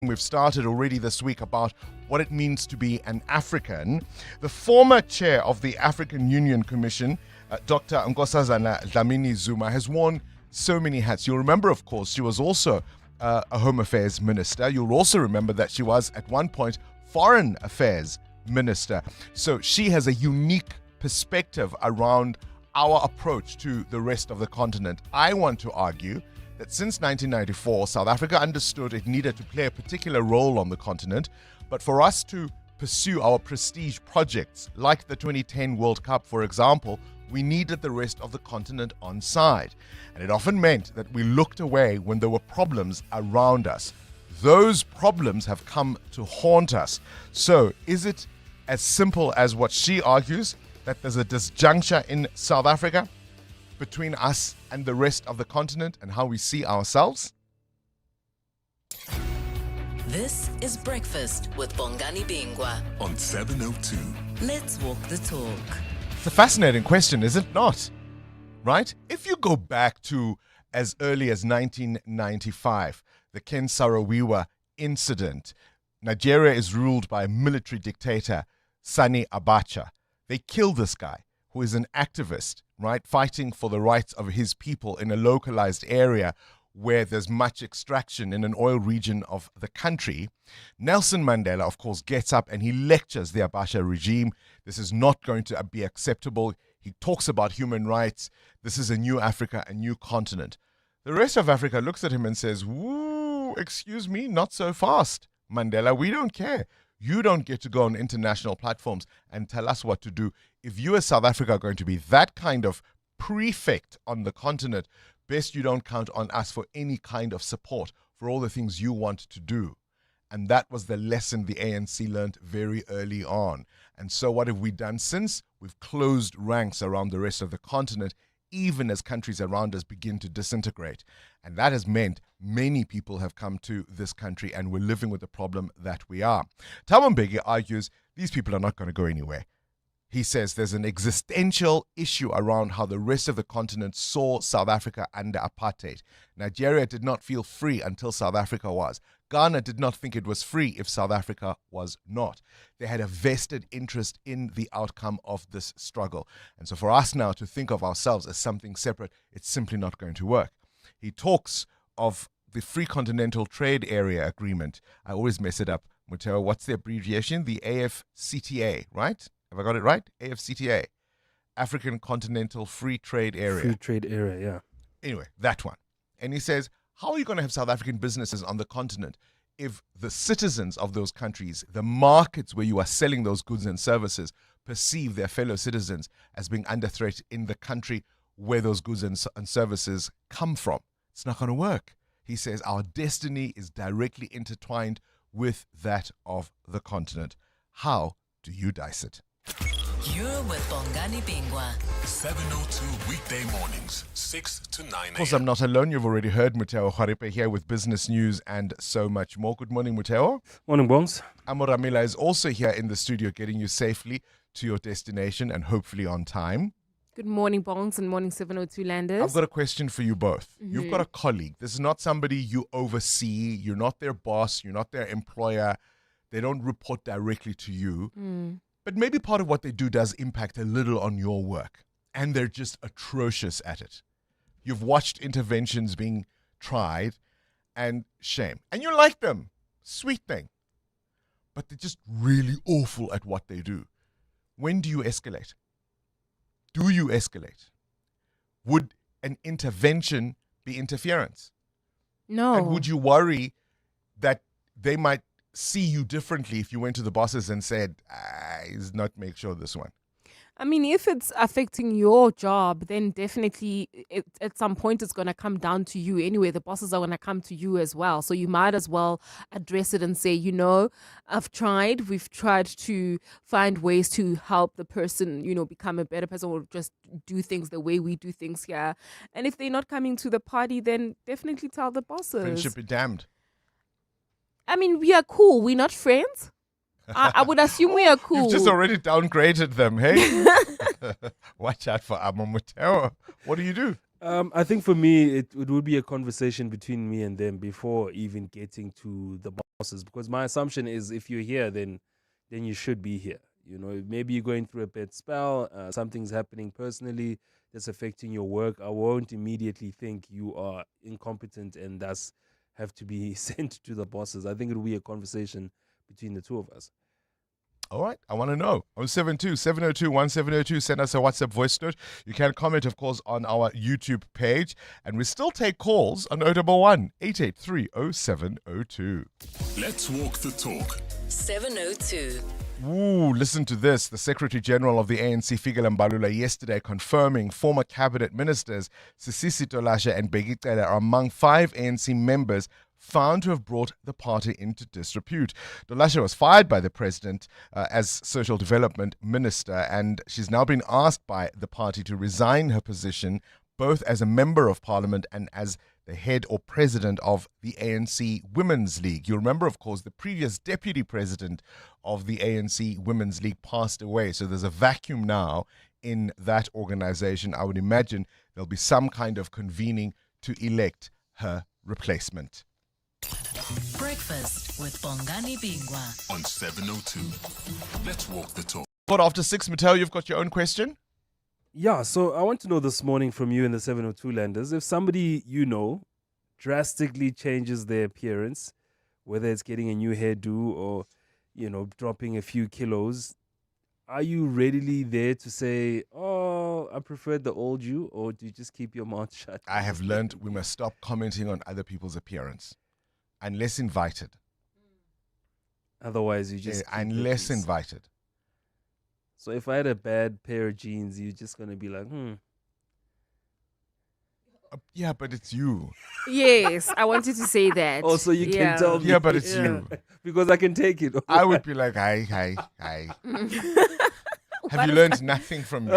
We've started already this week about what it means to be an African. The former chair of the African Union Commission, Dr. Nkosazana Dlamini-Zuma, has worn so many hats. You'll remember, of course, she was also a Home Affairs Minister. You'll also remember that she was, at one point, Foreign Affairs Minister. So she has a unique perspective around our approach to the rest of the continent. I want to argue that since 1994, South Africa understood it needed to play a particular role on the continent, but for us to pursue our prestige projects, like the 2010 World Cup, for example, we needed the rest of the continent on side. And it often meant that we looked away when there were problems around us. Those problems have come to haunt us. So is it as simple as what she argues, that there's a disjuncture in South Africa between us and the rest of the continent and how we see ourselves? This is Breakfast with Bongani Bingwa on 702. Let's walk the talk. It's a fascinating question, is it not? Right? If you go back to as early as 1995, the Ken Saro-Wiwa incident, Nigeria is ruled by a military dictator, Sani Abacha. They killed this guy, who is an activist, right, fighting for the rights of his people in a localized area where there's much extraction in an oil region of the country. Nelson Mandela, of course, gets up and he lectures the Abacha regime. This is not going to be acceptable. He talks about human rights. This is a new Africa, a new continent. The rest of Africa looks at him and says, "Woo, excuse me, not so fast, Mandela. We don't care. You don't get to go on international platforms and tell us what to do. If you as South Africa are going to be that kind of prefect on the continent, best you don't count on us for any kind of support for all the things you want to do." And that was the lesson the ANC learned very early on. And so what have we done since? We've closed ranks around the rest of the continent, even as countries around us begin to disintegrate. And that has meant many people have come to this country and we're living with the problem that we are. Thabo Mbeki argues these people are not going to go anywhere. He says there's an existential issue around how the rest of the continent saw South Africa under apartheid. Nigeria did not feel free until South Africa was. Ghana did not think it was free if South Africa was not. They had a vested interest in the outcome of this struggle. And so for us now to think of ourselves as something separate, it's simply not going to work. He talks of the Free Continental Trade Area Agreement. I always mess it up. Muteo, what's the abbreviation? The AfCFTA, right? Have I got it right? AfCFTA. African Continental Free Trade Area. Free Trade Area, yeah. Anyway, that one. And he says, how are you going to have South African businesses on the continent if the citizens of those countries, the markets where you are selling those goods and services, perceive their fellow citizens as being under threat in the country where those goods and services come from? It's not going to work. He says our destiny is directly intertwined with that of the continent. How do you dice it? You're with Bongani Bingwa. 702 weekday mornings, 6 to 9 a.m. Of course, I'm not alone. You've already heard Muteo Kharipe here with business news and so much more. Good morning, Muteo. Morning, Bongs. Amoramila is also here in the studio getting you safely to your destination and hopefully on time. Good morning, Bongs, and morning 702 Landers. I've got a question for you both. Mm-hmm. You've got a colleague. This is not somebody you oversee. You're not their boss. You're not their employer. They don't report directly to you. But maybe part of what they do does impact a little on your work. And they're just atrocious at it. You've watched interventions being tried and shame. And you like them. Sweet thing. But they're just really awful at what they do. When do you escalate? Do you escalate? Would an intervention be interference? No. And would you worry that they might see you differently if you went to the bosses and said, not make sure this one? I mean, if it's affecting your job, then definitely at some point it's going to come down to you anyway. The bosses are going to come to you as well. So you might as well address it and say, we've tried to find ways to help the person, become a better person or just do things the way we do things here. And if they're not coming to the party, then definitely tell the bosses. Friendship be damned. I mean, we are cool. We're not friends. I would assume we are cool. You've just already downgraded them, hey? Watch out for Amamuteo. What do you do? I think for me, it would be a conversation between me and them before even getting to the bosses. Because my assumption is, if you're here, then you should be here. You know, maybe you're going through a bad spell, something's happening personally that's affecting your work. I won't immediately think you are incompetent and thus have to be sent to the bosses. I think it'll be a conversation between the two of us. All right, I want to know. 072-702-1702. Send us a WhatsApp voice note. You can comment, of course, on our YouTube page. And we still take calls on 011-883-0702. Let's walk the talk. 702. Ooh, listen to this. The Secretary General of the ANC, Fikile Mbalula, yesterday confirming former cabinet ministers Sisisi Tolashe and Bheki Cele are among 5 ANC members found to have brought the party into disrepute. Tolashe was fired by the president as social development minister, and she's now been asked by the party to resign her position both as a member of parliament and as the head or president of the ANC Women's League. You'll remember, of course, the previous deputy president of the ANC Women's League passed away. So there's a vacuum now in that organization. I would imagine there'll be some kind of convening to elect her replacement. Breakfast with Bongani Bingwa. On 702. Let's walk the talk. But after 6, Mattel, you've got your own question? Yeah, so I want to know this morning from you in the 702 landers, if somebody you know drastically changes their appearance, whether it's getting a new hairdo or, you know, dropping a few kilos, are you readily there to say, oh, I preferred the old you, or do you just keep your mouth shut? I have learned we must stop commenting on other people's appearance unless invited. Otherwise, you just... Yeah, unless invited. So if I had a bad pair of jeans, you're just going to be like, Yeah, but it's you. Yes, I wanted to say that. Oh, so you can tell me. Yeah, but it's you. Because I can take it. I would be like, hi. Have you learned nothing from me?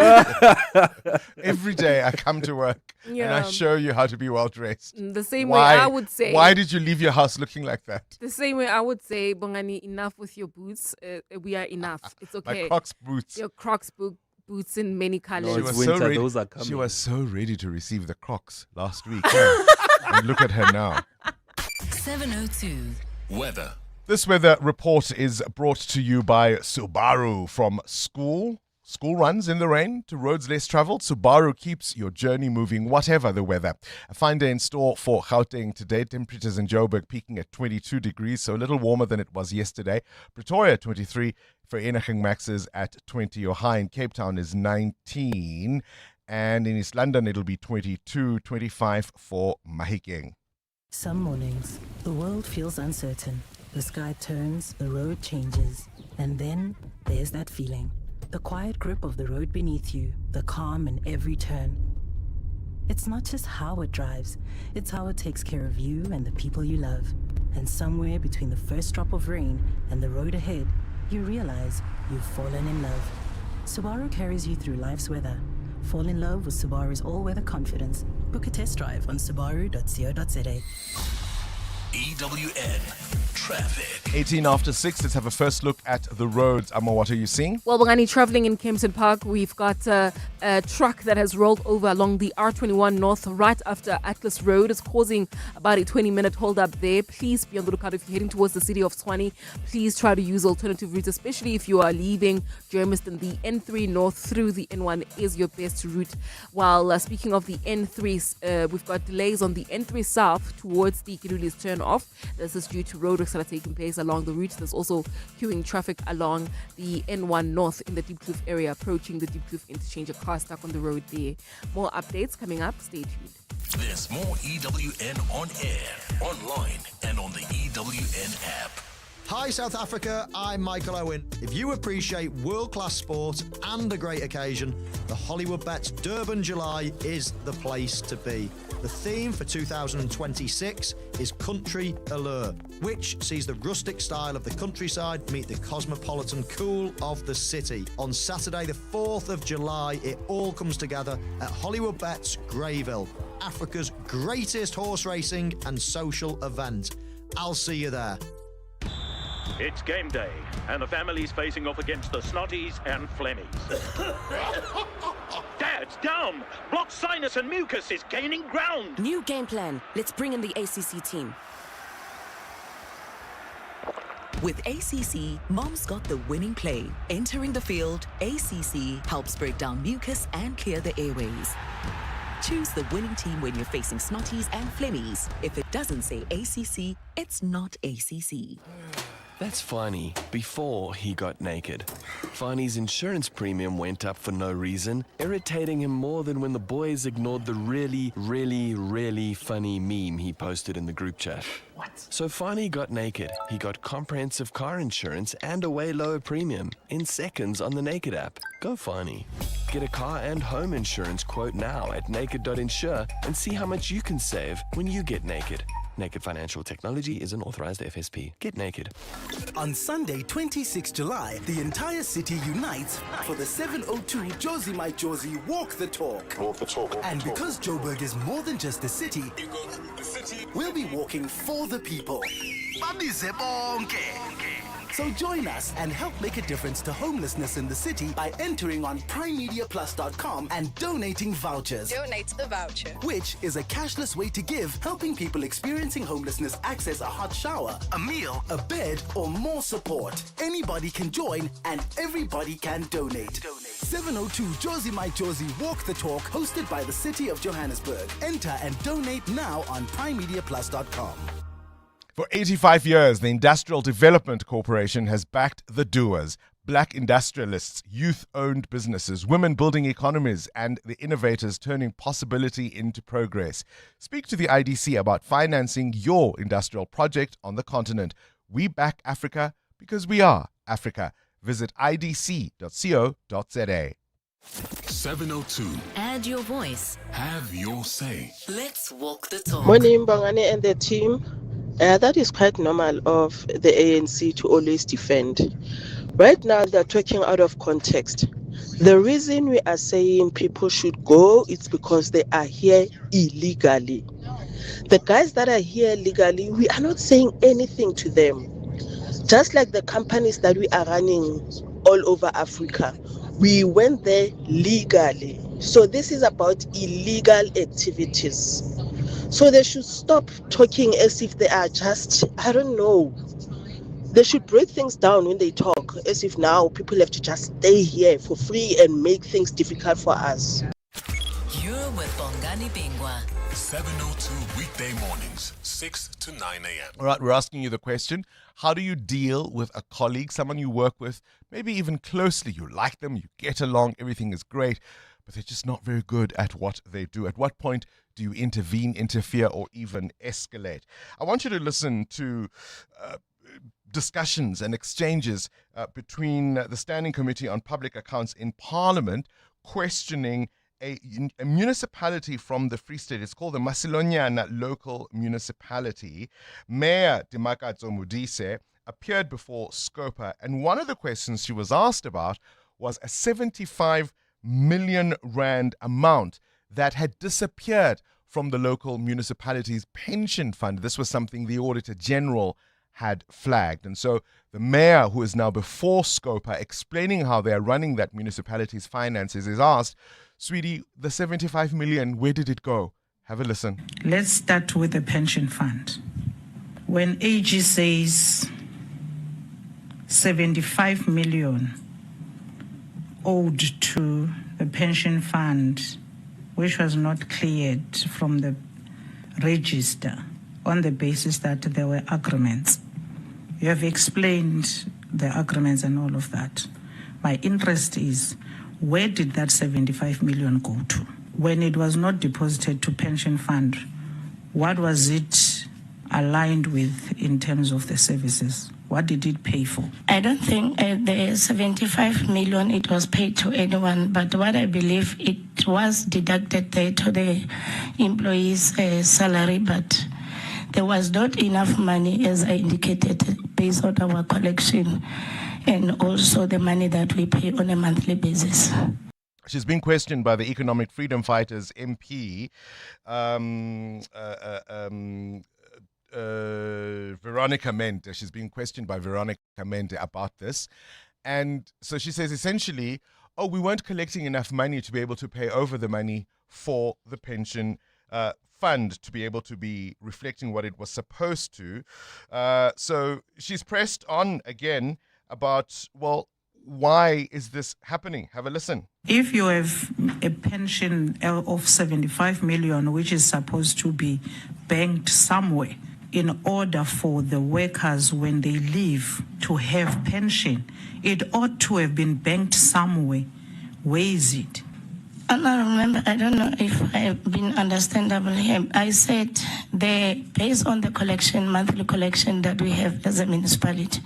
Every day I come to work and I show you how to be well dressed. The same way I would say. Why did you leave your house looking like that? The same way I would say, Bongani, enough with your boots. We are enough. It's okay. My Crocs boots. Your Crocs boots in many colors. No, it's winter. Those are coming. She was so ready to receive the Crocs last week. And look at her now. 702. Weather. This weather report is brought to you by Subaru. From school runs in the rain to roads less traveled, Subaru keeps your journey moving, whatever the weather. A fine day in store for Gauteng today. Temperatures in Joburg peaking at 22 degrees, so a little warmer than it was yesterday. Pretoria, 23. Vereniging Maxes at 20. Your high in Cape Town is 19. And in East London, it'll be 22, 25 for Mahikeng. Some mornings, the world feels uncertain. The sky turns, the road changes. And then there's that feeling. The quiet grip of the road beneath you, the calm in every turn. It's not just how it drives, it's how it takes care of you and the people you love. And somewhere between the first drop of rain and the road ahead, you realize you've fallen in love. Subaru carries you through life's weather. Fall in love with Subaru's all-weather confidence. Book a test drive on subaru.co.za. EWN Traffic. 18 after 6, let's have a first look at the roads. Amma, what are you seeing? Well, Bongani, traveling in Kempton Park, we've got a truck that has rolled over along the R21 North right after Atlas Road. It's causing about a 20-minute hold up there. Please be on the lookout if you're heading towards the city of Tshwane. Please try to use alternative routes, especially if you are leaving Germiston. The N3 North through the N1 is your best route. While speaking of the N3, we've got delays on the N3 South towards the Kiruli's turn off. This is due to road works that are taking place along the route. There's also queuing traffic along the N1 North in the Deep Kloof area, approaching the Deep Kloof interchange. A car stuck on the road there. More updates coming up. Stay tuned. There's more EWN on air, online, and on the EWN app. Hi South Africa, I'm Michael Owen. If you appreciate world-class sport and a great occasion, the Hollywood Bets Durban July is the place to be. The theme for 2026 is Country Allure, which sees the rustic style of the countryside meet the cosmopolitan cool of the city. On Saturday the 4th of July, it all comes together at Hollywood Bets Greyville, Africa's greatest horse racing and social event. I'll see you there. It's game day, and the family's facing off against the Snotties and Flemmies. Dad, It's down. Blocked sinus and mucus is gaining ground. New game plan. Let's bring in the ACC team. With ACC, Mom's got the winning play. Entering the field, ACC helps break down mucus and clear the airways. Choose the winning team when you're facing snotties and flemmies. If it doesn't say ACC, it's not ACC. That's Fani before he got naked. Fani's insurance premium went up for no reason, irritating him more than when the boys ignored the really funny meme he posted in the group chat. What? So Fani got naked. He got comprehensive car insurance and a way lower premium in seconds on the Naked app. Go Fani. Get a car and home insurance quote now at naked.insure and see how much you can save when you get naked. Naked Financial Technology is an authorized FSP. Get naked. On Sunday, 26 July, the entire city unites for the 702 Josie My Josie Walk the Talk. Walk the talk. And because Joburg is more than just a city, we'll be walking for the people. So join us and help make a difference to homelessness in the city by entering on primemediaplus.com and donating vouchers. Donate the voucher. Which is a cashless way to give, helping people experiencing homelessness access a hot shower, a meal, a bed, or more support. Anybody can join and everybody can donate. 702 Josie My Josie Walk the Talk, hosted by the City of Johannesburg. Enter and donate now on primemediaplus.com. For 85 years, the Industrial Development Corporation has backed the doers, black industrialists, youth-owned businesses, women building economies, and the innovators turning possibility into progress. Speak to the IDC about financing your industrial project on the continent. We back Africa because we are Africa. Visit idc.co.za. 702. Add your voice. Have your say. Let's walk the talk. Morning, Bongani and the team. That is quite normal of the ANC to always defend. Right now, they're talking out of context. The reason we are saying people should go is because they are here illegally. The guys that are here legally, we are not saying anything to them. Just like the companies that we are running all over Africa, we went there legally. So this is about illegal activities. So they should stop talking as if they are just, I don't know. They should break things down when they talk, as if now people have to just stay here for free and make things difficult for us. You're with Bongani Bingwa. 702 weekday mornings, 6 to 9 a.m. All right, we're asking you the question. How do you deal with a colleague, someone you work with, maybe even closely? You like them, you get along, everything is great, but they're just not very good at what they do. At what point do you intervene, interfere, or even escalate? I want you to listen to discussions and exchanges between the Standing Committee on Public Accounts in Parliament questioning a municipality from the Free State. It's called the Masilonyana Local Municipality. Mayor Dimakatso Modise appeared before Scopa, and one of the questions she was asked about was a 75 million rand amount that had disappeared from the local municipality's pension fund. This was something the Auditor General had flagged. And so the mayor, who is now before Scopa, explaining how they are running that municipality's finances, is asked, "Sweetie, the 75 million, where did it go?" Have a listen. Let's start with the pension fund. When AG says 75 million owed to the pension fund, which was not cleared from the register on the basis that there were agreements. You have explained the agreements and all of that. My interest is, where did that 75 million go to? When it was not deposited to pension fund, what was it aligned with in terms of the services? What did it pay for? I don't think the 75 million, it was paid to anyone, but what I believe, it was deducted there to the employee's salary, but there was not enough money, as I indicated, based on our collection and also the money that we pay on a monthly basis. She's been questioned by the Economic Freedom Fighters MP, Veronica Mente. She's been questioned by Veronica Mente about this. And so she says, essentially, oh, we weren't collecting enough money to be able to pay over the money for the pension fund to be able to be reflecting what it was supposed to. So she's pressed on again about, well, why is this happening? Have a listen. If you have a pension of 75 million, which is supposed to be banked somewhere, in order for the workers when they leave to have pension, it ought to have been banked somewhere. Where is it? And I remember, I don't know if I've been understandable here. I said based on the monthly collection that we have as a municipality,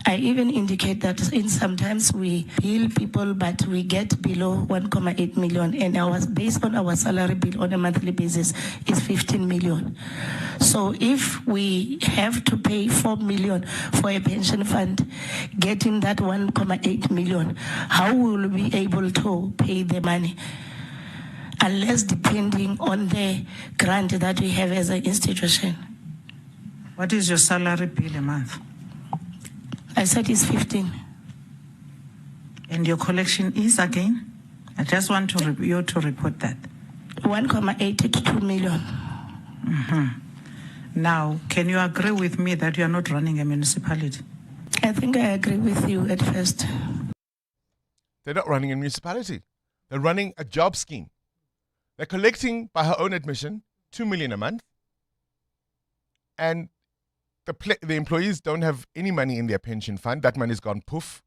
I even indicate that sometimes we bill people, but we get below 1.8 million, and based on our salary bill on a monthly basis is 15 million. So if we have to pay 4 million for a pension fund, getting that 1.8 million, how will we be able to pay the money? Unless depending on the grant that we have as an institution. What is your salary bill a month? I said it's 15. And your collection is again? I just want you to report that. 1.8 to 2 million. Mm-hmm. Now, can you agree with me that you are not running a municipality? I think I agree with you at first. They're not running a municipality. They're running a job scheme. They're collecting, by her own admission, 2 million a month. And the employees don't have any money in their pension fund. That money's gone poof.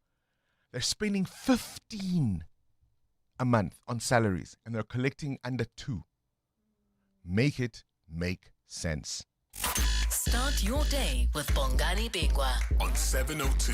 They're spending 15 a month on salaries, and they're collecting under 2. Make it make sense. Start your day with Bongani Bingwa on 702.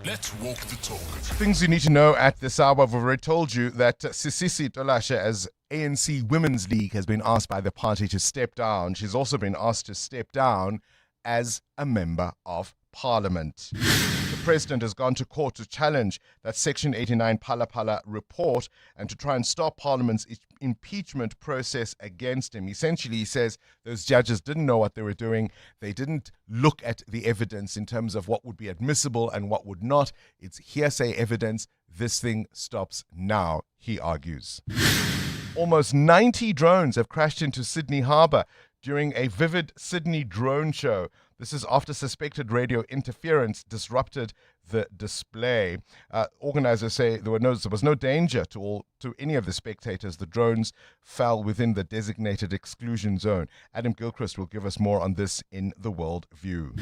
Let's walk the talk. Things you need to know at this hour. I've already told you that Sisisi Tolashe, as ANC Women's League, has been asked by the party to step down. She's also been asked to step down as a member of parliament. The president has gone to court to challenge that Section 89 Phala Phala report and to try and stop parliament's impeachment process against him. Essentially, he says those judges didn't know what they were doing. They didn't look at the evidence in terms of what would be admissible and what would not. It's hearsay evidence. This thing stops now, he argues. Almost 90 drones have crashed into Sydney Harbour during a Vivid Sydney drone show. This is after suspected radio interference disrupted the display. Organizers say there was no danger to any of the spectators. The drones fell within the designated exclusion zone. Adam Gilchrist will give us more on this in The World View.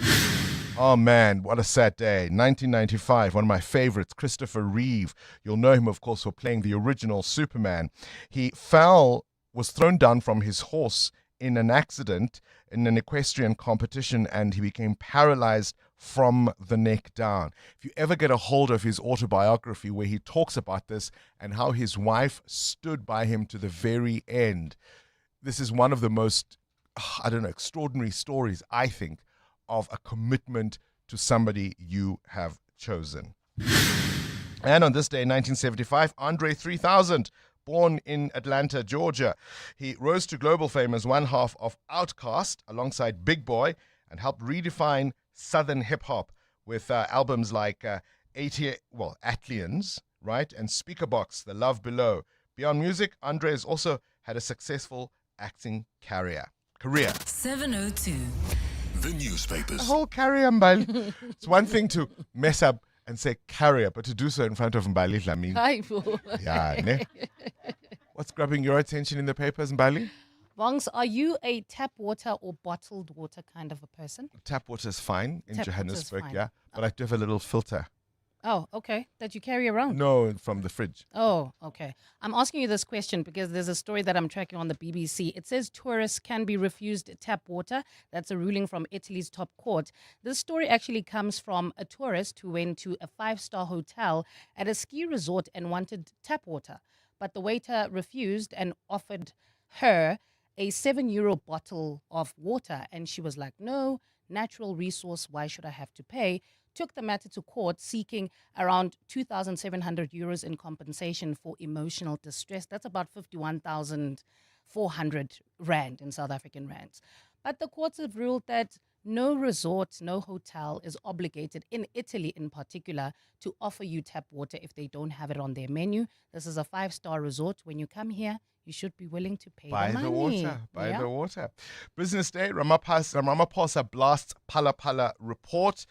Oh man, what a sad day. 1995, one of my favorites, Christopher Reeve. You'll know him, of course, for playing the original Superman. He was thrown down from his horse in an accident in an equestrian competition, and he became paralyzed from the neck down. If you ever get a hold of his autobiography where he talks about this and how his wife stood by him to the very end, this is one of the most, extraordinary stories, I think, of a commitment to somebody you have chosen. And on this day in 1975, Andre 3000, born in Atlanta, Georgia. He rose to global fame as one half of Outkast alongside Big Boy and helped redefine Southern hip-hop with albums like Atlians, right, and Speakerbox, The Love Below. Beyond music, Andre has also had a successful acting career. 702. The newspapers. The whole carrier, Mbali. It's one thing to mess up and say carrier, but to do so in front of Mbali, I mean. Yeah, ne? What's grabbing your attention in the papers, Mbali? Bongs, are you a tap water or bottled water kind of a person? Tap water is fine in Tap Johannesburg, water's fine. yeah. But I do have a little filter. Oh, okay. That you carry around? No, from the fridge. Oh, okay. I'm asking you this question because there's a story that I'm tracking on the BBC. It says tourists can be refused tap water. That's a ruling from Italy's top court. This story actually comes from a tourist who went to a 5-star hotel at a ski resort and wanted tap water. But the waiter refused and offered her a €7 bottle of water. And she was like, no, natural resource, why should I have to pay? Took the matter to court, seeking around €2,700 in compensation for emotional distress. That's about 51,000 400 rand in South African rands. But the courts have ruled that no resort, no hotel is obligated, in Italy in particular, to offer you tap water if they don't have it on their menu. This is a 5-star resort. When you come here, you should be willing to pay Buy the money. the water. Buy Yeah. the water. Business Day, Ramaphosa blasts Phala Phala report.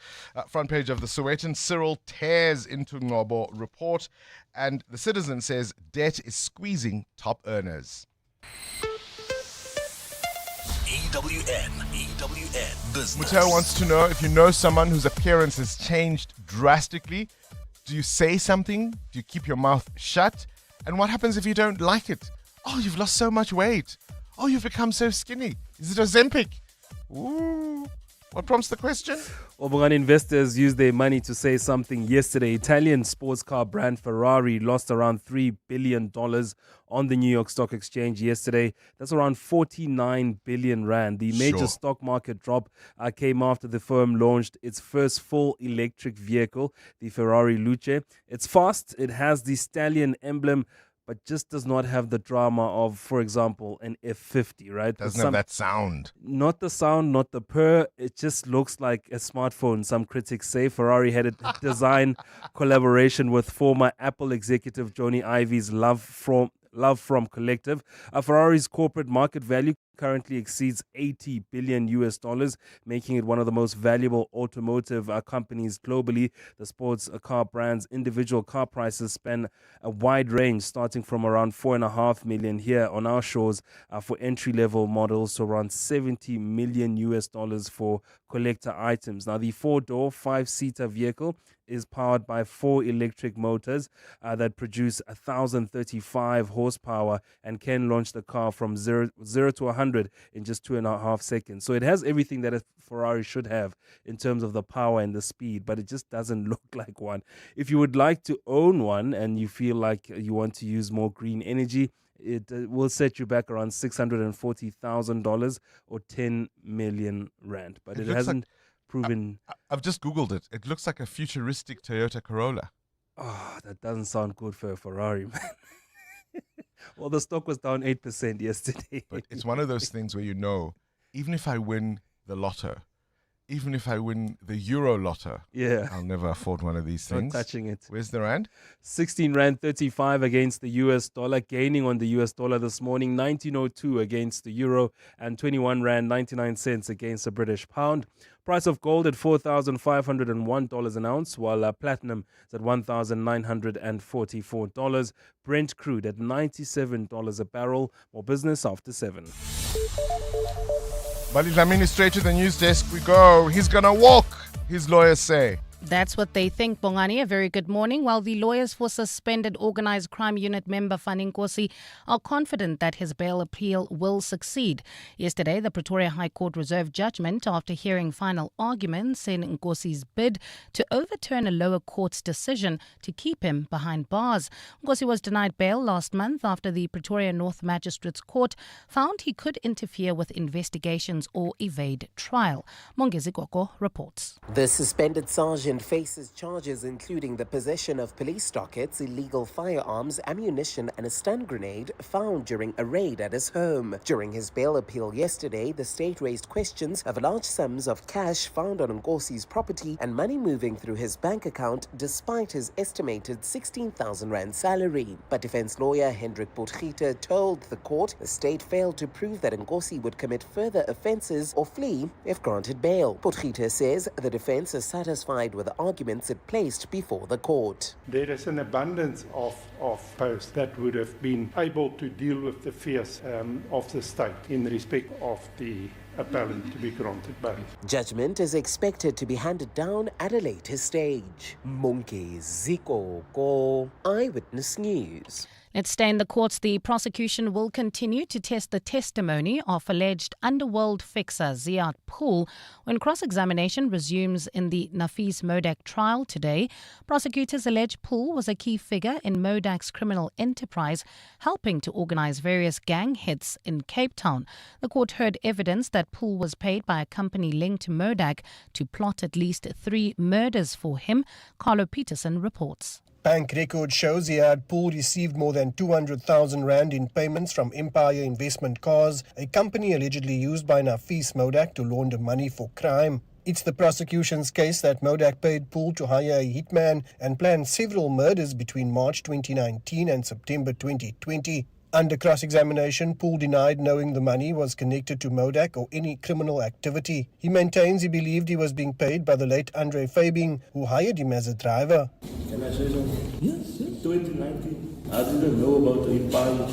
Front page of the Sowetan, Cyril tears into Ngobo report. And the Citizen says debt is squeezing top earners. EWN Business. Muteo wants to know if you know someone whose appearance has changed drastically. Do you say something? Do you keep your mouth shut? And what happens if you don't like it? Oh, you've lost so much weight. Oh, you've become so skinny. Is it Ozempic? Ooh. What prompts the question? Bongani investors used their money to say something yesterday. Italian sports car brand Ferrari lost around $3 billion on the New York Stock Exchange yesterday. That's around 49 billion rand. The major stock market drop came after the firm launched its first full electric vehicle, the Ferrari Luce. It's fast. It has the stallion emblem, but just does not have the drama of, for example, an F50, right? Doesn't have that sound. Not the sound, not the purr. It just looks like a smartphone, some critics say. Ferrari had a design collaboration with former Apple executive Jony Ive's Love From Collective. Ferrari's corporate market value currently exceeds $80 billion, making it one of the most valuable automotive companies globally. The sports car brand's individual car prices span a wide range, starting from around $4.5 million here on our shores for entry-level models to around $70 million for collector items. Now, the 4-door, 5-seater vehicle is powered by 4 electric motors that produce 1,035 horsepower and can launch the car from 0 to 100 in just 2.5 seconds. So it has everything that a Ferrari should have in terms of the power and the speed, but it just doesn't look like one. If you would like to own one and you feel like you want to use more green energy, it will set you back around $640,000 or 10 million rand. But it hasn't proven. I've just Googled it. It looks like a futuristic Toyota Corolla. Oh, that doesn't sound good for a Ferrari, man. Well, the stock was down 8% yesterday. But it's one of those things where you know, even if I win the lotto, even if I win the Euro lotto, I'll never afford one of these things. Not touching it. Where's the rand? 16 rand 35 against the US dollar, gaining on the US dollar this morning, 19.02 against the euro, and 21 rand 99 cents against the British pound. Price of gold at $4,501 an ounce, while platinum is at $1,944. Brent crude at $97 a barrel. More business after 7. Bali Dlamini, straight to the news desk we go. He's going to walk, his lawyers say. That's what they think, Bongani. A very good morning. While the lawyers for suspended Organised Crime Unit member Fani Nkosi are confident that his bail appeal will succeed. Yesterday, the Pretoria High Court reserved judgment after hearing final arguments in Nkosi's bid to overturn a lower court's decision to keep him behind bars. Nkosi was denied bail last month after the Pretoria North Magistrates Court found he could interfere with investigations or evade trial. Mongezi Koko reports. The suspended sergeant faces charges including the possession of police dockets, illegal firearms, ammunition and a stun grenade found during a raid at his home. During his bail appeal yesterday, the state raised questions of large sums of cash found on Nkosi's property and money moving through his bank account despite his estimated 16,000 rand salary. But defense lawyer Hendrik Potgieter told the court the state failed to prove that Nkosi would commit further offences or flee if granted bail. Potgieter says the defense is satisfied with the arguments it placed before the court. There is an abundance of posts that would have been able to deal with the fears of the state in respect of the appellant to be granted bail. Judgment is expected to be handed down at a later stage. Mongezi Koko, Eyewitness News. Let's stay in the courts. The prosecution will continue to test the testimony of alleged underworld fixer Ziad Pool when cross-examination resumes in the Nafis Modak trial today. Prosecutors allege Pool was a key figure in Modak's criminal enterprise, helping to organize various gang hits in Cape Town. The court heard evidence that Pool was paid by a company linked to Modak to plot at least 3 murders for him. Carlo Peterson reports. Bank record shows Iyad Pool received more than 200,000 rand in payments from Empire Investment Cars, a company allegedly used by Nafis Modak to launder money for crime. It's the prosecution's case that Modak paid Pool to hire a hitman and planned several murders between March 2019 and September 2020. Under cross-examination, Pool denied knowing the money was connected to Modak or any criminal activity. He maintains he believed he was being paid by the late Andre Fabing, who hired him as a driver. Can I say something? Yes, 2019. I didn't know about the Empire.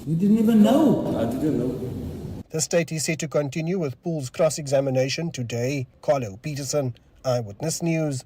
You didn't even know? I didn't know. The state is set to continue with Pool's cross-examination today. Carlo Peterson, Eyewitness News.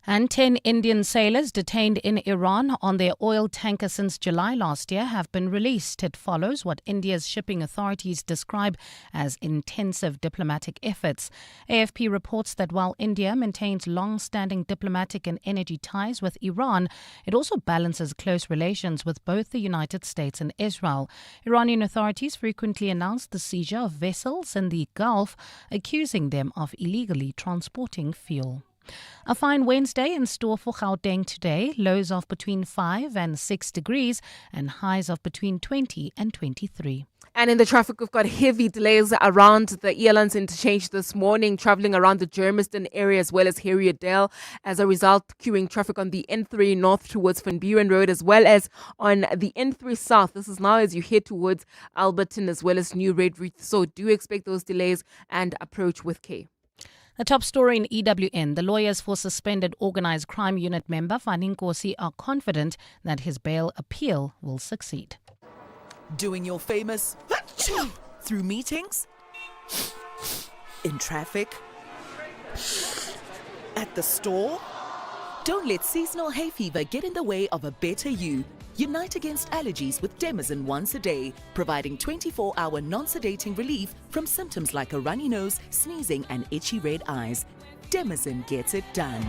And 10 Indian sailors detained in Iran on their oil tanker since July last year have been released. It follows what India's shipping authorities describe as intensive diplomatic efforts. AFP reports that while India maintains long-standing diplomatic and energy ties with Iran, it also balances close relations with both the United States and Israel. Iranian authorities frequently announce the seizure of vessels in the Gulf, accusing them of illegally transporting fuel. A fine Wednesday in store for Gauteng today. Lows of between 5 and 6 degrees and highs of between 20 and 23. And in the traffic, we've got heavy delays around the Elands interchange this morning, travelling around the Germiston area as well as Harrietdale. As a result, queuing traffic on the N3 north towards Van Buren Road as well as on the N3 south. This is now as you head towards Alberton as well as New Redruth. So do expect those delays and approach with care. The top story in EWN, the lawyers for suspended organised crime unit member Fani Nkosi are confident that his bail appeal will succeed. Doing your famous through meetings, in traffic, at the store. Don't let seasonal hay fever get in the way of a better you. Unite against allergies with Demazin once a day, providing 24-hour non-sedating relief from symptoms like a runny nose, sneezing and itchy red eyes. Demazin gets it done.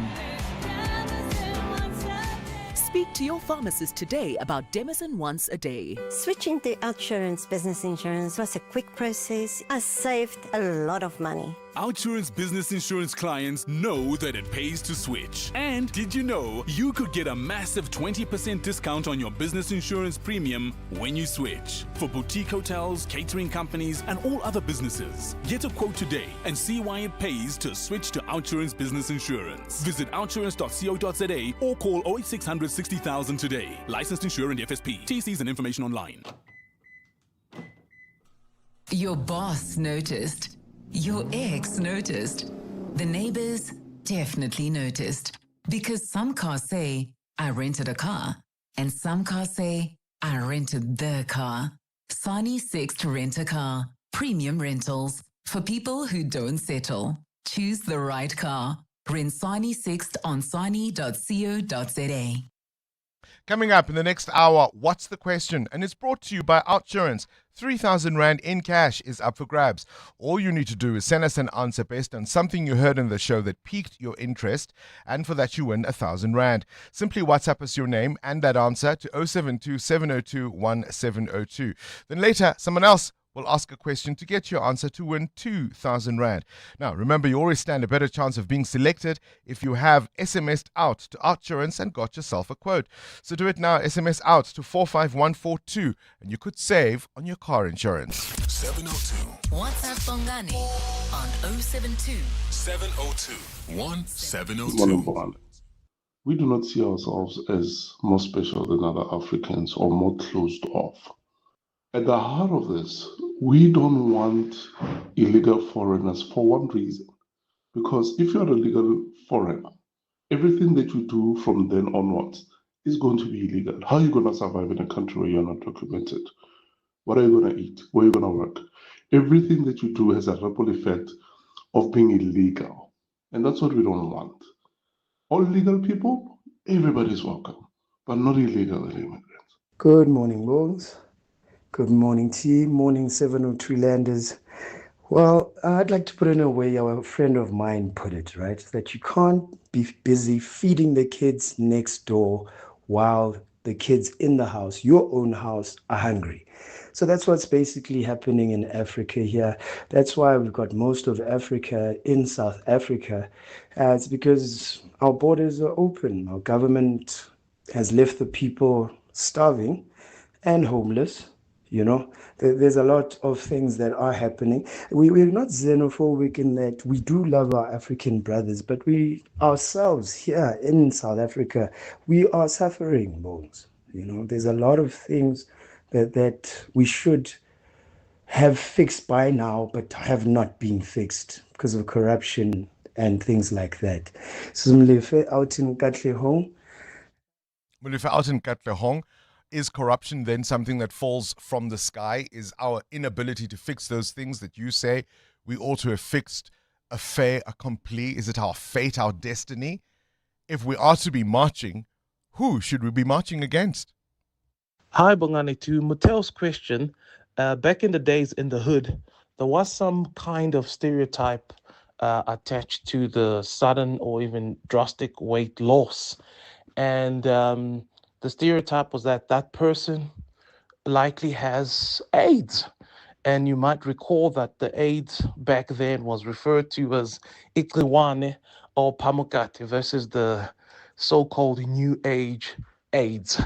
Speak to your pharmacist today about Demazin once a day. Switching to Outsurance Business Insurance was a quick process. I saved a lot of money. Outsurance Business Insurance clients know that it pays to switch. And did you know you could get a massive 20% discount on your business insurance premium when you switch? For boutique hotels, catering companies, and all other businesses. Get a quote today and see why it pays to switch to Outsurance Business Insurance. Visit outsurance.co.za or call 08600 60,000 today. Licensed insurer and FSP. TCs and information online. Your boss noticed. Your ex noticed. The neighbors definitely noticed. Because some cars say, I rented a car. And some cars say, I rented the car. Sani Sixt Rent a Car. Premium rentals. For people who don't settle. Choose the right car. Rent Sani Sixt on sani.co.za. Coming up in the next hour, what's the question? And it's brought to you by Outsurance. 3,000 Rand in cash is up for grabs. All you need to do is send us an answer based on something you heard in the show that piqued your interest, and for that you win 1,000 Rand. Simply WhatsApp us your name and that answer to 072 702 1702. Then later, someone else will ask a question to get your answer to win 2,000 Rand. Now, remember, you always stand a better chance of being selected if you have SMS'd out to Outsurance and got yourself a quote. So do it now. SMS out to 45142 and you could save on your car insurance. 702. WhatsApp Bongani on 072 702 Good 1702. morning, Bongani. We do not see ourselves as more special than other Africans or more closed off. At the heart of this, we don't want illegal foreigners for one reason. Because if you're a legal foreigner, everything that you do from then onwards is going to be illegal. How are you going to survive in a country where you're not documented? What are you going to eat? Where are you going to work? Everything that you do has a ripple effect of being illegal. And that's what we don't want. All legal people, everybody's welcome, but not illegal immigrants. Good morning, Bongs. Good morning, team. Morning, 702 Landers. Well, I'd like to put in a way our friend of mine put it, right? That you can't be busy feeding the kids next door while the kids in the house, your own house, are hungry. So that's what's basically happening in Africa here. That's why we've got most of Africa in South Africa. It's because our borders are open. Our government has left the people starving and homeless. There's a lot of things that are happening. We're not xenophobic in that we do love our African brothers, but we ourselves here in South Africa, we are suffering, Bones. There's a lot of things that we should have fixed by now, but have not been fixed because of corruption and things like that. So Mlefe out in Katlehong. Mlefe out in Katlehong. Is corruption then something that falls from the sky? Is our inability to fix those things that you say we ought to have fixed a fait accompli? Is it our fate, our destiny? If we are to be marching, who should we be marching against? Hi, Bongani. To Matel's question, back in the days in the hood, there was some kind of stereotype attached to the sudden or even drastic weight loss. And the stereotype was that person likely has AIDS. And you might recall that the AIDS back then was referred to as Ikliwane or Pamukate versus the so-called New Age AIDS.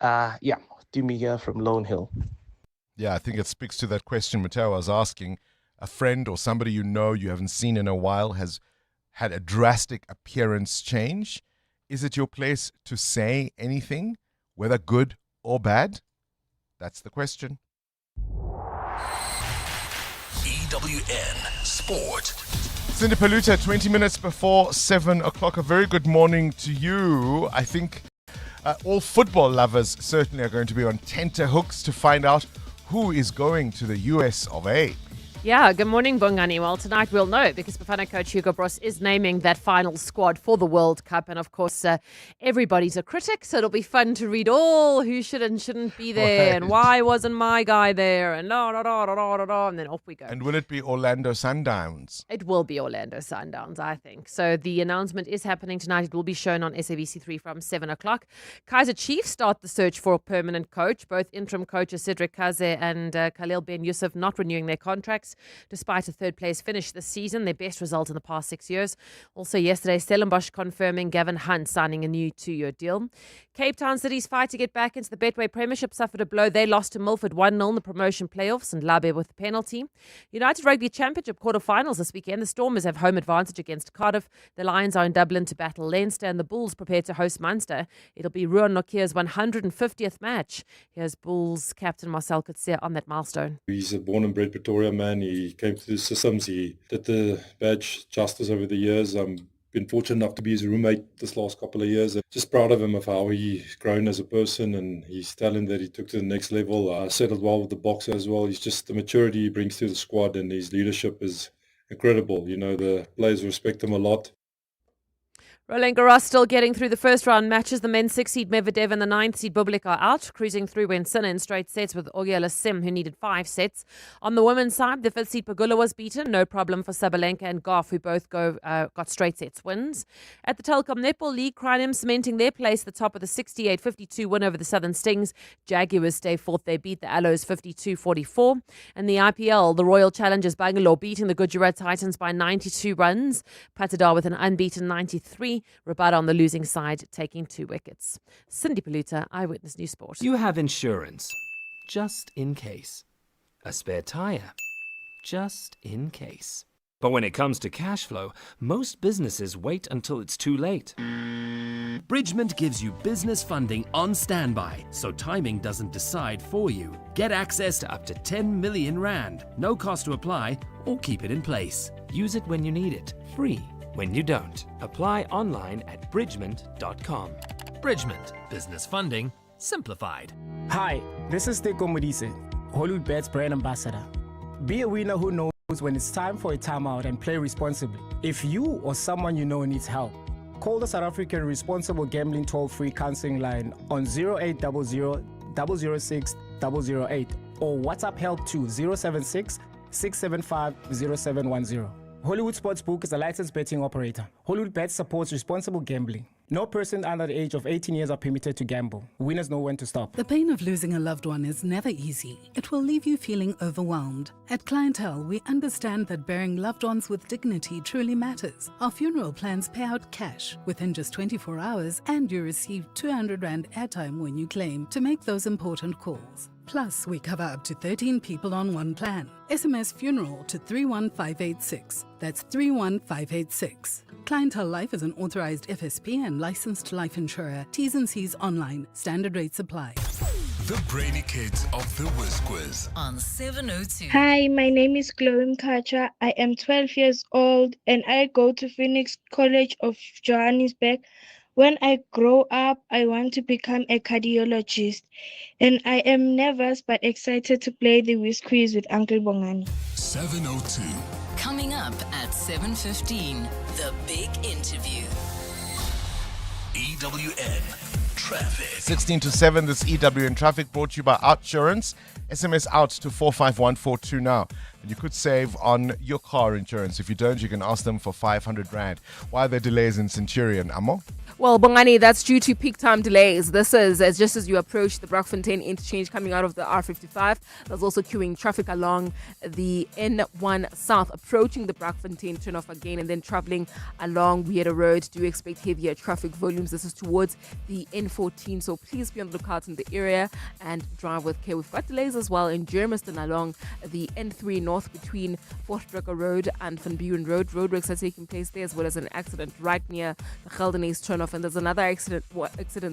Dumi here from Lone Hill. Yeah, I think it speaks to that question Mateo was asking. A friend or somebody you haven't seen in a while has had a drastic appearance change. Is it your place to say anything, whether good or bad? That's the question. EWN Sport. Cindy Paluta, 20 minutes before 7 o'clock. A very good morning to you. I think all football lovers certainly are going to be on tenterhooks to find out who is going to the US of A. Yeah, good morning, Bongani. Well, tonight we'll know because Bafana coach Hugo Bross is naming that final squad for the World Cup. And of course, everybody's a critic, so it'll be fun to read all who should and shouldn't be there and why wasn't my guy there and and then off we go. And will it be Orlando Sundowns? It will be Orlando Sundowns, I think. So the announcement is happening tonight. It will be shown on SABC3 from 7 o'clock. Kaizer Chiefs start the search for a permanent coach. Both interim coaches Cedric Kaze and Khalil Ben Yusuf not renewing their contracts. Despite a third-place finish this season, their best result in the past 6 years. Also yesterday, Stellenbosch confirming Gavin Hunt signing a new 2-year deal. Cape Town City's fight to get back into the Betway Premiership suffered a blow. They lost to Milford 1-0 in the promotion playoffs and Labe with the penalty. United Rugby Championship quarterfinals this weekend. The Stormers have home advantage against Cardiff. The Lions are in Dublin to battle Leinster and the Bulls prepare to host Munster. It'll be Ruan Nokia's 150th match. Here's Bulls captain Marcel Coetzee on that milestone. He's a born and bred Pretoria man. He came through the systems. He did the badge justice over the years. Been fortunate enough to be his roommate this last couple of years. Just proud of him of how he's grown as a person and his talent that he took to the next level. Settled well with the boxer as well. He's just the maturity he brings to the squad and his leadership is incredible. The players respect him a lot. Roland Garros still getting through the first round matches. The men's 6th seed Medvedev and the 9th seed Bublik are out. Cruising through went Sinner in straight sets with Auger Sim, who needed 5 sets. On the women's side, the 5th seed Pagula was beaten. No problem for Sabalenka and Goff, who both got straight sets wins. At the Telkom Netball League, Crinum cementing their place at the top of the 68-52 win over the Southern Stings. Jaguars stay fourth. They beat the Aloes 52-44. And the IPL, the Royal Challengers Bangalore beating the Gujarat Titans by 92 runs. Patidar with an unbeaten 93. Rabada on the losing side, taking 2 wickets. Cindy Paluta, Eyewitness News Sport. You have insurance, just in case. A spare tyre, just in case. But when it comes to cash flow, most businesses wait until it's too late. Bridgement gives you business funding on standby, so timing doesn't decide for you. Get access to up to 10 million rand. No cost to apply or keep it in place. Use it when you need it, free. When you don't, apply online at bridgement.com. Bridgement. Business funding simplified. Hi, this is Teko Modise, Hollywood Bet's brand ambassador. Be a winner who knows when it's time for a timeout and play responsibly. If you or someone you know needs help, call the South African Responsible Gambling Toll-Free Counseling Line on 0800 006 008 or WhatsApp help to 076 675 0710. Hollywood Sportsbook is a licensed betting operator. Hollywood Bet supports responsible gambling. No person under the age of 18 years are permitted to gamble. Winners know when to stop. The pain of losing a loved one is never easy. It will leave you feeling overwhelmed. At Clientele, we understand that burying loved ones with dignity truly matters. Our funeral plans pay out cash within just 24 hours, and you receive 200 Rand airtime when you claim to make those important calls. Plus, we cover up to 13 people on one plan. SMS funeral to 31586. That's 31586. Clientele Life is an authorized FSP and licensed life insurer. T's and C's online. Standard rates apply. The Brainy Kids of the Whiz Quiz on 702. Hi, my name is Chloe Mkacha. I am 12 years old and I go to Phoenix College of Johannesburg. When I grow up, I want to become a cardiologist. And I am nervous but excited to play the Whiz Quiz with Uncle Bongani. 702. Coming up at 7:15, the big interview. EWN Traffic. 16 to 7, this EWN Traffic brought to you by Outsurance. SMS out to 45142 now. And you could save on your car insurance. If you don't, you can ask them for 500 Rand. Why are there delays in Centurion, Amo? Well, Bongani, that's due to peak time delays. This is just as you approach the Brockfontein interchange coming out of the R55. There's also queuing traffic along the N1 South, approaching the Brockfontein turnoff again, and then traveling along Weirder Road. Do expect heavier traffic volumes. This is towards the N14, so please be on the lookout in the area and drive with care. We've got delays as well in Germiston along the N3 North between Fortbrecker Road and Van Buren Road. Roadworks are taking place there, as well as an accident right near the Geldenhuys turnoff. And there's another accident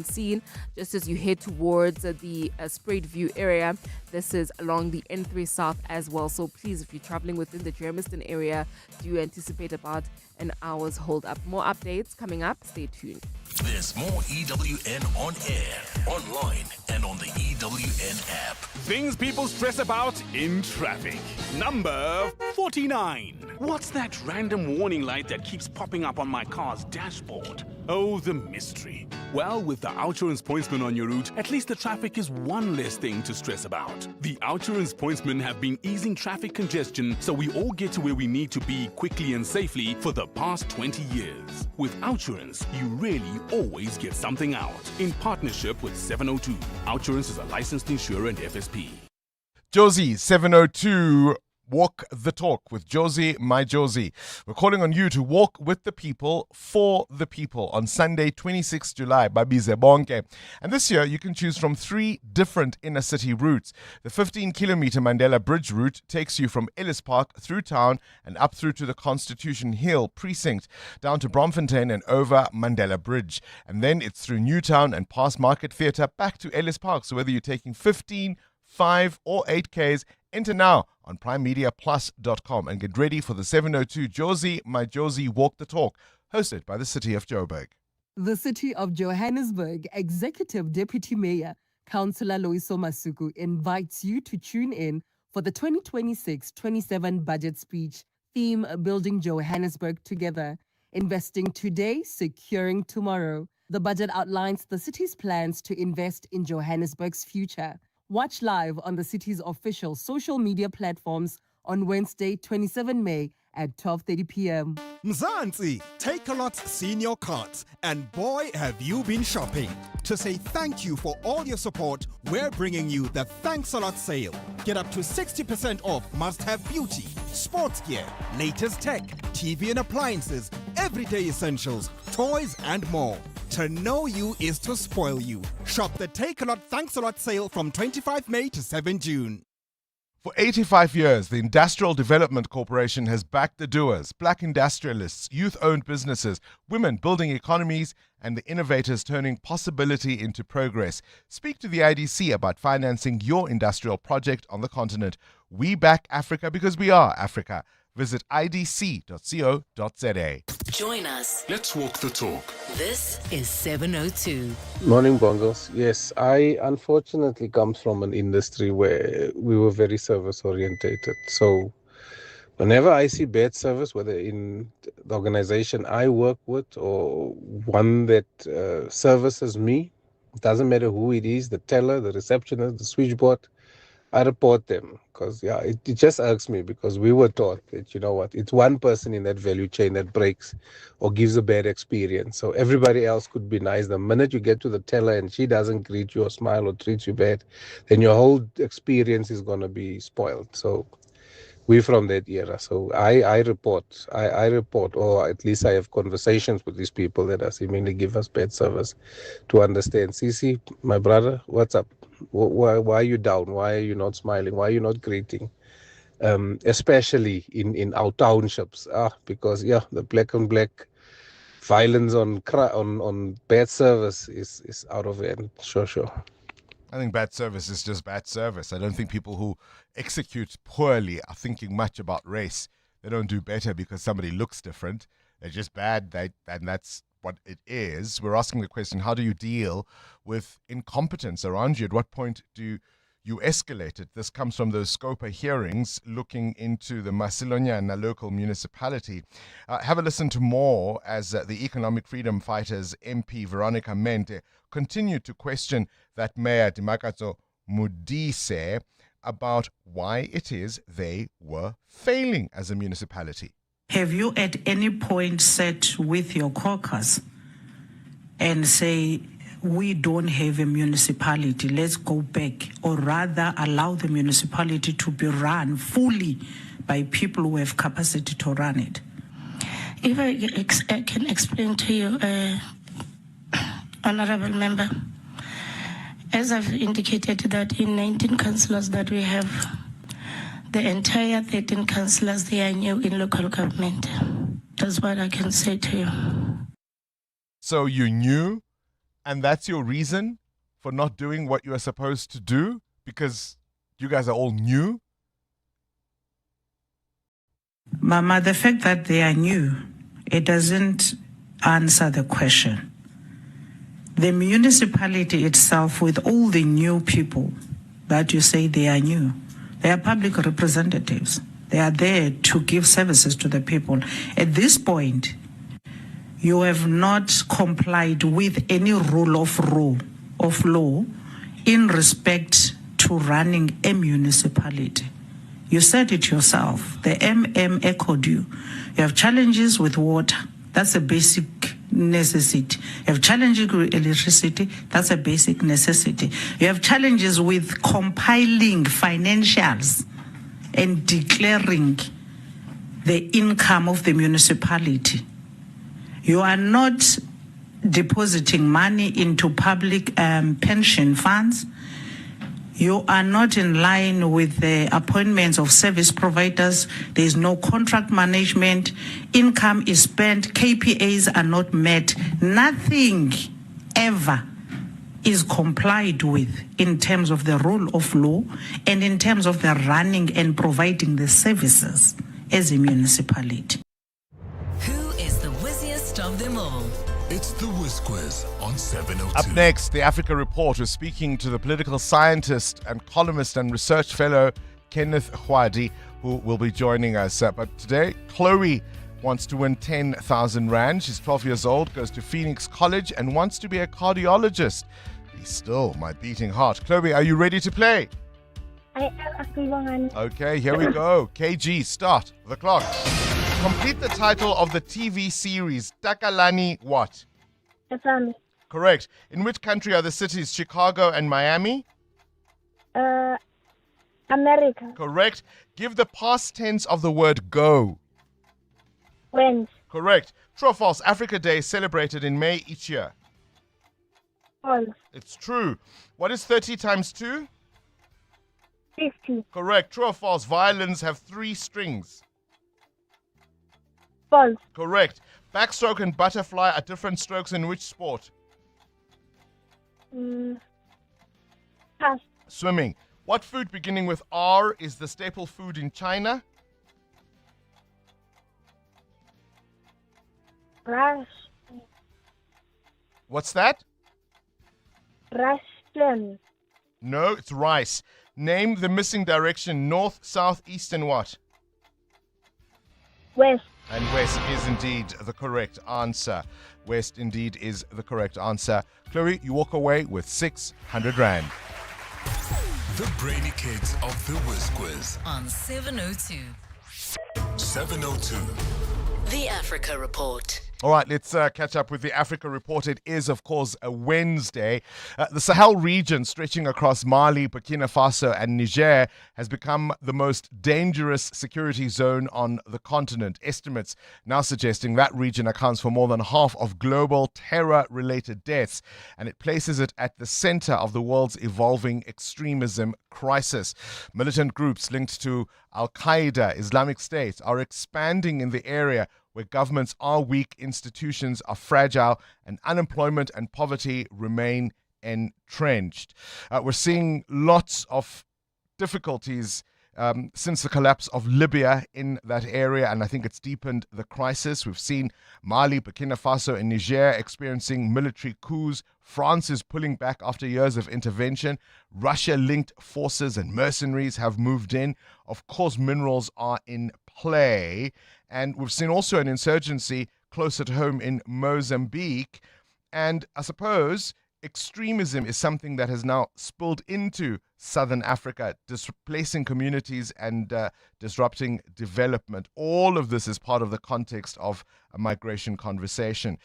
scene just as you head towards the Spruit View area. This is along the N3 South as well. So please, if you're traveling within the Germiston area, do anticipate about an hour's hold up. More updates coming up. Stay tuned. There's more EWN on air, online, and on the EWN app. Things people stress about in traffic. Number 49. What's that random warning light that keeps popping up on my car's dashboard? Oh, the mystery. Well, with the Outsurance pointsman on your route, at least the traffic is one less thing to stress about. The Outsurance pointsmen have been easing traffic congestion so we all get to where we need to be quickly and safely for the past 20 years. With Outsurance, you really always get something out. In partnership with 702, Outsurance is a licensed insurer and FSP. Josie, 702. Walk the talk with Josie, my Josie. We're calling on you to walk with the people, for the people, on Sunday, 26 July, Babize Bonke. And this year, you can choose from 3 different inner city routes. The 15-kilometer Mandela Bridge route takes you from Ellis Park through town and up through to the Constitution Hill precinct, down to Bromfontein and over Mandela Bridge. And then it's through Newtown and past Market Theatre back to Ellis Park. So whether you're taking 15, 5 or 8 Ks, enter now on primemediaplus.com and get ready for the 702 Josie, my Josie Walk the Talk, hosted by the City of Joburg. The City of Johannesburg Executive Deputy Mayor, Councillor Loiso Masuku, invites you to tune in for the 2026-27 budget speech, theme Building Johannesburg Together, Investing Today, Securing Tomorrow. The budget outlines the city's plans to invest in Johannesburg's future. Watch live on the city's official social media platforms on Wednesday, 27 May at 12:30 p.m. Mzansi, Take-A-Lot's senior cards, and boy have you been shopping. To say thank you for all your support, we're bringing you the Thanks a Lot sale. Get up to 60% off must-have beauty, sports gear, latest tech, TV and appliances, everyday essentials, toys and more. To know you is to spoil you. Shop the Take-A-Lot Thanks a Lot sale from 25 May to 7 June. For 85 years, the Industrial Development Corporation has backed the doers, black industrialists, youth-owned businesses, women building economies, and the innovators turning possibility into progress. Speak to the IDC about financing your industrial project on the continent. We back Africa because we are Africa. Visit idc.co.za. Join us. Let's walk the talk. This is 702. Morning, Bongos. Yes, I unfortunately come from an industry where we were very service orientated. So whenever I see bad service, whether in the organization I work with or one that services me, it doesn't matter who it is, the teller, the receptionist, the switchboard, I report them because, yeah, it just irks me because we were taught that, you know what, it's one person in that value chain that breaks or gives a bad experience. So everybody else could be nice. The minute you get to the teller and she doesn't greet you or smile or treat you bad, then your whole experience is going to be spoiled. So we're from that era. So I report, or at least I have conversations with these people that are seemingly give us bad service to understand. Cece, my brother, what's up? Why are you down? Why are you not smiling? Why are you not greeting? Especially in our townships. Because the black on black violence on bad service is out of hand. Sure. I think bad service is just bad service. I don't think people who execute poorly are thinking much about race. They don't do better because somebody looks different. They're just bad, and that's what it is. We're asking the question, how do you deal with incompetence around you? At what point do you escalate it? This comes from those SCOPA hearings looking into the Masilonyana local municipality. Have a listen to more as the Economic Freedom Fighters MP Veronica Mente continued to question that Mayor Dimakatso Modise about why it is they were failing as a municipality. Have you at any point sat with your caucus and say, we don't have a municipality, let's go back, or rather allow the municipality to be run fully by people who have capacity to run it? If I can explain to you, Honorable Member, as I've indicated that in 19 councillors that we have, the entire 13 councillors, they are new in local government. That's what I can say to you. So you knew, and that's your reason for not doing what you are supposed to do? Because you guys are all new? Mama, the fact that they are new, it doesn't answer the question. The municipality itself, with all the new people that you say they are new, they are public representatives. They are there to give services to the people. At this point, you have not complied with any rule of law in respect to running a municipality. You said it yourself. The echoed you. You have challenges with water. That's a basic necessity. You have challenges with electricity. That's a basic necessity. You have challenges with compiling financials and declaring the income of the municipality. You are not depositing money into public pension funds. You are not in line with the appointments of service providers. There is no contract management. Income is spent. KPAs are not met. Nothing ever is complied with in terms of the rule of law and in terms of the running and providing the services as a municipality. Who is the wizziest of them all? It's the Whiz Quiz on 702. Up next, the Africa Report. We're speaking to the political scientist and columnist and research fellow Kenneth Hwadi, who will be joining us. But today, Chloe wants to win 10,000 Rand. She's 12 years old, goes to Phoenix College, and wants to be a cardiologist. Be still, my beating heart. Chloe, are you ready to play? I am Bongani. Okay, here we go. KG, start the clock. Complete the title of the TV series Takalani what? Asami. Correct. In which country are the cities Chicago and Miami? America. Correct. Give the past tense of the word go. Went. Correct. True or false? Africa Day is celebrated in May each year. False. It's true. What is 30 times 2? 50. Correct. True or false? Violins have 3 strings. False. Correct. Backstroke and butterfly are different strokes in which sport? Pass. Swimming. What food beginning with R is the staple food in China? Russian. What's that? Russian. No, it's rice. Name the missing direction, north, south, east, and what? West. And west is indeed the correct answer. West indeed is the correct answer. Chloe, you walk away with 600 Rand. The brainy kids of the Whiz Quiz. On 702. 702. The Africa Report. All right, let's catch up with the Africa Report. It is, of course, a Wednesday. The Sahel region, stretching across Mali, Burkina Faso, and Niger, has become the most dangerous security zone on the continent. Estimates now suggesting that region accounts for more than half of global terror-related deaths, and it places it at the center of the world's evolving extremism crisis. Militant groups linked to Al-Qaeda, Islamic State, are expanding in the area where governments are weak, institutions are fragile, and unemployment and poverty remain entrenched. We're seeing lots of difficulties since the collapse of Libya in that area, and I think it's deepened the crisis. We've seen Mali, Burkina Faso, and Niger experiencing military coups. France is pulling back after years of intervention. Russia-linked forces and mercenaries have moved in. Of course, minerals are in play. And we've seen also an insurgency close at home in Mozambique. And I suppose extremism is something that has now spilled into southern Africa, displacing communities and disrupting development. All of this is part of the context of a migration conversation.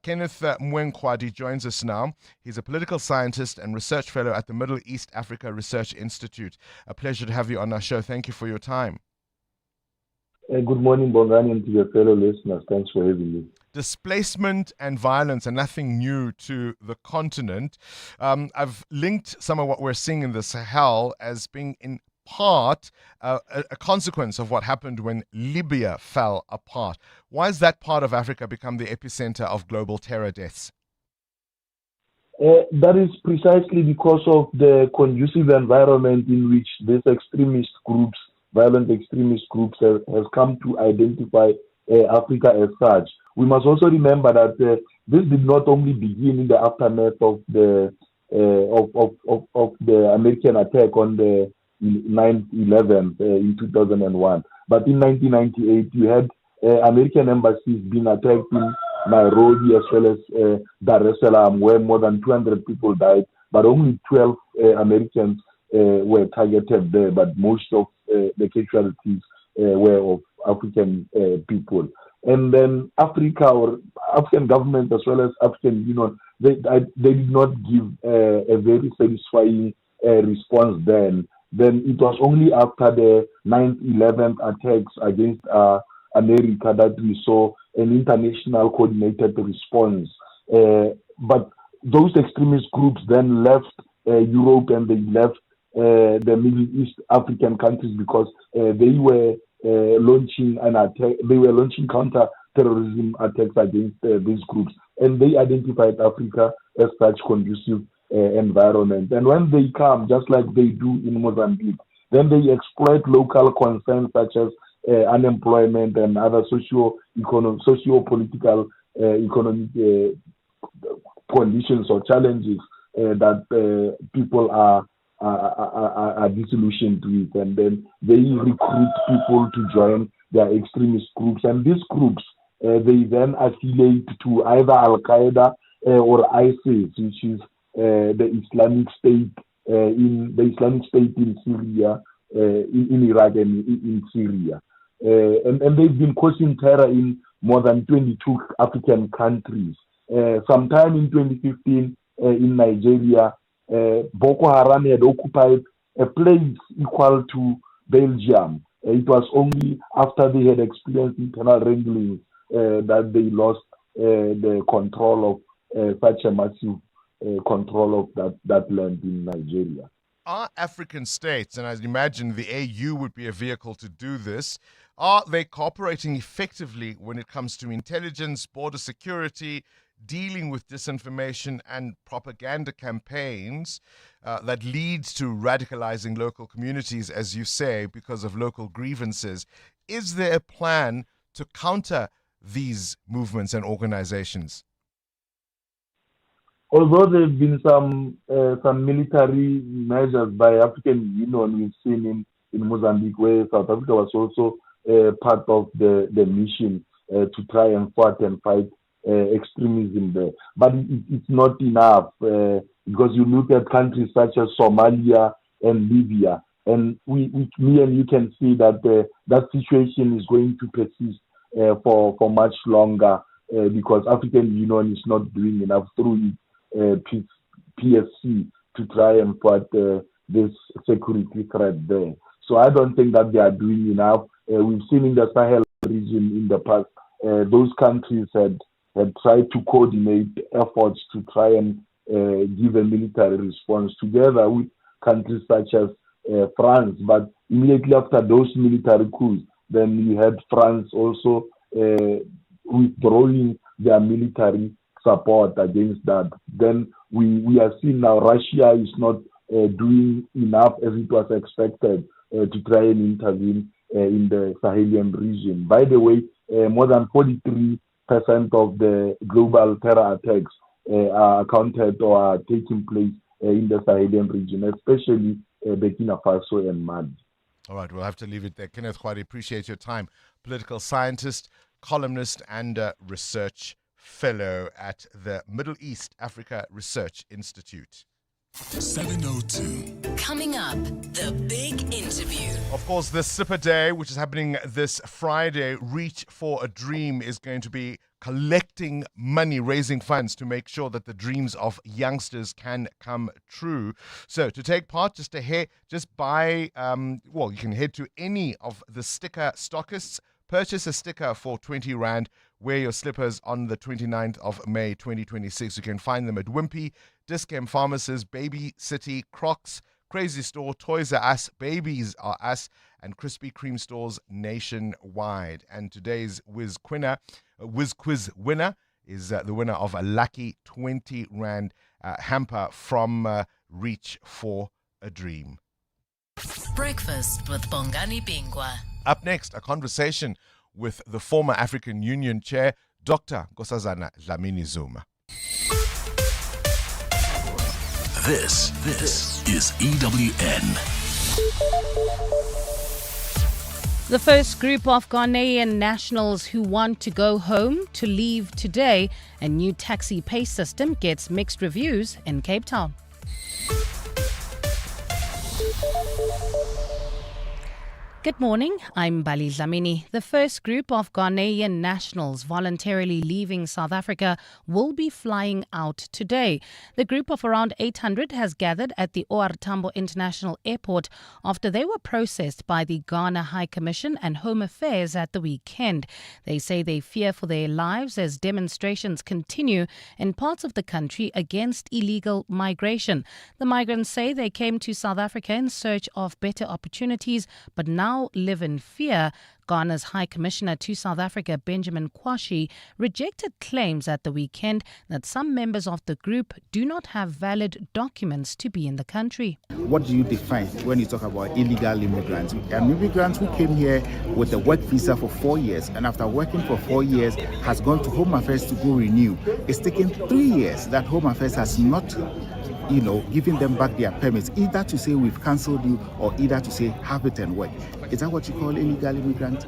Kenneth Mwenkwadi joins us now. He's a political scientist and research fellow at the Middle East Africa Research Institute. A pleasure to have you on our show. Thank you for your time. Good morning, Bongani, and to your fellow listeners. Thanks for having me. Displacement and violence are nothing new to the continent. I've linked some of what we're seeing in the Sahel as being in part a consequence of what happened when Libya fell apart. Why has that part of Africa become the epicenter of global terror deaths? That is precisely because of the conducive environment in which these extremist groups, violent extremist groups, has come to identify Africa as such. We must also remember that this did not only begin in the aftermath of the American attack on the 9/11 in 2001, but in 1998 you had American embassies being attacked in Nairobi as well as Dar es Salaam, where more than 200 people died, but only 12 Americans were targeted there, but most of the casualties were of African people. And then Africa, or African government as well as African Union, they did not give a very satisfying response then. Then it was only after the 9/11 attacks against America that we saw an international coordinated response. But those extremist groups then left Europe, and they left the Middle East African countries because they were launching an attack. They were launching counter-terrorism attacks against these groups, and they identified Africa as such conducive environment. And when they come, just like they do in Mozambique, then they exploit local concerns such as unemployment and other socio-political economic conditions or challenges that people are disillusioned with, and then they recruit people to join their extremist groups, and these groups they then affiliate to either Al-Qaeda or ISIS, which is the Islamic State in Syria, in Iraq and in Syria, and they've been causing terror in more than 22 African countries. Sometime in 2015 in Nigeria, Boko Haram had occupied a place equal to Belgium. It was only after they had experienced internal wranglings that they lost the control of such a massive control of that land in Nigeria. Are African states, and I imagine the AU would be a vehicle to do this, are they cooperating effectively when it comes to intelligence, border security, dealing with disinformation and propaganda campaigns that leads to radicalizing local communities, as you say, because of local grievances? Is there a plan to counter these movements and organizations? Although there have been some military measures by African Union, we've seen in Mozambique, where South Africa was also part of the mission to try and fight extremism there. But it's not enough because you look at countries such as Somalia, and Libya. And me and you can see that that situation is going to persist for much longer because African Union is not doing enough through its PSC to try and put this security threat there. So I don't think that they are doing enough. We've seen in the Sahel region in the past, those countries had tried to coordinate efforts to try and give a military response together with countries such as France. But immediately after those military coups, then you had France also withdrawing their military support against that. Then we are seeing now Russia is not doing enough as it was expected to try and intervene in the Sahelian region. By the way, more than 43% of the global terror attacks are accounted or are taking place in the Sahelian region, especially Burkina Faso and Mali. All right, we'll have to leave it there. Kenneth Khwari, appreciate your time. Political scientist, columnist, and research fellow at the Middle East Africa Research Institute. 702. Coming up, the big interview. Of course, the Slipper Day, which is happening this Friday, Reach for a Dream, is going to be collecting money, raising funds to make sure that the dreams of youngsters can come true. So to take part, just buy, you can head to any of the sticker stockists, purchase a sticker for 20 Rand, wear your slippers on the 29th of May 2026. You can find them at Wimpy, Discount Pharmacies, Baby City, Crocs, Crazy Store, Toys R Us, Babies R Us, and Krispy Kreme stores nationwide. And today's Whiz Quiz winner is the winner of a lucky 20 Rand hamper from Reach for a Dream. Breakfast with Bongani Bingwa. Up next, a conversation with the former African Union Chair, Dr. Nkosazana Dlamini-Zuma. This is EWN. The first group of Ghanaian nationals who want to go home to leave today. A new taxi pay system gets mixed reviews in Cape Town. Good morning, I'm Bali Dlamini. The first group of Ghanaian nationals voluntarily leaving South Africa will be flying out today. The group of around 800 has gathered at the OR Tambo International Airport after they were processed by the Ghana High Commission and Home Affairs at the weekend. They say they fear for their lives as demonstrations continue in parts of the country against illegal migration. The migrants say they came to South Africa in search of better opportunities, but now live in fear. Ghana's High Commissioner to South Africa, Benjamin Kwashi, rejected claims at the weekend that some members of the group do not have valid documents to be in the country. What do you define when you talk about illegal immigrants? Immigrants who came here with a work visa for 4 years and after working for 4 years has gone to Home Affairs to go renew. It's taken 3 years that Home Affairs has not giving them back their permits, either to say we've cancelled you or either to say have it and work. Is that what you call illegal immigrant?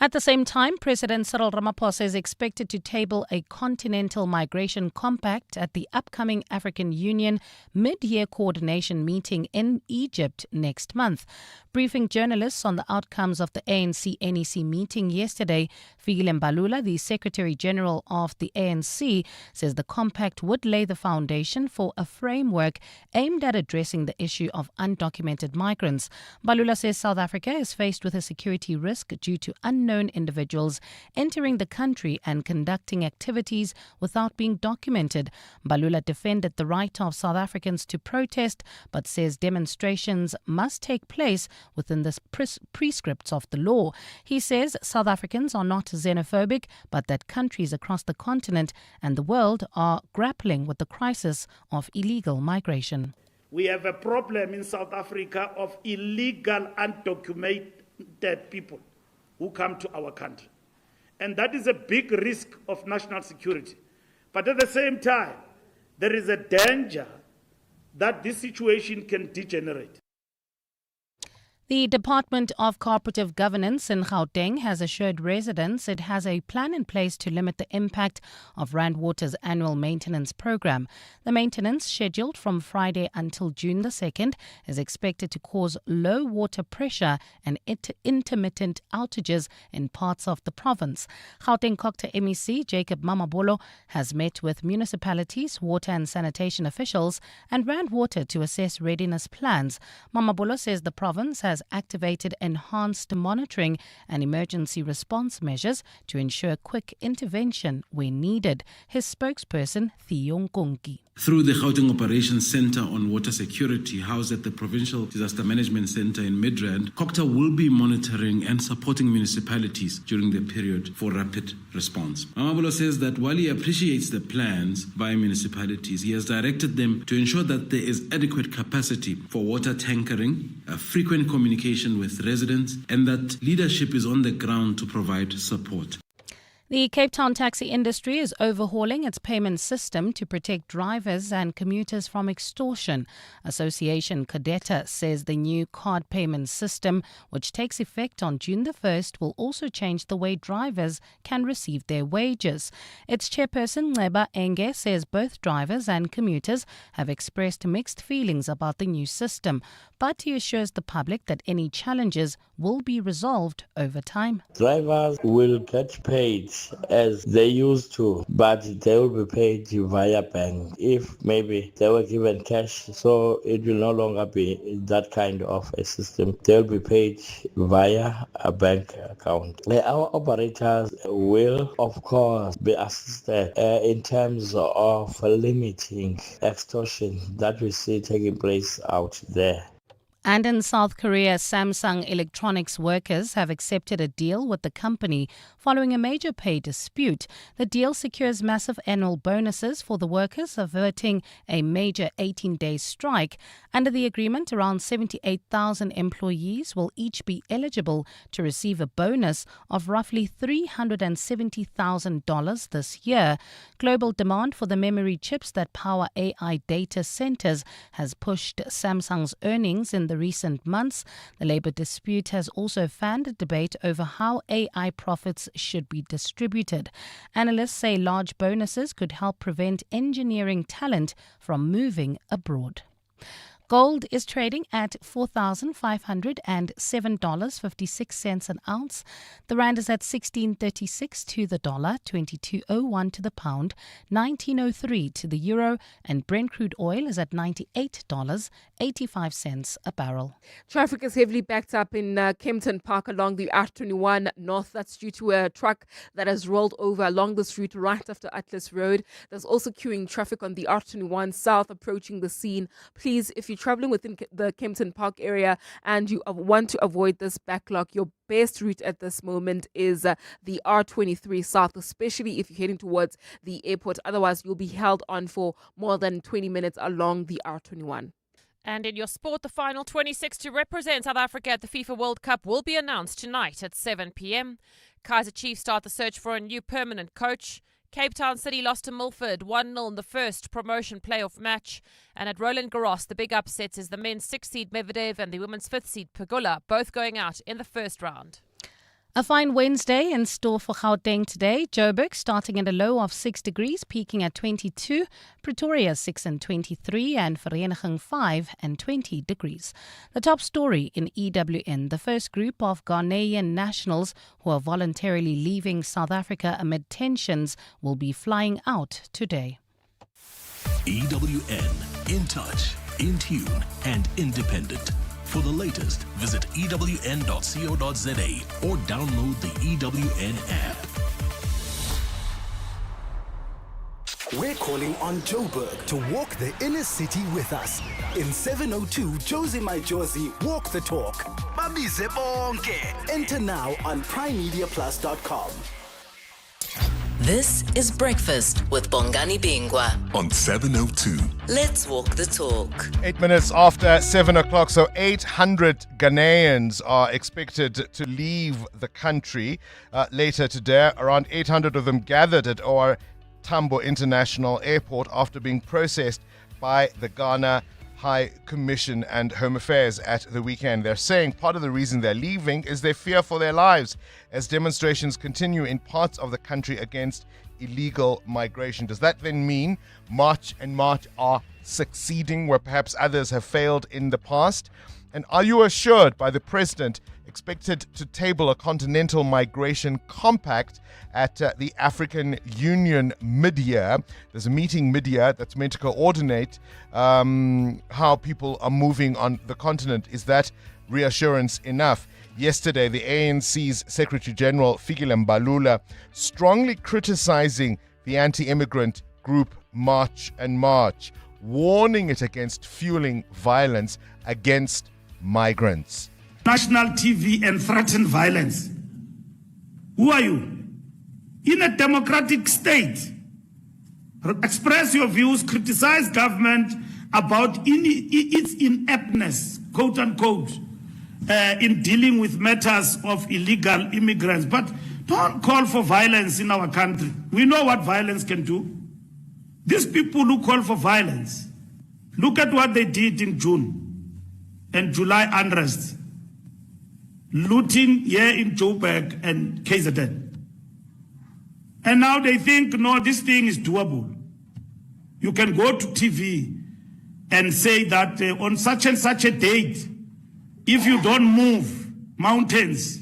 At the same time, President Cyril Ramaphosa is expected to table a continental migration compact at the upcoming African Union mid-year coordination meeting in Egypt next month. Briefing journalists on the outcomes of the ANC-NEC meeting yesterday, Fikile Mbalula, the Secretary General of the ANC, says the compact would lay the foundation for a framework aimed at addressing the issue of undocumented migrants. Mbalula says South Africa is faced with a security risk due to unknown individuals entering the country and conducting activities without being documented. Mbalula defended the right of South Africans to protest, but says demonstrations must take place within the prescripts of the law. He says South Africans are not xenophobic, but that countries across the continent and the world are grappling with the crisis of illegal migration. We have a problem in South Africa of illegal, undocumented people who come to our country. And that is a big risk of national security. But at the same time, there is a danger that this situation can degenerate. The Department of Cooperative Governance in Gauteng has assured residents it has a plan in place to limit the impact of Rand Water's annual maintenance program. The maintenance, scheduled from Friday until June the 2nd, is expected to cause low water pressure and intermittent outages in parts of the province. Gauteng Cocta MEC Jacob Mamabolo has met with municipalities, water and sanitation officials and Rand Water to assess readiness plans. Mamabolo says the province has activated enhanced monitoring and emergency response measures to ensure quick intervention where needed. His spokesperson, Theo Nkonki. Through the Gauteng Operations Centre on Water Security, housed at the Provincial Disaster Management Centre in Midrand, COCTA will be monitoring and supporting municipalities during the period for rapid response. Mamabolo says that while he appreciates the plans by municipalities, he has directed them to ensure that there is adequate capacity for water tankering, frequent communication with residents, and that leadership is on the ground to provide support. The Cape Town taxi industry is overhauling its payment system to protect drivers and commuters from extortion. Association Cadeta says the new card payment system, which takes effect on June the 1st, will also change the way drivers can receive their wages. Its chairperson, Leba Enge, says both drivers and commuters have expressed mixed feelings about the new system, but he assures the public that any challenges will be resolved over time. Drivers will get paid as they used to, but they will be paid via bank. If maybe they were given cash, so it will no longer be that kind of a system. They will be paid via a bank account. Our operators will, of course, be assisted in terms of limiting extortion that we see taking place out there. And in South Korea, Samsung Electronics workers have accepted a deal with the company following a major pay dispute. The deal secures massive annual bonuses for the workers, averting a major 18-day strike. Under the agreement, around 78,000 employees will each be eligible to receive a bonus of roughly $370,000 this year. Global demand for the memory chips that power AI data centers has pushed Samsung's earnings in the recent months. The labor dispute has also fanned a debate over how AI profits should be distributed. Analysts say large bonuses could help prevent engineering talent from moving abroad. Gold is trading at $4,507.56 an ounce. The rand is at 16.36 to the dollar, 22.01 to the pound, 19.03 to the euro, and Brent crude oil is at $98.85 a barrel. Traffic is heavily backed up in Kempton Park along the R21 North. That's due to a truck that has rolled over along this route right after Atlas Road. There's also queuing traffic on the R21 South approaching the scene. Please, if you're traveling within the Kempton Park area and you want to avoid this backlog, your best route at this moment is the R23 South, especially if you're heading towards the airport. Otherwise, you'll be held on for more than 20 minutes along the R21. And in your sport, the final 26 to represent South Africa at the FIFA World Cup will be announced tonight at 7 p.m. Kaizer Chiefs start the search for a new permanent coach. Cape Town City lost to Milford 1-0 in the first promotion playoff match. And at Roland Garros, the big upsets is the men's 6th seed Medvedev and the women's 5th seed Pegula, both going out in the first round. A fine Wednesday in store for Gauteng today. Joburg starting at a low of 6 degrees, peaking at 22. Pretoria 6 and 23, and Vereniging 5 and 20 degrees. The top story in EWN: the first group of Ghanaian nationals who are voluntarily leaving South Africa amid tensions will be flying out today. EWN, in touch, in tune, and independent. For the latest, visit ewn.co.za or download the EWN app. We're calling on Joburg to walk the inner city with us. In 702 Josie My Josie Walk the Talk. Babize bonke. Enter now on primemediaplus.com. This is Breakfast with Bongani Bingwa on 702. Let's walk the talk. 8 minutes after 7 o'clock, so 800 Ghanaians are expected to leave the country later today. Around 800 of them gathered at OR Tambo International Airport after being processed by the Ghana High Commission and Home Affairs at the weekend. They're saying part of the reason they're leaving is their fear for their lives as demonstrations continue in parts of the country against illegal migration. Does that then mean March and March are succeeding where perhaps others have failed in the past? And are you assured by the president expected to table a continental migration compact at the African Union mid-year? There's a meeting mid-year that's meant to coordinate how people are moving on the continent. Is that reassurance enough? Yesterday, the ANC's Secretary General Fikile Mbalula strongly criticizing the anti-immigrant group March and March, warning it against fueling violence against migrants. National TV and threaten violence. Who are you? In a democratic state, express your views, criticize government about its ineptness, quote unquote, in dealing with matters of illegal immigrants. But don't call for violence in our country. We know what violence can do. These people who call for violence, look at what they did in June and July unrest, looting here in Joburg and KZN. And now they think, no, this thing is doable. You can go to TV and say that on such and such a date, if you don't move mountains,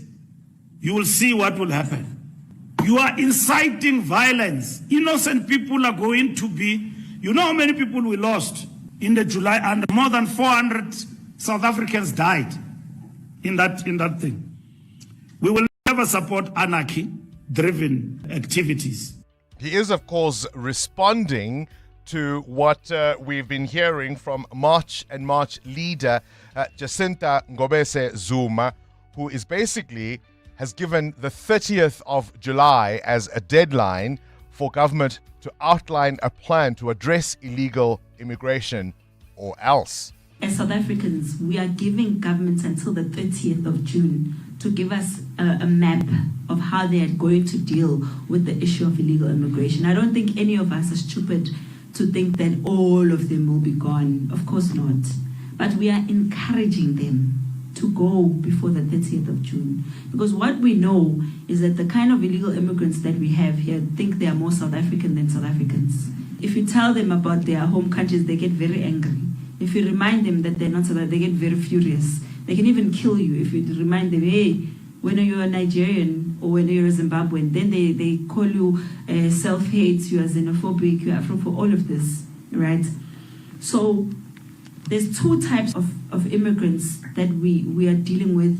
you will see what will happen. You are inciting violence. Innocent people are going to be, you know how many people we lost in the July, and more than 400 South Africans died in that thing. We will never support anarchy-driven activities. He is, of course, responding to what we've been hearing from March and March leader Jacinta Ngobese Zuma, who is basically has given the 30th of July as a deadline for government to outline a plan to address illegal immigration or else. As South Africans, we are giving governments until the 30th of June to give us a map of how they are going to deal with the issue of illegal immigration. I don't think any of us are stupid to think that all of them will be gone. Of course not. But we are encouraging them to go before the 30th of June. Because what we know is that the kind of illegal immigrants that we have here think they are more South African than South Africans. If you tell them about their home countries, they get very angry. If you remind them that they're not South African, they get very furious. They can even kill you if you remind them, hey, when you're a Nigerian or when you're a Zimbabwean, then they call you self-hate, you are xenophobic, you are Afro, all of this, right? So there's two types of immigrants that we are dealing with.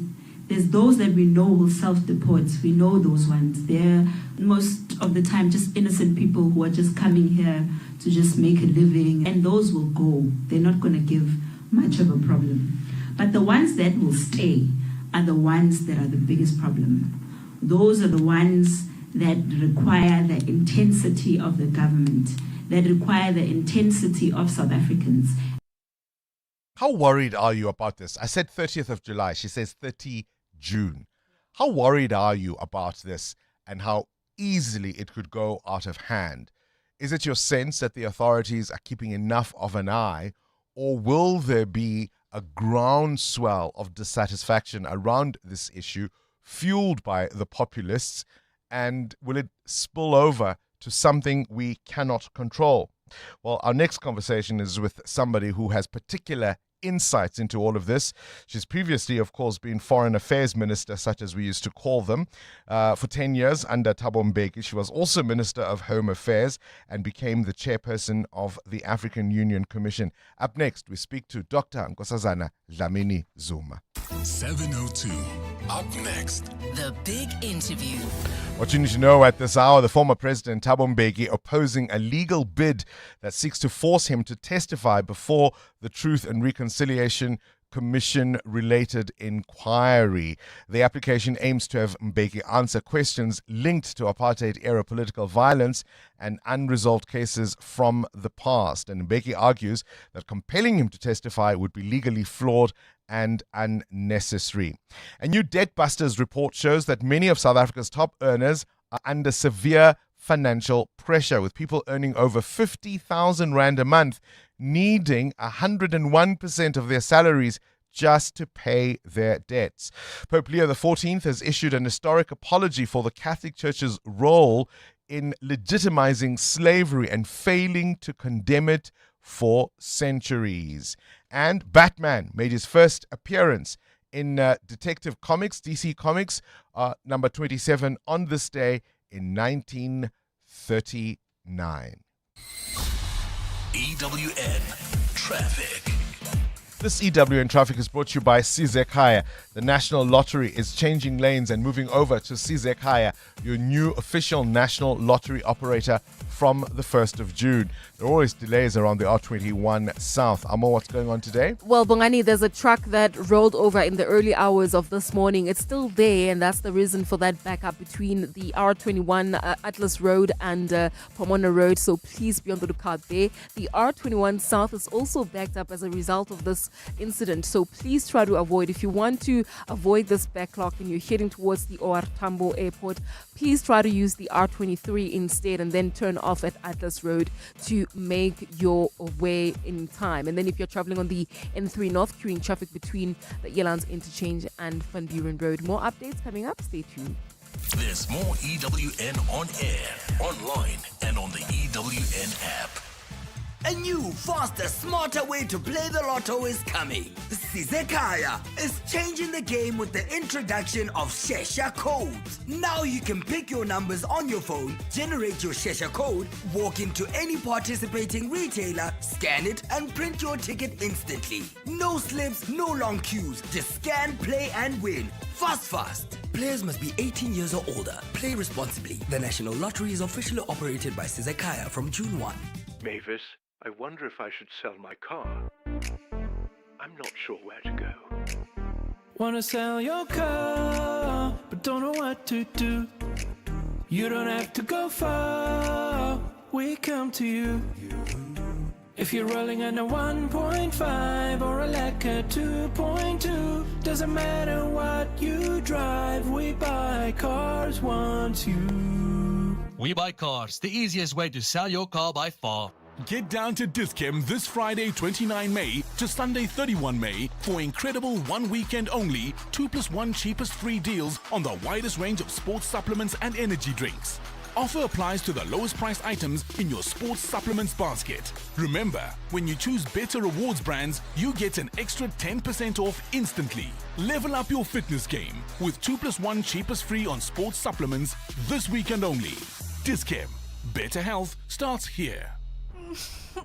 There's those that we know will self-deport. We know those ones. They're most of the time just innocent people who are just coming here to just make a living, and those will go. They're not going to give much of a problem. But the ones that will stay are the ones that are the biggest problem. Those are the ones that require the intensity of the government, that require the intensity of South Africans. How worried are you about this? I said 30th of July. She says 30 June. How worried are you about this and how easily it could go out of hand? Is it your sense that the authorities are keeping enough of an eye, or will there be a groundswell of dissatisfaction around this issue fueled by the populists, and will it spill over to something we cannot control? Well, our next conversation is with somebody who has particular insights into all of this. She's previously, of course, been Foreign Affairs Minister, such as we used to call them, for 10 years under Thabo Mbeki. She was also Minister of Home Affairs and became the chairperson of the African Union Commission. Up next, we speak to Dr. Nkosazana Dlamini Zuma. 702. Up next. The big interview. What you need to know at this hour, the former president Thabo Mbeki opposing a legal bid that seeks to force him to testify before the Truth and Reconciliation Commission-related inquiry. The application aims to have Mbeki answer questions linked to apartheid-era political violence and unresolved cases from the past. And Mbeki argues that compelling him to testify would be legally flawed and unnecessary. A new Debt Busters report shows that many of South Africa's top earners are under severe financial pressure, with people earning over 50,000 Rand a month needing 101% of their salaries just to pay their debts. Pope Leo XIV has issued an historic apology for the Catholic Church's role in legitimizing slavery and failing to condemn it for centuries. And Batman made his first appearance in Detective Comics, DC Comics, number 27, on this day in 1939. EWN Traffic. This EWN Traffic is brought to you by Sizekaya. The National Lottery is changing lanes and moving over to Sizekaya, your new official national lottery operator from the 1st of June. There are always delays around the R21 South. Amo, what's going on today? Well, Bongani, there's a truck that rolled over in the early hours of this morning. It's still there, and that's the reason for that backup between the R21 Atlas Road and Pomona Road. So please be on the lookout there. The R21 South is also backed up as a result of this incident. So please try to avoid. If you want to avoid this backlog and you're heading towards the OR Tambo Airport, please try to use the R23 instead and then turn off at Atlas Road to make your way in time. And then if you're traveling on the N3 North, queuing traffic between the Yelands Interchange and Van Buren Road. More updates coming up. Stay tuned. There's more EWN on air, online, and on the EWN app. A new, faster, smarter way to play the lotto is coming. Sizekaya is changing the game with the introduction of Shesha codes. Now you can pick your numbers on your phone, generate your Shesha code, walk into any participating retailer, scan it, and print your ticket instantly. No slips, no long queues. Just scan, play, and win. Fast. Players must be 18 years or older. Play responsibly. The National Lottery is officially operated by Sizekaya from June 1. Mavis, I wonder if I should sell my car. I'm not sure where to go. Wanna sell your car, but don't know what to do. You don't have to go far, we come to you. If you're rolling under 1.5 or a Lacquer 2.2, doesn't matter what you drive, we buy cars once you. We Buy Cars, the easiest way to sell your car by far. Get down to Dis-Chem this Friday 29 May to Sunday 31 May for incredible one weekend only 2+1 cheapest free deals on the widest range of sports supplements and energy drinks. Offer applies to the lowest priced items in your sports supplements basket. Remember, when you choose better rewards brands, you get an extra 10% off instantly. Level up your fitness game with 2+1 cheapest free on sports supplements this weekend only. Dis-Chem. Better health starts here.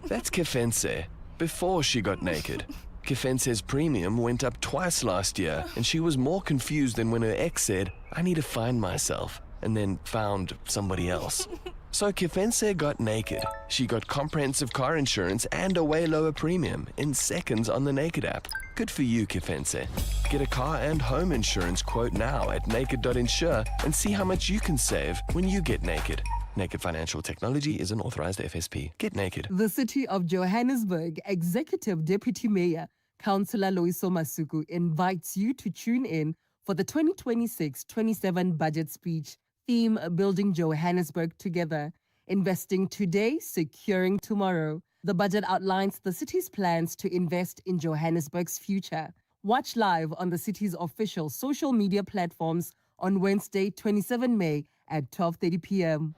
That's Kefense, before she got naked. Kefense's premium went up twice last year, and she was more confused than when her ex said, I need to find myself, and then found somebody else. So Kefense got naked. She got comprehensive car insurance and a way lower premium in seconds on the Naked app. Good for you, Kefense. Get a car and home insurance quote now at naked.insure and see how much you can save when you get naked. Naked Financial Technology is an authorized FSP. Get naked. The city of Johannesburg Executive Deputy Mayor, Councillor Loiso Masuku, invites you to tune in for the 2026-27 budget speech, theme Building Johannesburg Together, Investing Today, Securing Tomorrow. The budget outlines the city's plans to invest in Johannesburg's future. Watch live on the city's official social media platforms on Wednesday, 27 May at 12:30 p.m.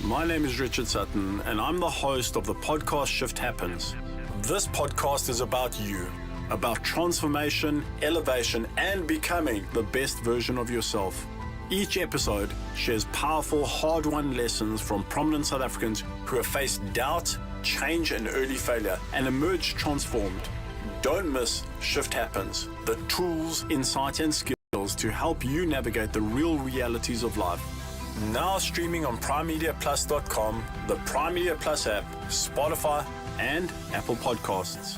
My name is Richard Sutton, and I'm the host of the podcast Shift Happens. This podcast is about you, about transformation, elevation, and becoming the best version of yourself. Each episode shares powerful, hard-won lessons from prominent South Africans who have faced doubt, change, and early failure, and emerged transformed. Don't miss Shift Happens, the tools, insight, and skills to help you navigate the real realities of life. Now streaming on PrimeMediaPlus.com, the Prime Media Plus app, Spotify, and Apple Podcasts.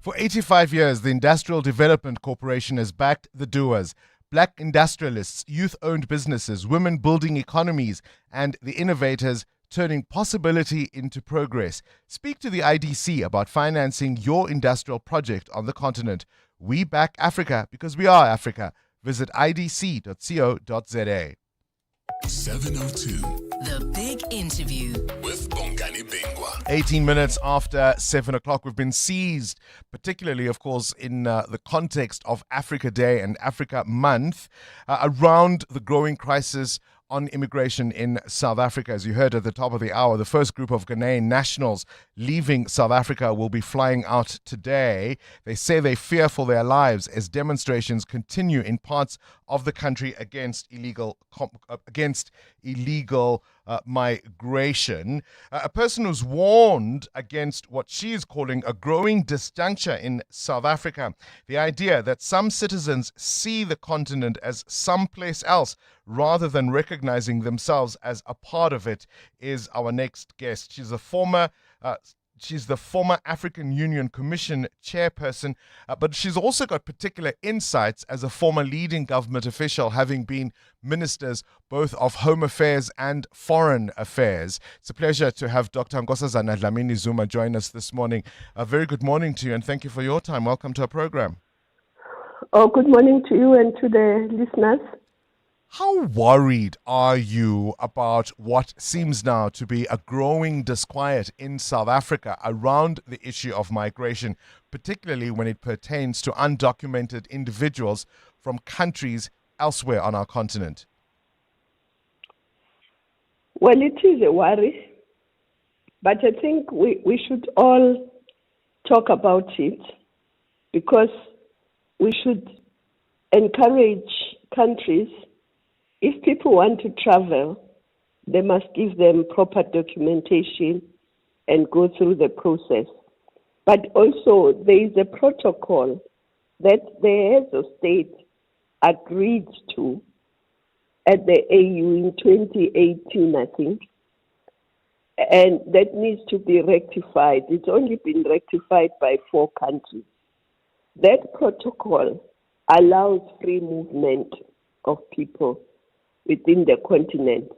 For 85 years, the Industrial Development Corporation has backed the doers. Black industrialists, youth-owned businesses, women building economies, and the innovators turning possibility into progress. Speak to the IDC about financing your industrial project on the continent. We back Africa because we are Africa. Visit idc.co.za. 702. The Big Interview. With Bongani Bingwa. 18 minutes after 7 o'clock, we've been seized, particularly, of course, in the context of Africa Day and Africa Month, around the growing crisis on immigration in South Africa. As you heard at the top of the hour, the first group of Ghanaian nationals leaving South Africa will be flying out today. They say they fear for their lives as demonstrations continue in parts of the country against illegal migration. A person who's warned against what she is calling a growing disjuncture in South Africa. The idea that some citizens see the continent as someplace else rather than recognizing themselves as a part of it is our next guest. She's the former African Union Commission chairperson, but she's also got particular insights as a former leading government official, having been ministers both of Home Affairs and Foreign Affairs. It's a pleasure to have Dr. Nkosazana Dlamini Zuma join us this morning. A very good morning to you, and thank you for your time. Welcome to our program. Oh, good morning to you and to the listeners. How worried are you about what seems now to be a growing disquiet in South Africa around the issue of migration, particularly when it pertains to undocumented individuals from countries elsewhere on our continent? Well, it is a worry, but I think we should all talk about it, because we should encourage countries. If people want to travel, they must give them proper documentation and go through the process. But also, there is a protocol that the heads of state agreed to at the AU in 2018, I think, and that needs to be rectified. It's only been rectified by 4 countries. That protocol allows free movement of people within the continent.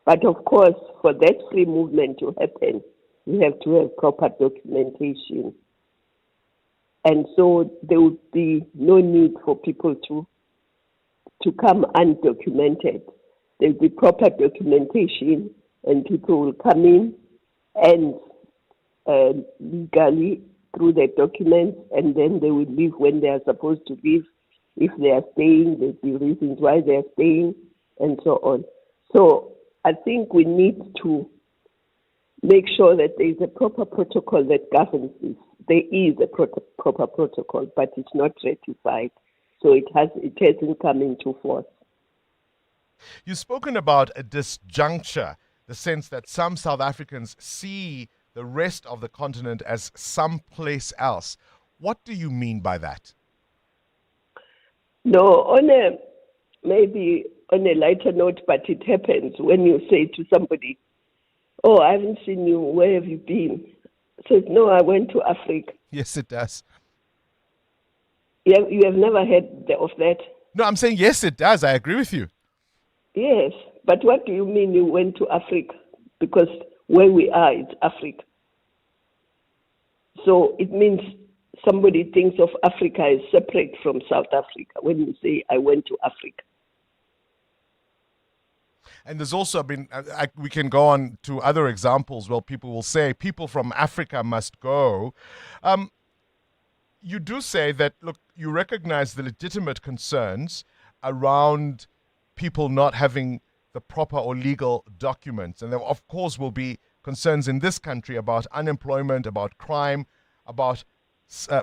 But of course, for that free movement to happen, you have to have proper documentation. And so there would be no need for people to come undocumented. There will be proper documentation, and people will come in and legally through their documents, and then they will leave when they are supposed to leave. If they are staying, there'll be reasons why they are staying, and so on. So I think we need to make sure that there is a proper protocol that governs this. There is a proper protocol, but it's not ratified, so it hasn't come into force. You've spoken about a disjuncture, the sense that some South Africans see the rest of the continent as someplace else. What do you mean by that? No, maybe on a lighter note, but it happens when you say to somebody, "Oh, I haven't seen you. Where have you been?" Says, "No, I went to Africa." Yes, it does. You have never heard of that? No, I'm saying yes, it does. I agree with you. Yes, but what do you mean you went to Africa? Because where we are, it's Africa. So it means somebody thinks of Africa as separate from South Africa when you say, "I went to Africa." And there's also been, we can go on to other examples where people will say people from Africa must go. You do say that, look, you recognize the legitimate concerns around people not having the proper or legal documents. And there, of course, will be concerns in this country about unemployment, about crime, about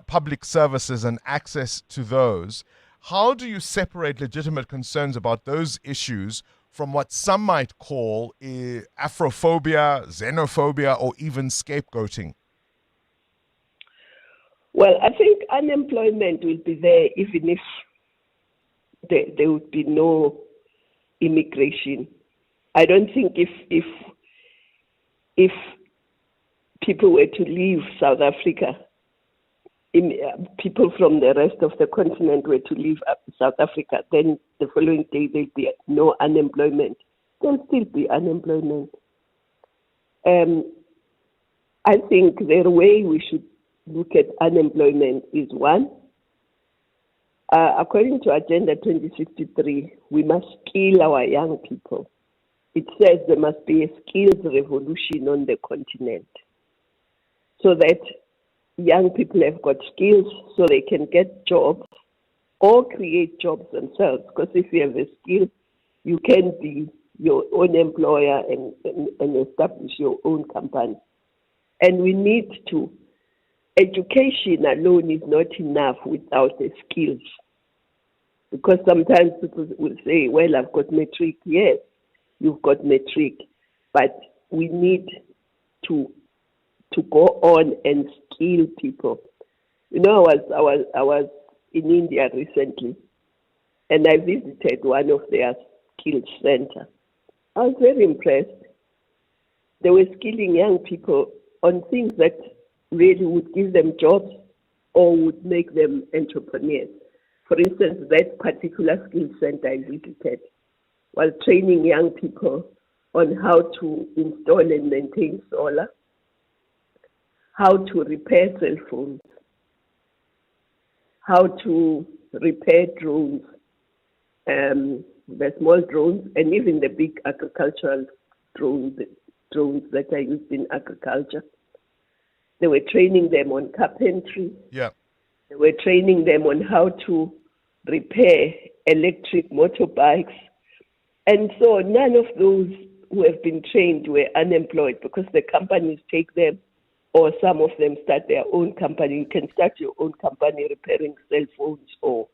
public services and access to those. How do you separate legitimate concerns about those issues from what some might call Afrophobia, xenophobia, or even scapegoating? Well, I think unemployment will be there even if there would be no immigration. I don't think if people were to leave South Africa, people from the rest of the continent were to leave South Africa, then the following day there'll be no unemployment. There'll still be unemployment. I think the way we should look at unemployment is one, according to Agenda 2063, we must skill our young people it says there must be a skills revolution on the continent so that young people have got skills so they can get jobs or create jobs themselves. Because if you have a skill, you can be your own employer and establish your own company. And we need to, education alone is not enough without the skills. Because sometimes people will say, well, I've got matric. Yes, you've got matric, but we need to go on and skill people. You know, I was in India recently, and I visited one of their skills center. I was very impressed. They were skilling young people on things that really would give them jobs or would make them entrepreneurs. For instance, that particular skills center I visited was training young people on how to install and maintain solar, how to repair cell phones, how to repair drones, the small drones, and even the big agricultural drones that are used in agriculture. They were training them on carpentry. Yeah. They were training them on how to repair electric motorbikes. And so none of those who have been trained were unemployed because the companies take them, or some of them start their own company. You can start your own company repairing cell phones or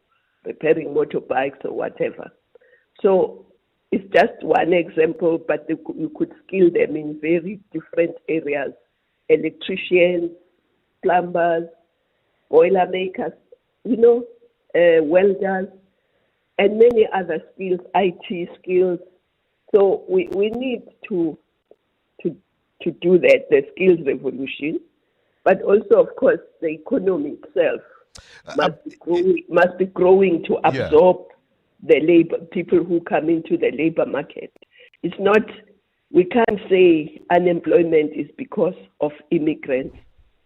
repairing motorbikes or whatever. So it's just one example, but you could skill them in very different areas: electricians, plumbers, boiler makers, welders, and many other skills, IT skills. So we need to do that, the skills revolution, but also, of course, the economy itself must be growing to absorb the labor, people who come into the labor market. It's not, we can't say unemployment is because of immigrants.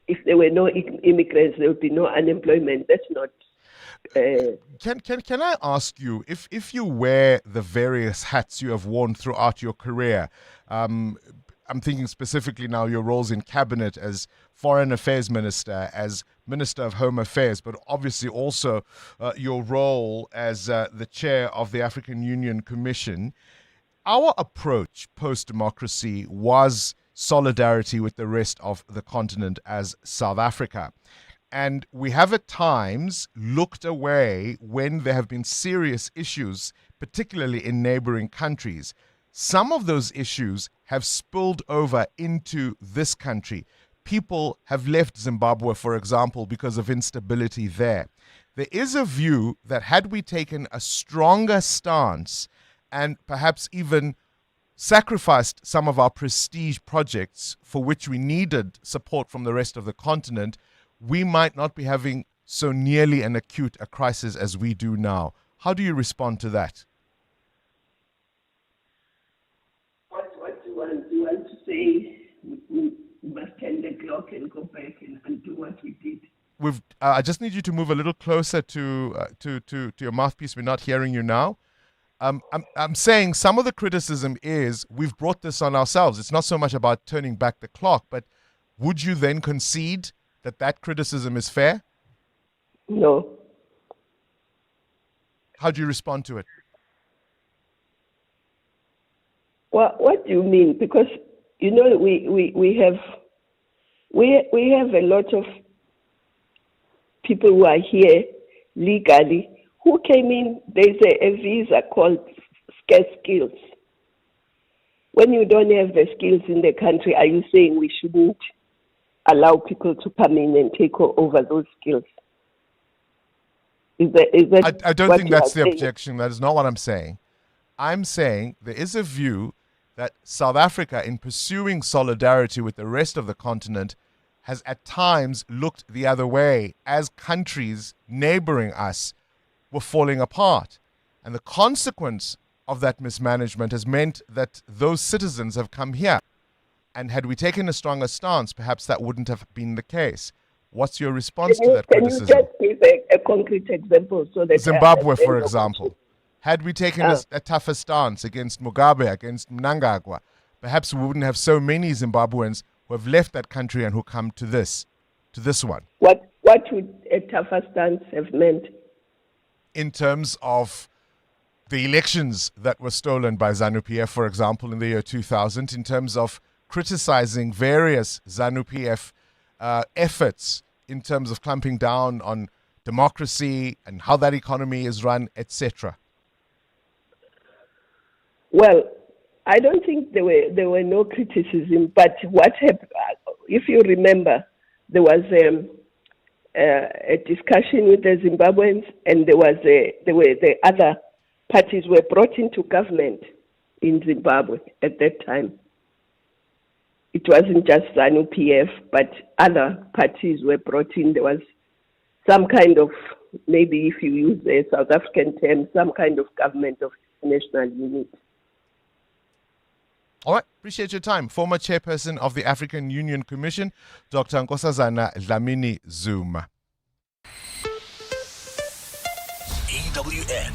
If there were no immigrants, there would be no unemployment. That's not. Can I ask you, if you wear the various hats you have worn throughout your career, I'm thinking specifically now your roles in cabinet as Foreign Affairs Minister, as Minister of Home Affairs, but obviously also your role as the chair of the African Union Commission. Our approach post-democracy was solidarity with the rest of the continent as South Africa. And we have at times looked away when there have been serious issues, particularly in neighboring countries. Some of those issues have spilled over into this country. People have left Zimbabwe, for example, because of instability there. There is a view that had we taken a stronger stance and perhaps even sacrificed some of our prestige projects for which we needed support from the rest of the continent, we might not be having so nearly an acute a crisis as we do now. How do you respond to that? What do you want to say? We must turn the clock and go back and do what we did. I just need you to move a little closer to your mouthpiece. We're not hearing you now. I'm saying some of the criticism is we've brought this on ourselves. It's not so much about turning back the clock, but would you then concede that criticism is fair? No. How do you respond to it? Well, what do you mean? Because we have a lot of people who are here legally who came in. There's a visa called scarce skills. When you don't have the skills in the country, are you saying we shouldn't allow people to come in and take over those skills? Is that I don't think that's the objection. That is not what I'm saying. I'm saying there is a view that South Africa, in pursuing solidarity with the rest of the continent, has at times looked the other way as countries neighboring us were falling apart. And the consequence of that mismanagement has meant that those citizens have come here. And had we taken a stronger stance, perhaps that wouldn't have been the case. What's your response to that criticism? Can you just give a concrete example so that Zimbabwe, for example. Had we taken a tougher stance against Mugabe, against Mnangagwa, perhaps we wouldn't have so many Zimbabweans who have left that country and who come to this one. What would a tougher stance have meant? In terms of the elections that were stolen by ZANU-PF, for example, in the year 2000, in terms of criticizing various ZANU-PF efforts in terms of clamping down on democracy and how that economy is run, etc. Well, I don't think there were no criticism, but what happened, if you remember, there was a discussion with the Zimbabweans, and there were the other parties were brought into government in Zimbabwe at that time. It wasn't just ZANU-PF, but other parties were brought in. There was some kind of, maybe if you use a South African term, some kind of government of national unity. All right, appreciate your time. Former chairperson of the African Union Commission, Dr. Nkosazana Dlamini Zuma. EWN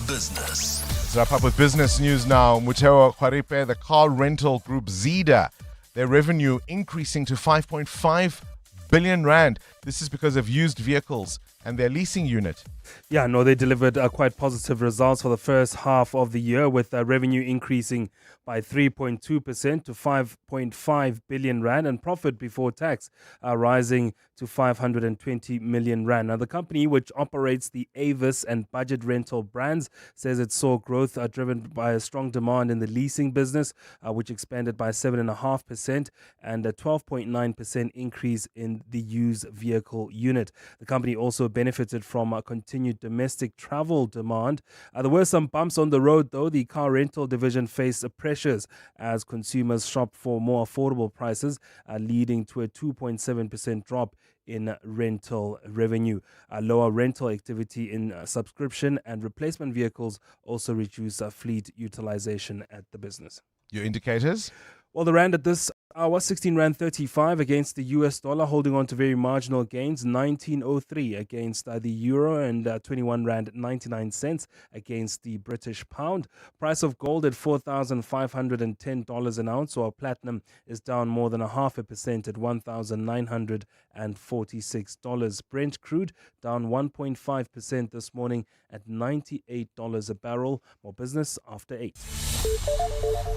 Business. Let's wrap up with business news now. Mutheo Khwaripe, the car rental group Zeda, their revenue increasing to 5.5 billion rand. This is because of used vehicles and their leasing unit. Yeah, no, they delivered quite positive results for the first half of the year, with revenue increasing by 3.2% to 5.5 billion rand and profit before tax rising to 520 million rand. Now, the company, which operates the Avis and Budget Rental brands, says it saw growth driven by a strong demand in the leasing business, which expanded by 7.5% and a 12.9% increase in the used vehicle unit. The company also benefited from a continued domestic travel demand. There were some bumps on the road, though. The car rental division faced pressures as consumers shopped for more affordable prices, leading to a 2.7% drop in rental revenue. Lower rental activity in subscription and replacement vehicles also reduced fleet utilization at the business. Your indicators? Well, the rand at this hour, 16 rand 35 against the US dollar, holding on to very marginal gains, 19.03 against the euro, and 21 rand 99 cents against the British pound. Price of gold at $4,510 an ounce, while platinum is down more than 0.5% at $1,946. Brent crude down 1.5% this morning at $98 a barrel. More business after 8.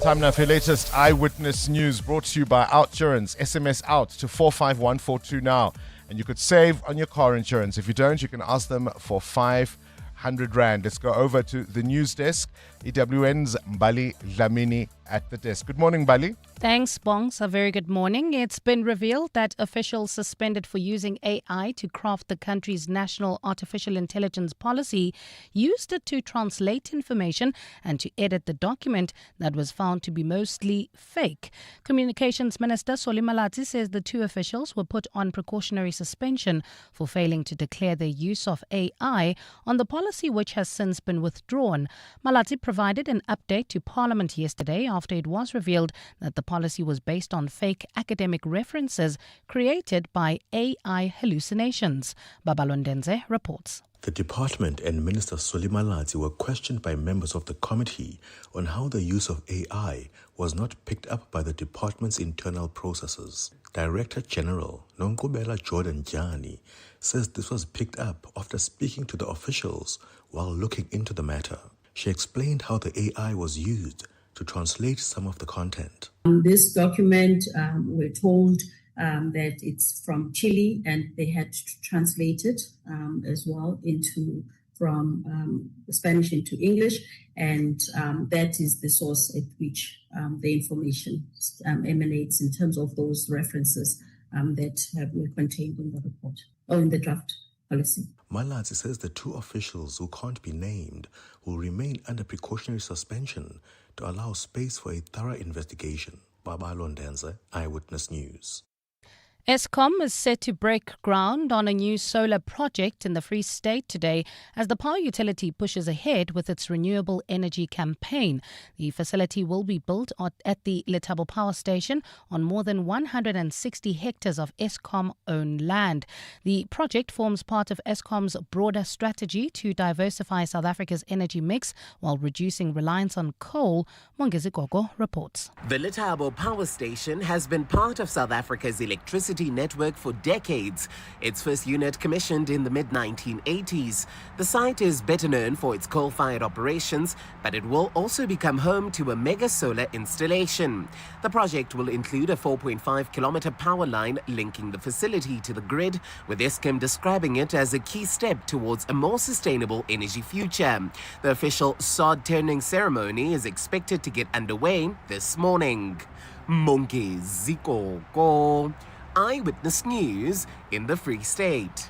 Time now for your latest eyewitness news, brought to you by Outsurance. SMS out to 45142 now, and you could save on your car insurance. If you don't, you can ask them for 500 rand. Let's go over to the news desk. EWN's Mbali Dlamini at the desk. Good morning, Mbali. Thanks, Bongs. A very good morning. It's been revealed that officials suspended for using AI to craft the country's national artificial intelligence policy used it to translate information and to edit the document that was found to be mostly fake. Communications Minister Solly Malatsi says the two officials were put on precautionary suspension for failing to declare their use of AI on the policy, which has since been withdrawn. Malatsi provided an update to Parliament yesterday after it was revealed that the policy was based on fake academic references created by AI hallucinations. Babalondenze reports. The department and Minister Solly Malatsi were questioned by members of the committee on how the use of AI was not picked up by the department's internal processes. Director General Nonkubela Jordan Jani says this was picked up after speaking to the officials while looking into the matter. She explained how the AI was used to translate some of the content. This document, we're told that it's from Chile, and they had to translate it as well from Spanish into English, and that is the source at which the information emanates in terms of those references that were contained in the report or in the draft policy. Malatsi says the two officials who can't be named will remain under precautionary suspension to allow space for a thorough investigation. Baba Londenza, Eyewitness News. Eskom is set to break ground on a new solar project in the Free State today as the power utility pushes ahead with its renewable energy campaign. The facility will be built at the Letabo Power Station on more than 160 hectares of Eskom-owned land. The project forms part of Eskom's broader strategy to diversify South Africa's energy mix while reducing reliance on coal. Mongezi Gogo reports. The Letabo Power Station has been part of South Africa's electricity network for decades. Its first unit commissioned in the mid-1980s. The site is better known for its coal-fired operations, but it will also become home to a mega solar installation. The project will include a 4.5-kilometer power line linking the facility to the grid, with Eskom describing it as a key step towards a more sustainable energy future. The official sod-turning ceremony is expected to get underway this morning. Mongezi Gogo, Eyewitness News in the Free State.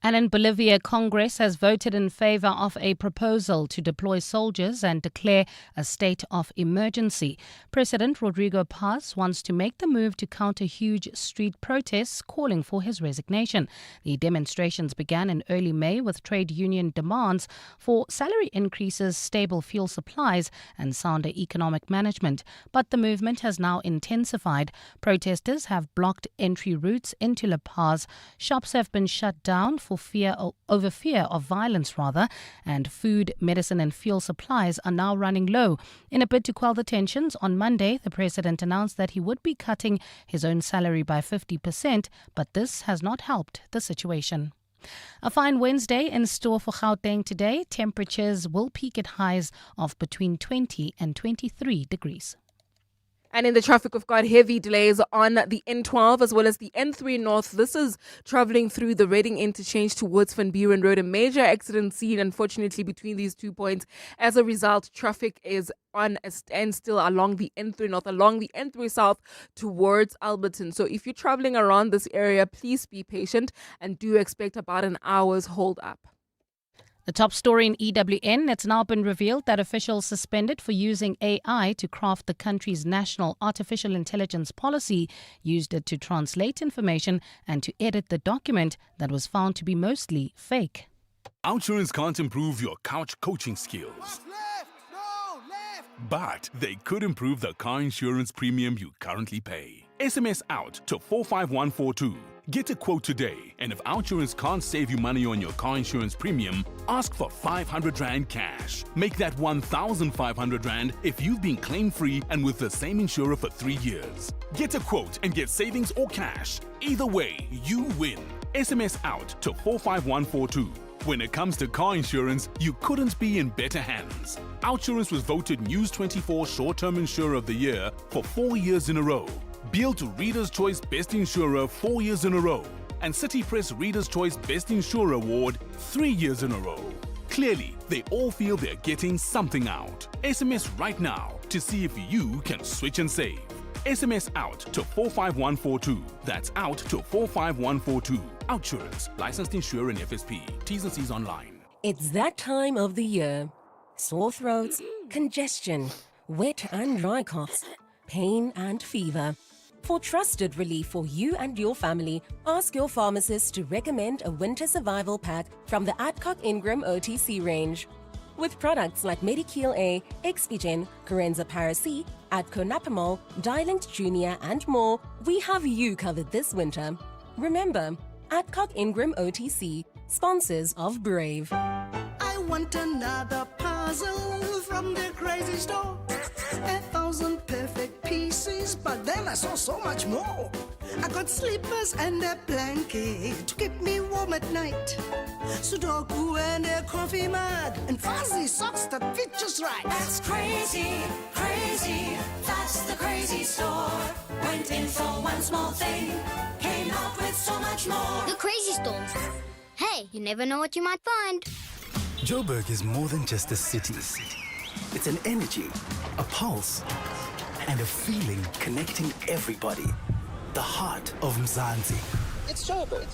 And in Bolivia, Congress has voted in favor of a proposal to deploy soldiers and declare a state of emergency. President Rodrigo Paz wants to make the move to counter huge street protests calling for his resignation. The demonstrations began in early May with trade union demands for salary increases, stable fuel supplies and sounder economic management. But the movement has now intensified. Protesters have blocked entry routes into La Paz. Shops have been shut down for fear of violence, and food, medicine and fuel supplies are now running low. In a bid to quell the tensions, on Monday, the president announced that he would be cutting his own salary by 50%, but this has not helped the situation. A fine Wednesday in store for Gauteng today. Temperatures will peak at highs of between 20 and 23 degrees. And in the traffic, we've got heavy delays on the N12 as well as the N3 North. This is traveling through the Reading interchange towards Van Buren Road. A major accident seen, unfortunately, between these 2 points. As a result, traffic is on a standstill along the N3 North, along the N3 South towards Alberton. So if you're traveling around this area, please be patient and do expect about an hour's hold up. The top story in EWN, it's now been revealed that officials suspended for using AI to craft the country's national artificial intelligence policy used it to translate information and to edit the document that was found to be mostly fake. Outsurance can't improve your couch coaching skills. But they could improve the car insurance premium you currently pay. SMS out to 45142. Get a quote today, and if Outsurance can't save you money on your car insurance premium, ask for 500 Rand cash. Make that 1,500 Rand if you've been claim-free and with the same insurer for 3 years. Get a quote and get savings or cash. Either way, you win. SMS out to 45142. When it comes to car insurance, you couldn't be in better hands. Outsurance was voted News 24 Short-Term Insurer of the Year for 4 years in a row. Beal to Reader's Choice Best Insurer 4 years in a row, and City Press Reader's Choice Best Insurer Award 3 years in a row. Clearly, they all feel they're getting something out. SMS right now to see if you can switch and save. SMS out to 45142. That's out to 45142. Outsurance, licensed insurer and FSP. T's and C's online. It's that time of the year. Sore throats, congestion, wet and dry coughs, pain and fever. For trusted relief for you and your family, ask your pharmacist to recommend a winter survival pack from the Adcock Ingram OTC range. With products like Medikil A, Expigen, Corenza Parac, Adconapamol, Dilinct Junior and more, we have you covered this winter. Remember, Adcock Ingram OTC, sponsors of Brave. I want another puzzle from the crazy store. 1,000 perfect pieces, but then I saw so much more. I got slippers and a blanket to keep me warm at night. Sudoku and a coffee mug and fuzzy socks that fit just right. That's crazy, crazy. That's the crazy store. Went in for one small thing, came out with so much more. The crazy store. Hey, you never know what you might find. Joburg is more than just a city. It's an energy, a pulse, and a feeling connecting everybody. The heart of Mzansi. It's Joburg.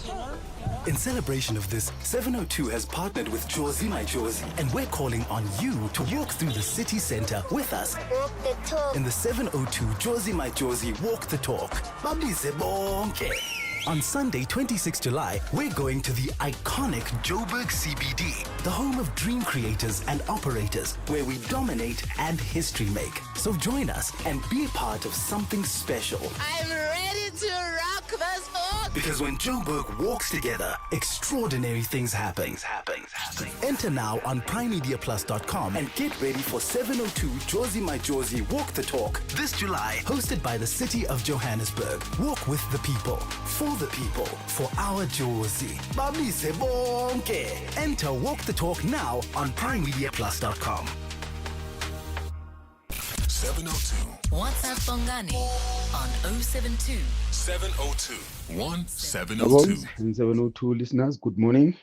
In celebration of this, 702 has partnered with Jozi My Jozi, and we're calling on you to walk through the city center with us. Walk the talk. In the 702 Jozi My Jozi Walk the Talk. Babize bonke. On Sunday, 26 July, we're going to the iconic Joburg CBD, the home of dream creators and operators, where we dominate and history make. So join us and be a part of something special. I'm ready to rock this book. Because when Joburg walks together, extraordinary things happen. Enter now on primemediaplus.com and get ready for 702 Josie My Josie Walk the Talk this July, hosted by the city of Johannesburg. Walk with the people, for the people, for our Josie. Babise bonke. Enter Walk the Talk now on primemediaplus.com. 702 WhatsApp Bongani on 072 702 1702. And 702 listeners, good morning.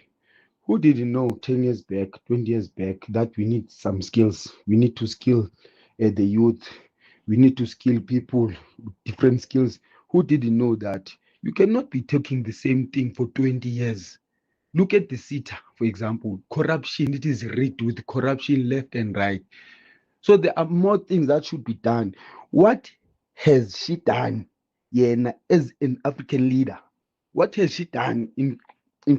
Who didn't know 10 years back, 20 years back, that we need some skills? We need to skill the youth. We need to skill people with different skills. Who didn't know that you cannot be talking the same thing for 20 years? Look at the CETA, for example. Corruption, it is rigged with corruption left and right. So there are more things that should be done. What has she done as an African leader? What has she done in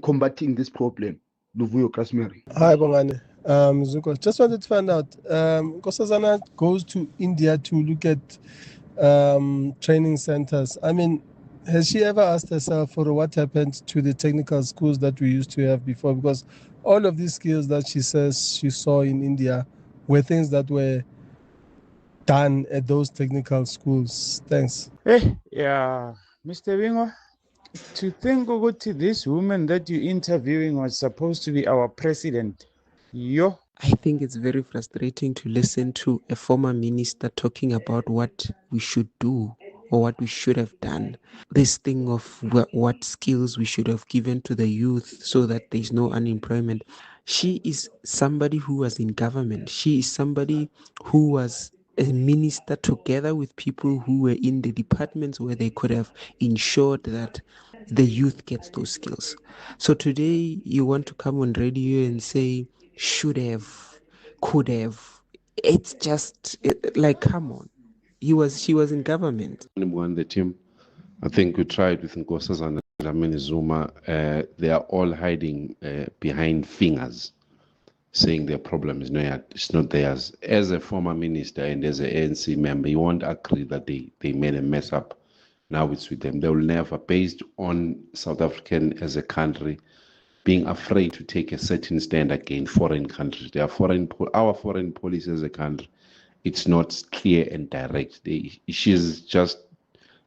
combating this problem? Luvuyo Kasmeri. Hi, Bongani. Zuko, just wanted to find out, Nkosazana goes to India to look at training centers. I mean, has she ever asked herself for what happened to the technical schools that we used to have before? Because all of these skills that she says she saw in India were things that were done at those technical schools. Thanks. Yeah, Mr. Bingwa, to think about this woman that you're interviewing was supposed to be our president. Yo. I think it's very frustrating to listen to a former minister talking about what we should do or what we should have done. This thing of what skills we should have given to the youth so that there's no unemployment. She is somebody who was in government. She is somebody who was a minister together with people who were in the departments where they could have ensured that the youth gets those skills. So today you want to come on radio and say, should have, could have. It's just like, come on. She was in government. Won the team. I think we tried with Nkosazana and Dlamini Zuma. They are all hiding behind fingers, saying their problem is it's not theirs. As a former minister and as an ANC member, you won't agree that they made a mess up. Now it's with them. They will never, based on South African as a country being afraid to take a certain stand against foreign countries. Our foreign policy as a country, it's not clear and direct. She's just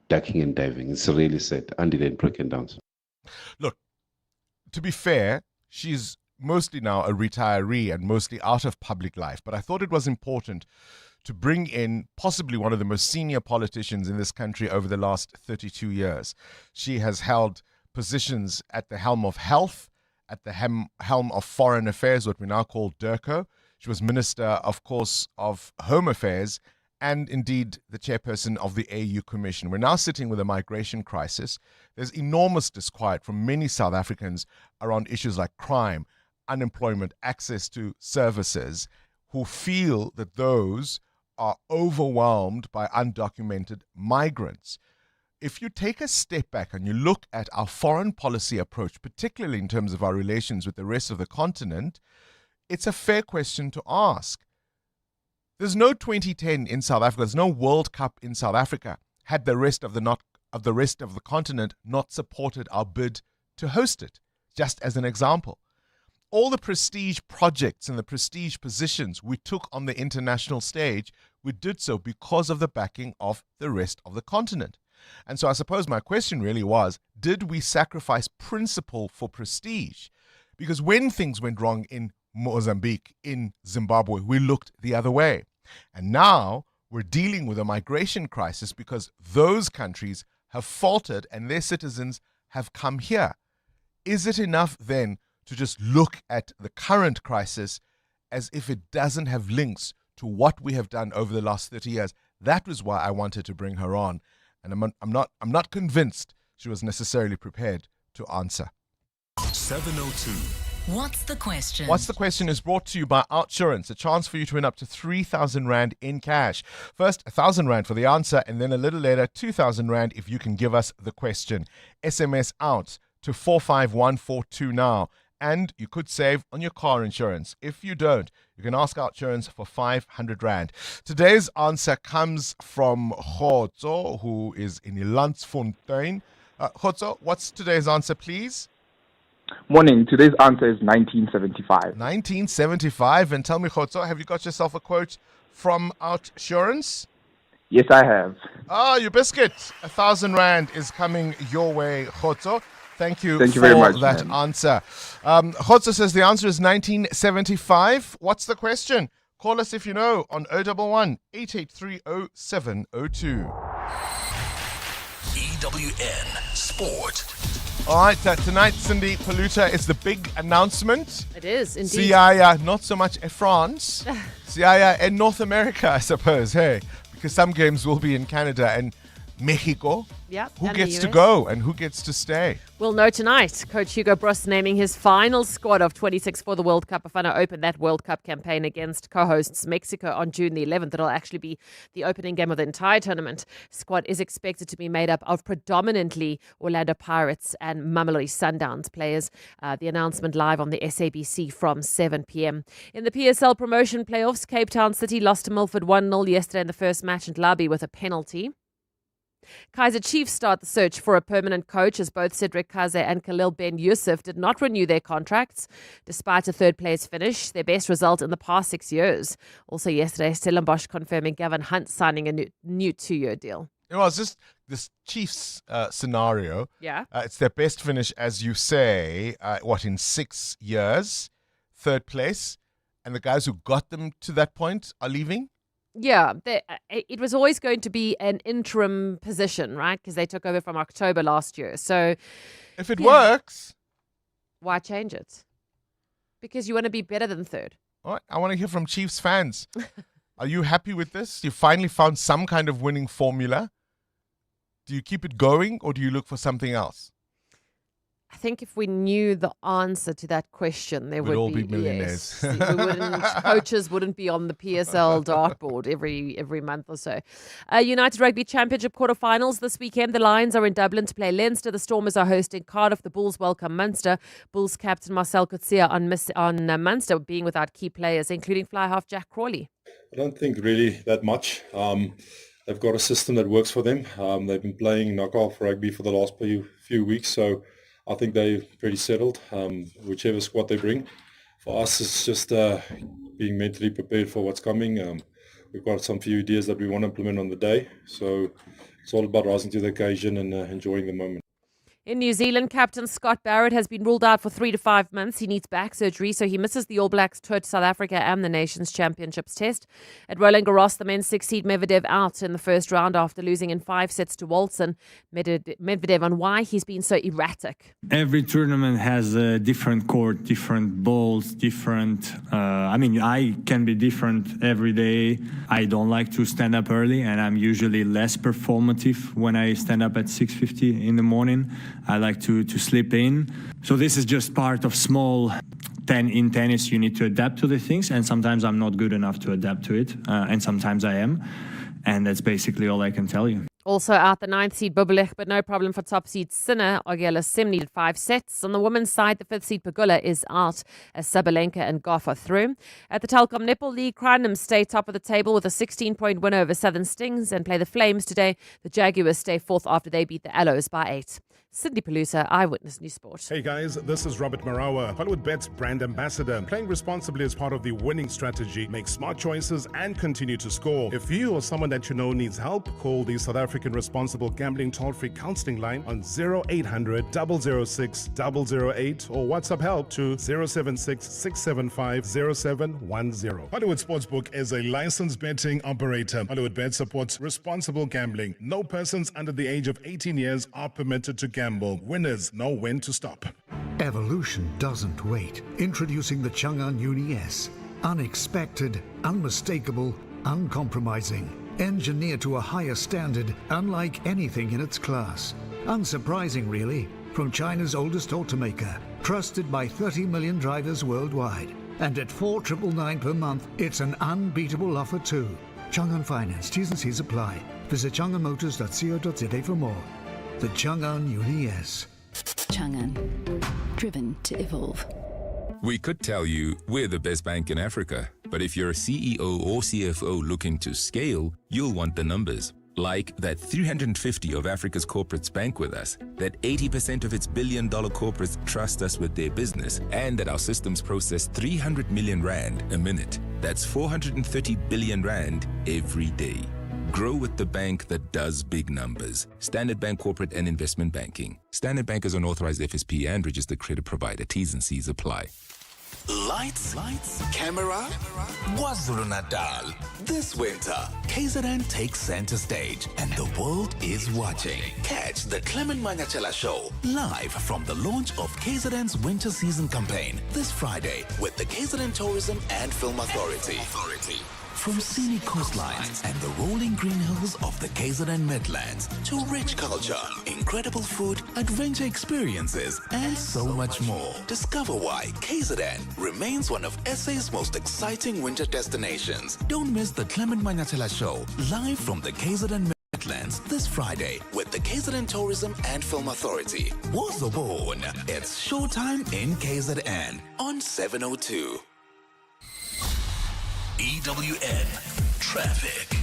ducking and diving. It's really sad. Andy then broken down. Look, to be fair, she's mostly now a retiree and mostly out of public life. But I thought it was important to bring in possibly one of the most senior politicians in this country over the last 32 years. She has held positions at the helm of health, at the helm of foreign affairs, what we now call DIRCO. She was Minister, of course, of Home Affairs and indeed the chairperson of the AU Commission. We're now sitting with a migration crisis. There's enormous disquiet from many South Africans around issues like crime, unemployment, access to services, who feel that those are overwhelmed by undocumented migrants. If you take a step back and you look at our foreign policy approach, particularly in terms of our relations with the rest of the continent, it's a fair question to ask. There's no 2010 in South Africa. There's no World Cup in South Africa had the rest of the continent not supported our bid to host it, just as an example. All the prestige projects and the prestige positions we took on the international stage, we did so because of the backing of the rest of the continent. And so I suppose my question really was, did we sacrifice principle for prestige? Because when things went wrong in Mozambique, in Zimbabwe, we looked the other way. And now we're dealing with a migration crisis because those countries have faltered and their citizens have come here. Is it enough then to just look at the current crisis as if it doesn't have links to what we have done over the last 30 years? That was why I wanted to bring her on. And I'm not convinced she was necessarily prepared to answer. 702 What's the question? What's the question is brought to you by Outsurance, a chance for you to win up to 3,000 Rand in cash. First, 1,000 Rand for the answer, and then a little later, 2,000 Rand if you can give us the question. SMS out to 45142 now. And you could save on your car insurance. If you don't, you can ask Outsurance for 500 Rand. Today's answer comes from Khotso, who is in Ilandsfontein. Khotso, what's today's answer, please? Morning. Today's answer is 1975. 1975. And tell me, Khotso, have you got yourself a quote from Outsurance? Yes, I have. Your biscuit. 1,000 Rand is coming your way, Khotso. Thank you for very much, that answer. Khotso says the answer is 1975. What's the question? Call us if you know on 011 883 0702. EWN Sport. All right, tonight, Cindy Paluta, is the big announcement. It is, indeed. Siaya, not so much in France. Siaya in North America, I suppose, hey? Because some games will be in Canada and Mexico. Yeah, Who and gets the to US. go and who gets to stay? We'll know tonight. Coach Hugo Broos naming his final squad of 26 for the World Cup. Bafana opened that World Cup campaign against co-hosts Mexico on June the 11th. It'll actually be the opening game of the entire tournament. Squad is expected to be made up of predominantly Orlando Pirates and Mamelodi Sundowns players. The announcement live on the SABC from 7 p.m. In the PSL promotion playoffs, Cape Town City lost to Milford 1-0 yesterday in the first match in Labi with a penalty. Kaizer Chiefs start the search for a permanent coach as both Cedric Kaze and Khalil Ben Yusuf did not renew their contracts despite a third-place finish, their best result in the past 6 years. Also yesterday, Stellenbosch confirming Gavin Hunt signing a new 2-year deal. It was just this Chiefs scenario. Yeah. It's their best finish, as you say, in 6 years, third place, and the guys who got them to that point are leaving? Yeah, it was always going to be an interim position, right? Because they took over from October last year. So if it works, why change it? Because you want to be better than third. All right, I want to hear from Chiefs fans. Are you happy with this? You finally found some kind of winning formula. Do you keep it going or do you look for something else? I think if we knew the answer to that question, there would all be millionaires. Yes, coaches wouldn't be on the PSL dartboard every month or so. United Rugby Championship quarterfinals this weekend. The Lions are in Dublin to play Leinster. The Stormers are hosting Cardiff. The Bulls welcome Munster. Bulls captain Marcel Coetzee on Munster being without key players, including fly half Jack Crawley. I don't think really that much. They've got a system that works for them. They've been playing knockoff rugby for the last few weeks, so I think they're pretty settled, whichever squad they bring. For us, it's just being mentally prepared for what's coming. We've got some few ideas that we want to implement on the day. So it's all about rising to the occasion and enjoying the moment. In New Zealand, captain Scott Barrett has been ruled out for 3 to 5 months. He needs back surgery, so he misses the All Blacks tour to South Africa and the Nations Championships test. At Roland Garros, the men's 6-seed Medvedev out in the first round after losing in 5 sets to Walton. Medvedev on why he's been so erratic. Every tournament has a different court, different balls, different... I can be different every day. I don't like to stand up early, and I'm usually less performative when I stand up at 6:50 in the morning. I like to sleep in. So this is just part of small... In tennis, you need to adapt to the things, and sometimes I'm not good enough to adapt to it, and sometimes I am. And that's basically all I can tell you. Also out the 9th seed Bubelech, but no problem for top seed Sinner. Ogiela Sim needed 5 sets. On the women's side, the 5th seed Pagula is out as Sabalenka and Goff are through. At the Telkom Netball League, Cranham stay top of the table with a 16-point win over Southern Stings and play the Flames today. The Jaguars stay 4th after they beat the Aloes by 8. Cindy Palusa, Eyewitness News Sport. Hey guys, this is Robert Marawa, Hollywood Bet's brand ambassador. Playing responsibly is part of the winning strategy. Make smart choices and continue to score. If you or someone that you know needs help, call the South African Responsible Gambling Toll-Free Counseling Line on 0800 006 008 or WhatsApp help to 076 675 0710. Hollywood Sportsbook is a licensed betting operator. Hollywood Bet supports responsible gambling. No persons under the age of 18 years are permitted to gamble. Winners know when to stop. Evolution doesn't wait. Introducing the Chang'an Uni S. Unexpected, unmistakable, uncompromising. Engineered to a higher standard, unlike anything in its class. Unsurprising, really. from China's oldest automaker, trusted by 30 million drivers worldwide. And at $4,999 per month, it's an unbeatable offer too. Chang'an Finance, T's and C's apply. Visit chang'anmotors.co.za for more. The Chang'an Uni S. Chang'an, driven to evolve. We could tell you we're the best bank in Africa, but if you're a CEO or CFO looking to scale, you'll want the numbers. Like that 350 of Africa's corporates bank with us, that 80% of its billion-dollar corporates trust us with their business, and that our systems process 300 million rand a minute. That's 430 billion rand every day. Grow with the bank that does big numbers. Standard Bank Corporate and Investment Banking. Standard Bank is an authorized FSP and registered credit provider. T's and C's apply. Lights, camera, KwaZulu-Natal. This winter, KZN takes center stage and the world is watching. Catch the Clement Manyachela Show live from the launch of KZN's winter season campaign this Friday with the KZN Tourism and Film Authority. From scenic coastlines and the rolling green hills of the KZN Midlands to rich culture, incredible food, adventure experiences, and so much more. Discover why KZN remains one of SA's most exciting winter destinations. Don't miss the Clement Manyachela Show live from the KZN Midlands this Friday with the KZN Tourism and Film Authority. Wozobone. It's showtime in KZN on 702. EWN Traffic.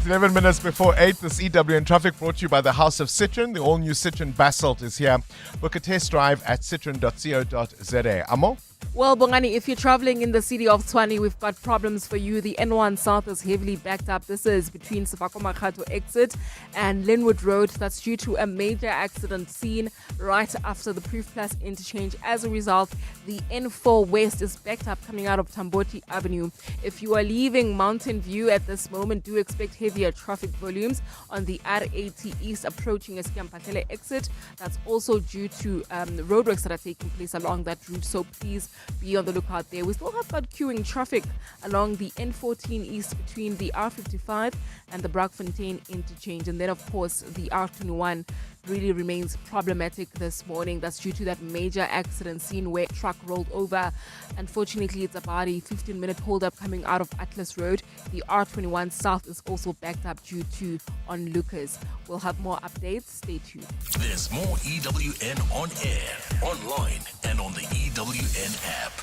11 minutes before 8, this EWN Traffic brought to you by the House of Citroen. The all-new Citroen Basalt is here. Book a test drive at citroen.co.za. Amo? Well, Bongani, if you're traveling in the city of Tshwane, we've got problems for you. The N1 South is heavily backed up. This is between Sefako Makgato exit and Linwood Road. That's due to a major accident seen right after the Proof Plus interchange. As a result, the N4 West is backed up coming out of Tamboti Avenue. If you are leaving Mountain View at this moment, do expect heavier traffic volumes on the R80 East approaching Eskiampatlele exit. That's also due to roadworks that are taking place along that route. So please be on the lookout there. We still have got queuing traffic along the N14 East between the R55 and the Braakfontein interchange. And then, of course, the R21 really remains problematic this morning. That's due to that major accident seen where a truck rolled over. Unfortunately, it's about a 15-minute hold-up coming out of Atlas Road. The R21 South is also backed up due to onlookers. We'll have more updates. Stay tuned. There's more EWN on air, online, and on the EWN app.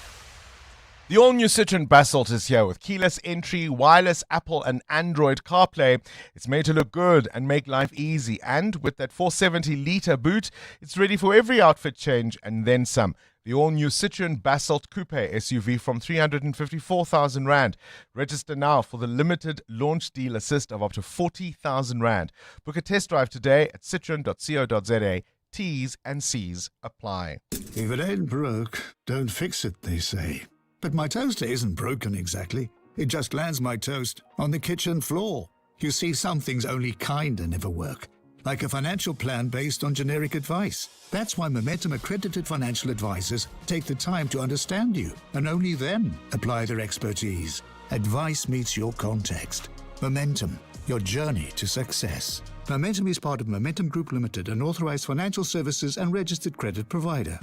The all-new Citroen Basalt is here with keyless entry, wireless Apple and Android CarPlay. It's made to look good and make life easy. And with that 470-litre boot, it's ready for every outfit change and then some. The all-new Citroen Basalt Coupe SUV from 354,000 Rand. Register now for the limited launch deal assist of up to 40,000 Rand. Book a test drive today at citroen.co.za. T's and C's apply. If it ain't broke, don't fix it, they say. But my toaster isn't broken exactly. It just lands my toast on the kitchen floor. You see, some things only kinda never work. Like a financial plan based on generic advice. That's why Momentum accredited financial advisors take the time to understand you and only then apply their expertise. Advice meets your context. Momentum, your journey to success. Momentum is part of Momentum Group Limited, an authorized financial services and registered credit provider.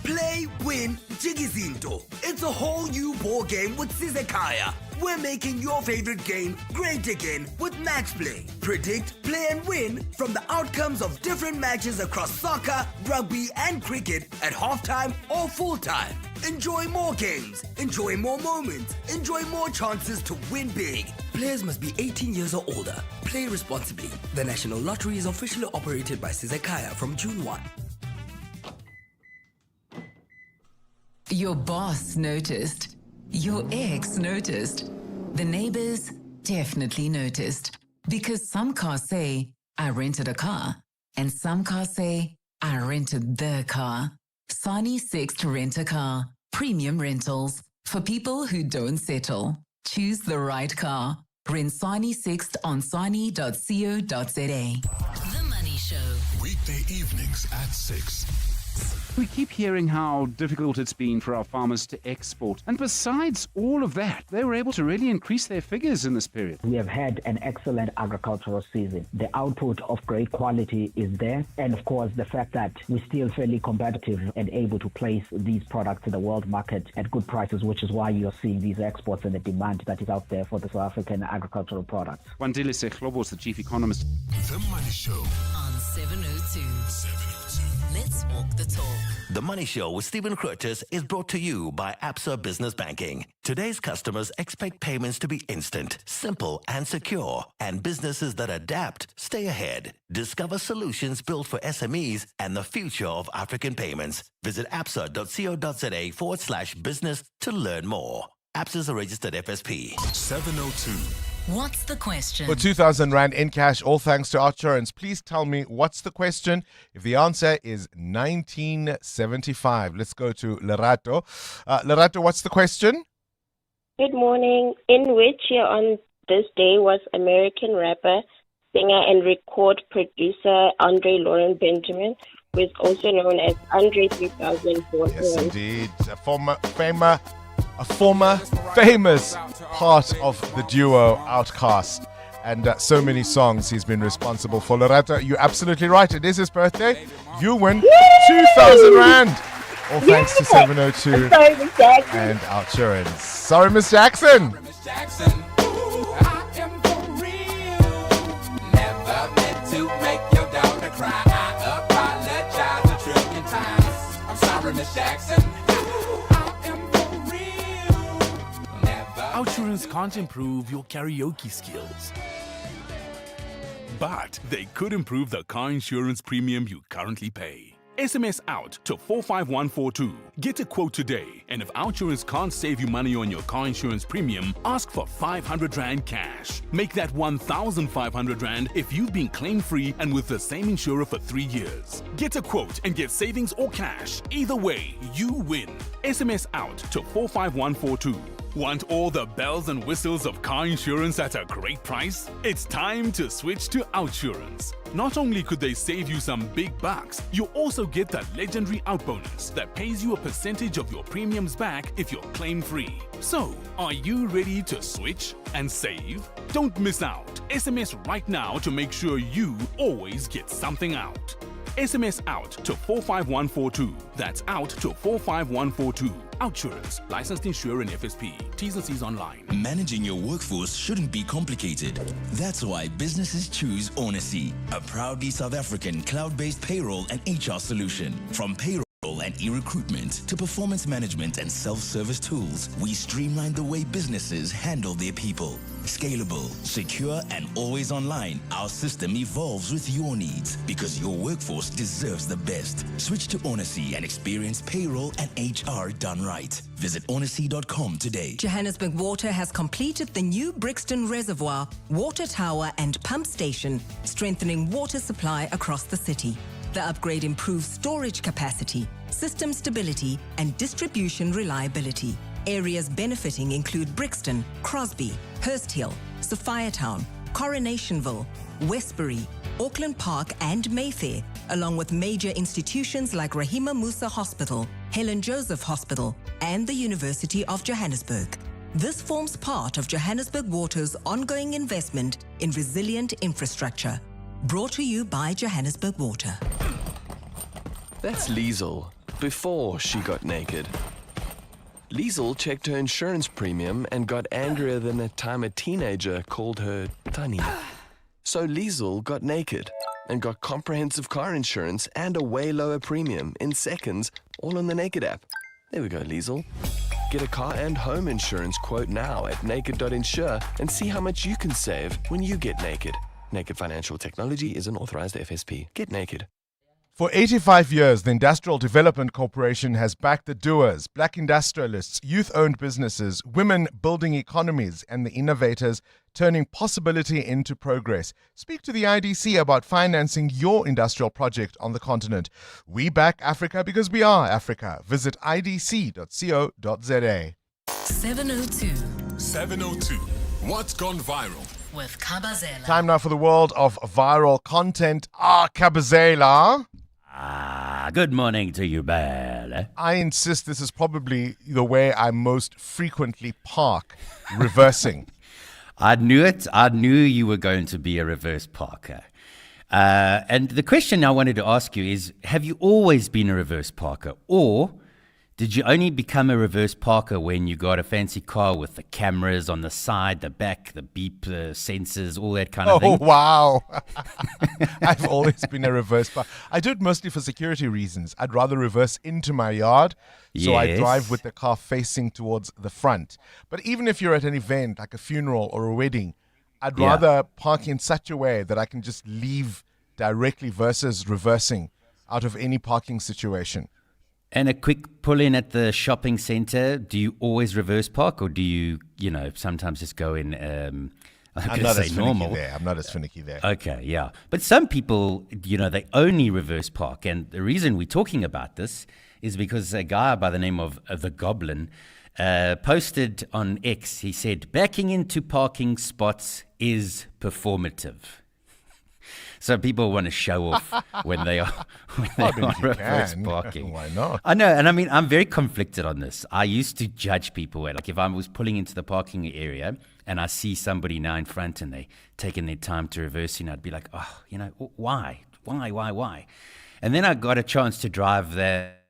Play, win, Jigizinto. It's a whole new ball game with Sizekaya. We're making your favorite game great again with Match Play. Predict, play and win from the outcomes of different matches across soccer, rugby and cricket at halftime or full-time. Enjoy more games, enjoy more moments, enjoy more chances to win big. Players must be 18 years or older. Play responsibly. The National Lottery is officially operated by Sizekaya from June 1. Your boss noticed. Your ex noticed. The neighbors definitely noticed. Because some cars say, I rented a car. And some cars say, I rented the car. Sani Sixt Rent a Car. Premium rentals. For people who don't settle. Choose the right car. Rent Sani Sixt on sani.co.za. The Money Show. Weekday evenings at 6. We keep hearing how difficult it's been for our farmers to export. And besides all of that, they were able to really increase their figures in this period. We have had an excellent agricultural season. The output of great quality is there. And of course, the fact that we're still fairly competitive and able to place these products in the world market at good prices, which is why you're seeing these exports and the demand that is out there for the South African agricultural products. Wandile Seklobo is the chief economist. The Money Show on 702. Let's walk the talk. The Money Show with Stephen Curtis is brought to you by Absa Business Banking. Today's customers expect payments to be instant, simple, and secure. And businesses that adapt stay ahead. Discover solutions built for SMEs and the future of African payments. Visit absa.co.za/business to learn more. Absa is a registered FSP. 702. What's the question? For 2,000 Rand in cash, all thanks to Outsurance. Please tell me, what's the question? If the answer is 1975. Let's go to Lerato. Lerato, what's the question? Good morning. In which year on this day was American rapper, singer, and record producer Andre Lauren Benjamin, who is also known as Andre 3000? Yes, indeed. A former famous part of the duo Outkast, and so many songs he's been responsible for. Lerato, you're absolutely right. It is his birthday. You win 2,000 Rand. All thanks to 702 and Outsurance. Sorry, Miss Jackson. Never meant to make your daughter cry. I apologize a trillion times. I'm sorry, Miss Jackson. Outsurance can't improve your karaoke skills, but they could improve the car insurance premium you currently pay. SMS out to 45142. Get a quote today, and if Outsurance can't save you money on your car insurance premium, ask for 500 Rand cash. Make that 1,500 Rand if you've been claim-free and with the same insurer for 3 years. Get a quote and get savings or cash. Either way, you win. SMS out to 45142. Want all the bells and whistles of car insurance at a great price? It's time to switch to Outsurance. Not only could they save you some big bucks, you also get the legendary Out bonus that pays you a percentage of your premiums back if you're claim-free. So, are you ready to switch and save? Don't miss out. SMS right now to make sure you always get something out. SMS out to 45142. That's out to 45142. Outsurance. Licensed insurer and FSP. T's and C's online. Managing your workforce shouldn't be complicated. That's why businesses choose Onacy, a proudly South African cloud-based payroll and HR solution. From payroll and e-recruitment to performance management and self-service tools, we streamline the way businesses handle their people. Scalable, secure, and always online, our system evolves with your needs because your workforce deserves the best. Switch to Onacy and experience payroll and HR done right. Visit onacy.com today. Johannesburg Water has completed the new Brixton Reservoir, water tower and pump station, strengthening water supply across the city. The upgrade improves storage capacity, system stability, and distribution reliability. Areas benefiting include Brixton, Crosby, Hurst Hill, Sophiatown, Coronationville, Westbury, Auckland Park, and Mayfair, along with major institutions like Rahima Musa Hospital, Helen Joseph Hospital, and the University of Johannesburg. This forms part of Johannesburg Water's ongoing investment in resilient infrastructure. Brought to you by Johannesburg Water. That's Liesel, before she got naked. Liesel checked her insurance premium and got angrier than the time a teenager called her Tunny. So Liesel got naked and got comprehensive car insurance and a way lower premium in seconds, all on the Naked app. There we go, Liesel. Get a car and home insurance quote now at naked.insure and see how much you can save when you get naked. Naked Financial Technology is an authorized FSP. Get naked. For 85 years, the Industrial Development Corporation has backed the doers, black industrialists, youth-owned businesses, women building economies, and the innovators turning possibility into progress. Speak to the IDC about financing your industrial project on the continent. We back Africa because we are Africa. Visit idc.co.za. 702. 702. What's gone viral? With Kabazela. Time now for the world of viral content. Kabazela. Good morning to you, Belle. I insist this is probably the way I most frequently park, reversing. I knew it. I knew you were going to be a reverse parker. And the question I wanted to ask you is, have you always been a reverse parker? Or did you only become a reverse parker when you got a fancy car with the cameras on the side, the back, the beep sensors, all that kind of thing? Oh, wow. I've always been a reverse parker. I do it mostly for security reasons. I'd rather reverse into my yard, so I drive with the car facing towards the front. But even if you're at an event, like a funeral or a wedding, I'd rather park in such a way that I can just leave directly versus reversing out of any parking situation. And a quick pull in at the shopping center, do you always reverse park, or do you, sometimes just go in, I'm not as finicky there. I'm not as finicky there. Okay, yeah. But some people, they only reverse park. And the reason we're talking about this is because a guy by the name of The Goblin posted on X, he said, backing into parking spots is performative. So people want to show off when they are reverse parking. Why not? I know, and I mean, I'm very conflicted on this. I used to judge people like if I was pulling into the parking area and I see somebody now in front and they taking their time to reverse, I'd be like, why? And then I got a chance to drive that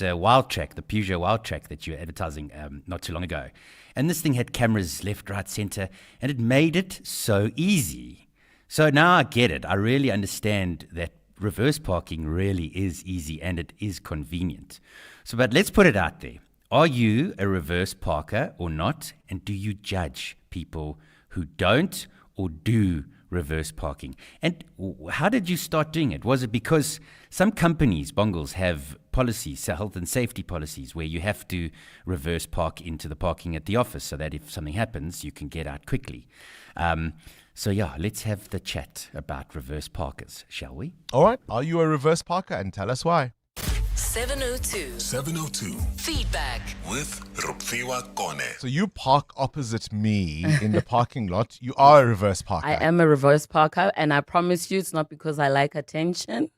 Wild Track, the Peugeot Wild Track that you were advertising not too long ago. And this thing had cameras left, right, center, and it made it so easy. So now I get it. I really understand that reverse parking really is easy and it is convenient. So, but let's put it out there. Are you a reverse parker or not? And do you judge people who don't or do reverse parking? And how did you start doing it? Was it because some companies, Bongles, have policies, health and safety policies, where you have to reverse park into the parking at the office so that if something happens, you can get out quickly? So let's have the chat about reverse parkers, shall we? All right. Are you a reverse parker? And tell us why. 702 Feedback with Rupfiwa Kone. So you park opposite me in the parking lot. You are a reverse parker. I am a reverse parker, and I promise you it's not because I like attention.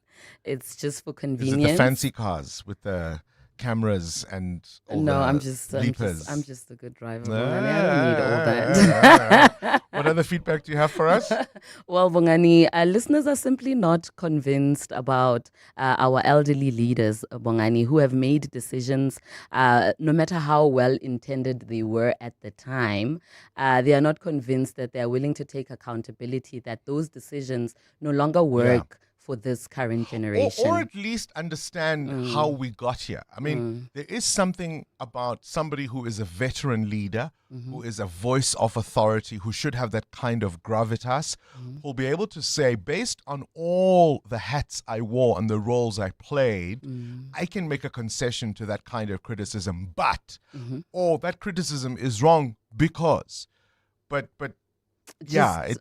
It's just for convenience. Is it the fancy cars with the cameras and all the I'm just a good driver. Bongani. I don't need all that. What other feedback do you have for us? Well, Bongani, listeners are simply not convinced about our elderly leaders, Bongani, who have made decisions, no matter how well intended they were at the time. They are not convinced that they are willing to take accountability, that those decisions no longer work for this current generation. Or at least understand how we got here. I mean, there is something about somebody who is a veteran leader, who is a voice of authority, who should have that kind of gravitas, who'll be able to say, based on all the hats I wore and the roles I played, I can make a concession to that kind of criticism, but, or that criticism is wrong because, but I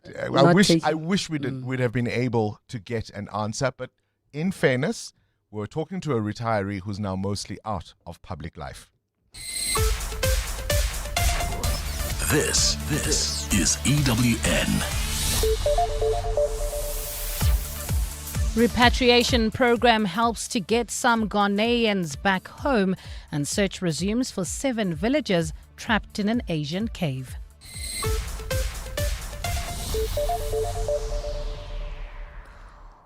wish we'd have been able to get an answer. But in fairness, we're talking to a retiree who's now mostly out of public life. This is EWN. Repatriation program helps to get some Ghanaians back home, and search resumes for 7 villagers trapped in an Asian cave.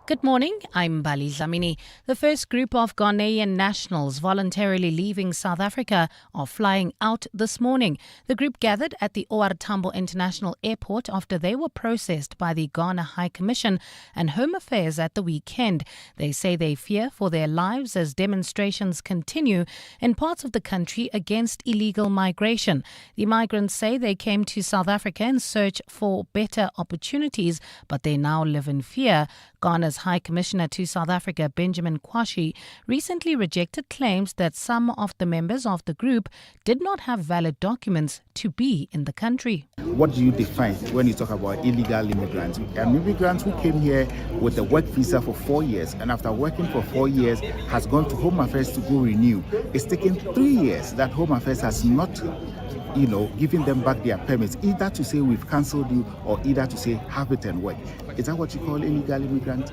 Good morning, I'm Bali Dlamini. The first group of Ghanaian nationals voluntarily leaving South Africa are flying out this morning. The group gathered at the OR Tambo International Airport after they were processed by the Ghana High Commission and Home Affairs at the weekend. They say they fear for their lives as demonstrations continue in parts of the country against illegal migration. The migrants say they came to South Africa in search for better opportunities, but they now live in fear. Ghana's High Commissioner to South Africa, Benjamin Kwashi, recently rejected claims that some of the members of the group did not have valid documents to be in the country. What do you define when you talk about illegal immigrants? An immigrant who came here with a work visa for 4 years and after working for 4 years has gone to Home Affairs to go renew. It's taken 3 years that Home Affairs has not giving them back their permits, either to say we've cancelled you or either to say have it and work. Is that what you call illegal immigrant?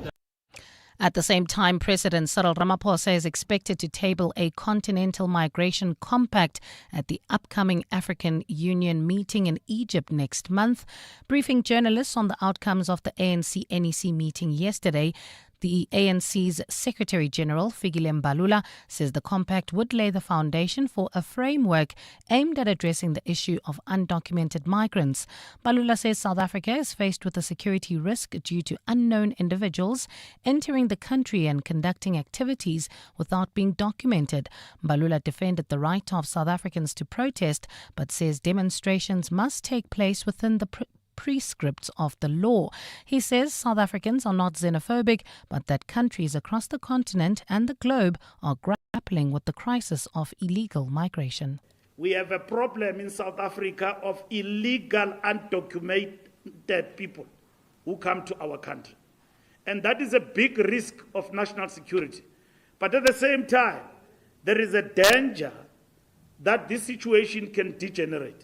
At the same time, President Cyril Ramaphosa is expected to table a continental migration compact at the upcoming African Union meeting in Egypt next month. Briefing journalists on the outcomes of the ANC-NEC meeting yesterday, the ANC's Secretary General, Fikile Mbalula, says the compact would lay the foundation for a framework aimed at addressing the issue of undocumented migrants. Mbalula says South Africa is faced with a security risk due to unknown individuals entering the country and conducting activities without being documented. Mbalula defended the right of South Africans to protest, but says demonstrations must take place within the prescripts of the law. He says South Africans are not xenophobic, but that countries across the continent and the globe are grappling with the crisis of illegal migration. We have a problem in South Africa of illegal, undocumented people who come to our country. And that is a big risk of national security. But at the same time, there is a danger that this situation can degenerate.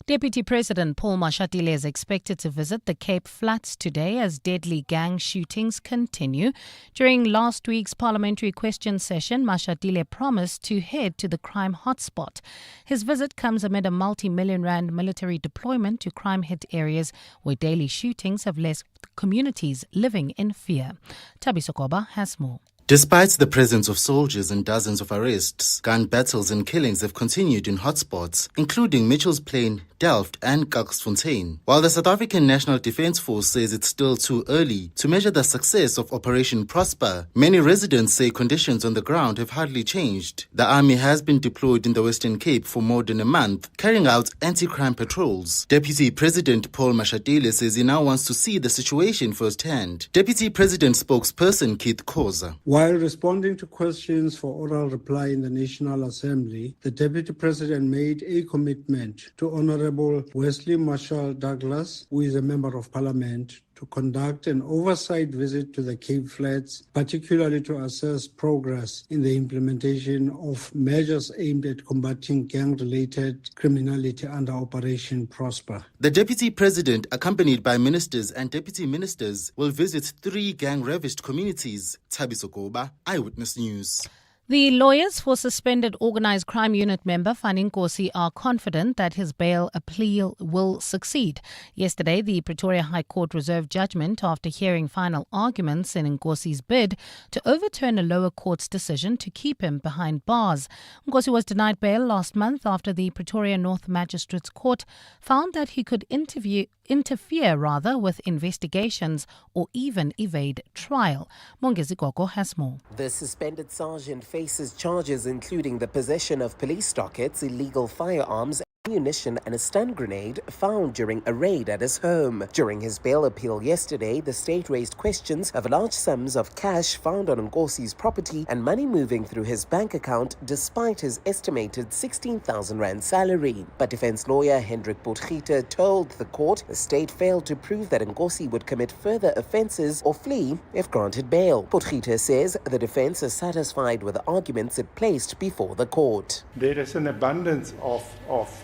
Deputy President Paul Mashatile is expected to visit the Cape Flats today as deadly gang shootings continue. During last week's parliamentary question session, Mashatile promised to head to the crime hotspot. His visit comes amid a multi-million rand military deployment to crime-hit areas where daily shootings have left communities living in fear. Tabiso Koba has more. Despite the presence of soldiers and dozens of arrests, gun battles and killings have continued in hotspots, including Mitchell's Plain, Delft and Kalkfontein. While the South African National Defence Force says it's still too early to measure the success of Operation Prosper, many residents say conditions on the ground have hardly changed. The army has been deployed in the Western Cape for more than a month, carrying out anti-crime patrols. Deputy President Paul Mashatile says he now wants to see the situation firsthand. Deputy President spokesperson Keith Khoza. While responding to questions for oral reply in the National Assembly, the Deputy President made a commitment to Honourable Wesley Marshall Douglas, who is a Member of Parliament, to conduct an oversight visit to the Cape Flats, particularly to assess progress in the implementation of measures aimed at combating gang-related criminality under Operation Prosper. The Deputy President, accompanied by ministers and deputy ministers, will visit 3 gang-ravaged communities. Tabiso Koba, Eyewitness News. The lawyers for suspended organised crime unit member Fani Nkosi are confident that his bail appeal will succeed. Yesterday, the Pretoria High Court reserved judgment after hearing final arguments in Nkosi's bid to overturn a lower court's decision to keep him behind bars. Nkosi was denied bail last month after the Pretoria North Magistrates Court found that he could interfere with investigations or even evade trial. Mongezi Gogo has more. The suspended sergeant faces charges including the possession of police dockets, illegal firearms, ammunition and a stun grenade found during a raid at his home. During his bail appeal yesterday, the state raised questions of large sums of cash found on Nkosi's property and money moving through his bank account despite his estimated 16,000 rand salary. But defense lawyer Hendrik Potgieter told the court the state failed to prove that Nkosi would commit further offences or flee if granted bail. Potgieter says the defense is satisfied with the arguments it placed before the court. There is an abundance of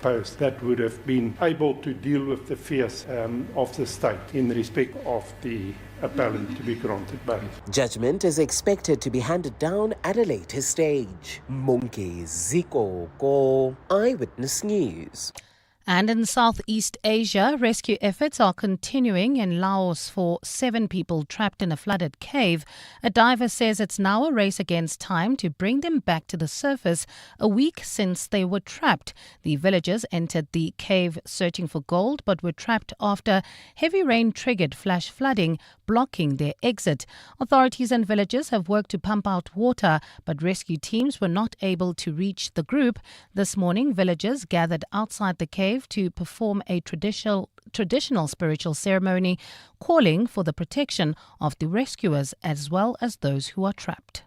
posts that would have been able to deal with the fears of the state in respect of the appellant to be granted bail. Judgment is expected to be handed down at a later stage. Mongezi Gogo, Eyewitness News. And in Southeast Asia, rescue efforts are continuing in Laos for 7 people trapped in a flooded cave. A diver says it's now a race against time to bring them back to the surface a week since they were trapped. The villagers entered the cave searching for gold but were trapped after heavy rain triggered flash flooding, blocking their exit. Authorities and villagers have worked to pump out water, but rescue teams were not able to reach the group. This morning, villagers gathered outside the cave to perform a traditional spiritual ceremony, calling for the protection of the rescuers as well as those who are trapped.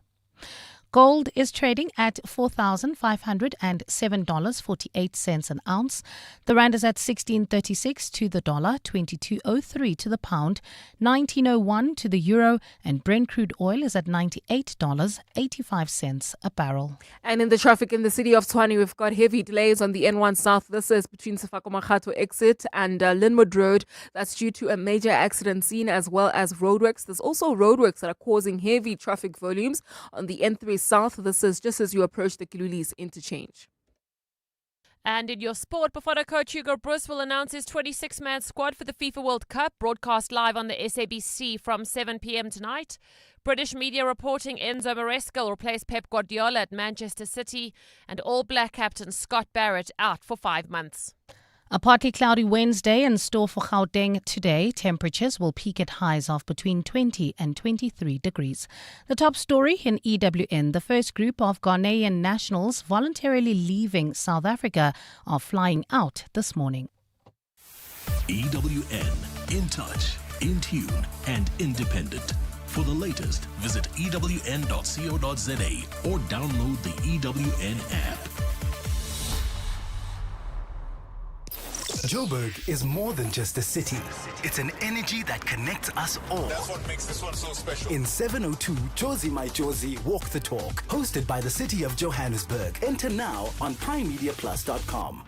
Gold is trading at $4,507.48 an ounce. The rand is at 16.36 to the dollar, 22.03 to the pound, 19.01 to the euro, and Brent crude oil is at $98.85 a barrel. And in the traffic in the city of Tshwane, we've got heavy delays on the N1 South. This is between Sefako Makgatho exit and Linwood Road. That's due to a major accident scene as well as roadworks. There's also roadworks that are causing heavy traffic volumes on the N3 South. This is just as you approach the Kilulis interchange. And in your sport, Bafana coach Hugo Broos will announce his 26-man squad for the FIFA World Cup, broadcast live on the SABC from 7 p.m. tonight. British media reporting Enzo Maresca will replace Pep Guardiola at Manchester City, and All Black captain Scott Barrett out for 5 months. A partly cloudy Wednesday in store for Gauteng today. Temperatures will peak at highs of between 20 and 23 degrees. The top story in EWN, the first group of Ghanaian nationals voluntarily leaving South Africa are flying out this morning. EWN, in touch, in tune, and independent. For the latest, visit ewn.co.za or download the EWN app. Joburg is more than just a city. It's an energy that connects us all. That's what makes this one so special. In 702, Josie My Josie Walk the Talk, hosted by the city of Johannesburg. Enter now on primemediaplus.com.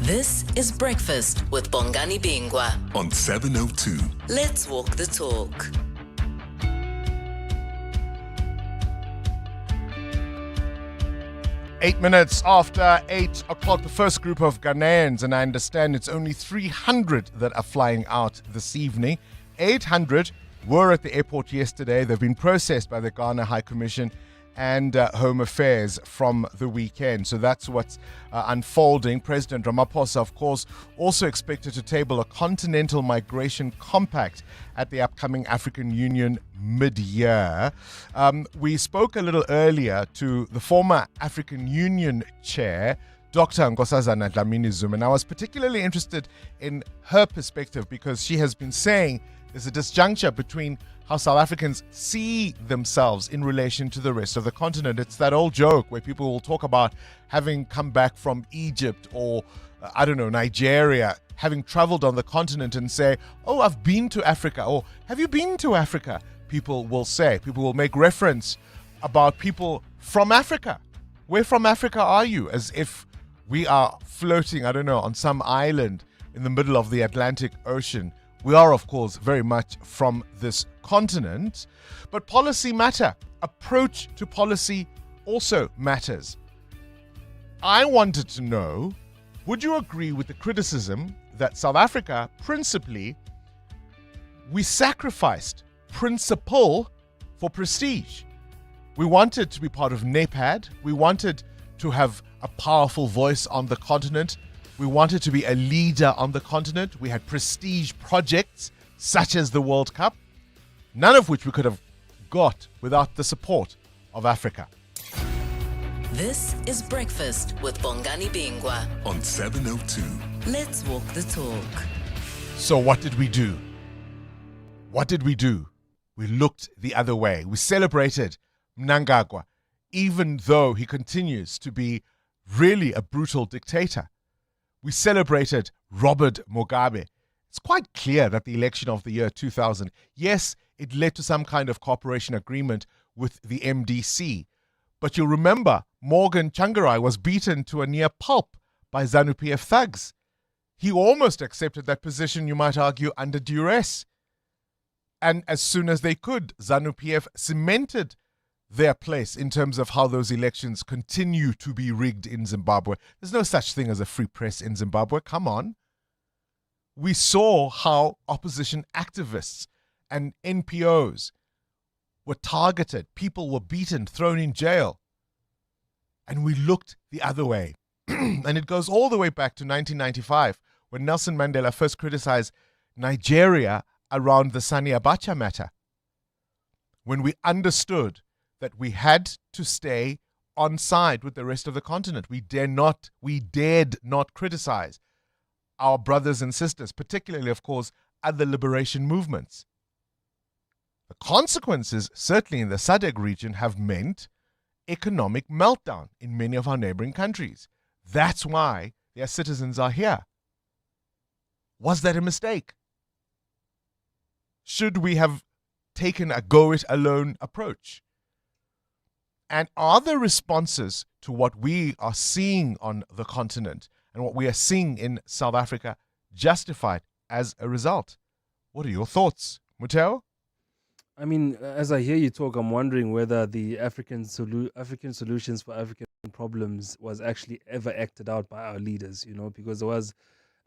This is Breakfast with Bongani Bingwa on 702. Let's walk the talk. 8 minutes after 8 o'clock, the first group of Ghanaians, and I understand it's only 300 that are flying out this evening. 800 were at the airport yesterday. They've been processed by the Ghana High Commission and Home Affairs from the weekend. So that's what's unfolding. President Ramaphosa, of course, also expected to table a continental migration compact at the upcoming African Union mid-year. We spoke a little earlier to the former African Union chair, Dr. Nkosazana Dlamini Zuma, and I was particularly interested in her perspective because she has been saying there's a disjuncture between how South Africans see themselves in relation to the rest of the continent. It's that old joke where people will talk about having come back from Egypt or, Nigeria, having traveled on the continent and say, oh, I've been to Africa, or have you been to Africa? People will say, people will make reference about people from Africa. Where from Africa are you? As if we are floating, on some island in the middle of the Atlantic Ocean. We are, of course, very much from this continent, but policy matter. Approach to policy also matters. I wanted to know, would you agree with the criticism that South Africa, principally, we sacrificed principle for prestige? We wanted to be part of NAPAD. We wanted to have a powerful voice on the continent. We wanted to be a leader on the continent. We had prestige projects such as the World Cup, none of which we could have got without the support of Africa. This is Breakfast with Bongani Bingwa on 702. Let's walk the talk. So what did we do? What did we do? We looked the other way. We celebrated Mnangagwa, even though he continues to be really a brutal dictator. We celebrated Robert Mugabe. It's quite clear that the election of the year 2000, yes, it led to some kind of cooperation agreement with the MDC. But you'll remember Morgan Tsvangirai was beaten to a near pulp by ZANU-PF thugs. He almost accepted that position, you might argue, under duress. And as soon as they could, ZANU-PF cemented their place in terms of how those elections continue to be rigged in Zimbabwe. There's no such thing as a free press in Zimbabwe. Come on. We saw how opposition activists and NPOs were targeted. People were beaten, thrown in jail. And we looked the other way. And it goes all the way back to 1995 when Nelson Mandela first criticized Nigeria around the Sani Abacha matter. When we understood that we had to stay on side with the rest of the continent. We dared not criticize our brothers and sisters, particularly, of course, other liberation movements. The consequences, certainly in the SADC region, have meant economic meltdown in many of our neighboring countries. That's why their citizens are here. Was that a mistake? Should we have taken a go-it-alone approach? And are the responses to what we are seeing on the continent and what we are seeing in South Africa justified as a result? What are your thoughts, Muteo? I mean, as I hear you talk, I'm wondering whether the African solutions for African problems was actually ever acted out by our leaders, because there was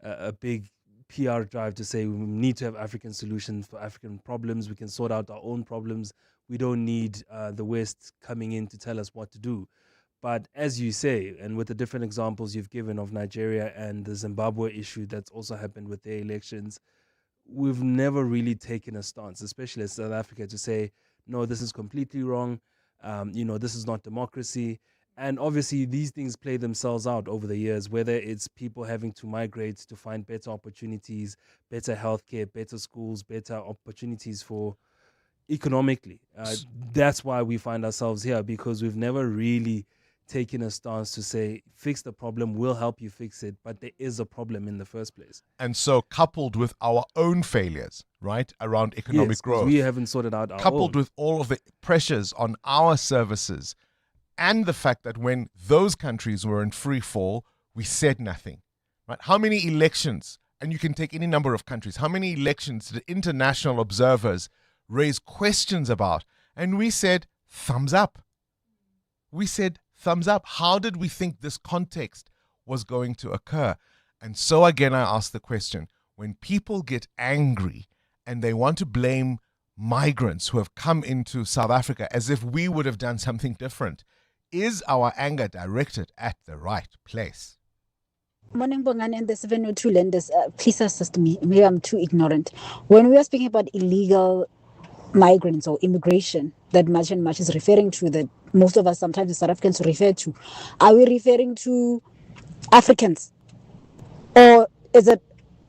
a big PR drive to say we need to have African solutions for African problems. We can sort out our own problems. We don't need the West coming in to tell us what to do. But as you say, and with the different examples you've given of Nigeria and the Zimbabwe issue that's also happened with their elections, we've never really taken a stance, especially as South Africa, to say, no, this is completely wrong. This is not democracy. And obviously, these things play themselves out over the years, whether it's people having to migrate to find better opportunities, better healthcare, better schools, better opportunities for economically. That's why we find ourselves here, because we've never really taken a stance to say, fix the problem, we'll help you fix it, but there is a problem in the first place. And so coupled with our own failures, right, around economic growth. We haven't sorted out our coupled own. with all of the pressures on our services and the fact that when those countries were in free fall, we said nothing, right? How many elections, and you can take any number of countries, how many elections did international observers raise questions about? And we said, thumbs up. We said, thumbs up. How did we think this context was going to occur? And so again, I ask the question, when people get angry and they want to blame migrants who have come into South Africa as if we would have done something different, is our anger directed at the right place? Morning, Bongani, and the 702 lenders. Please assist me. Maybe I'm too ignorant. When we are speaking about illegal migrants or immigration that much and much is referring to, that most of us sometimes the South Africans refer to, are we referring to Africans? Or is it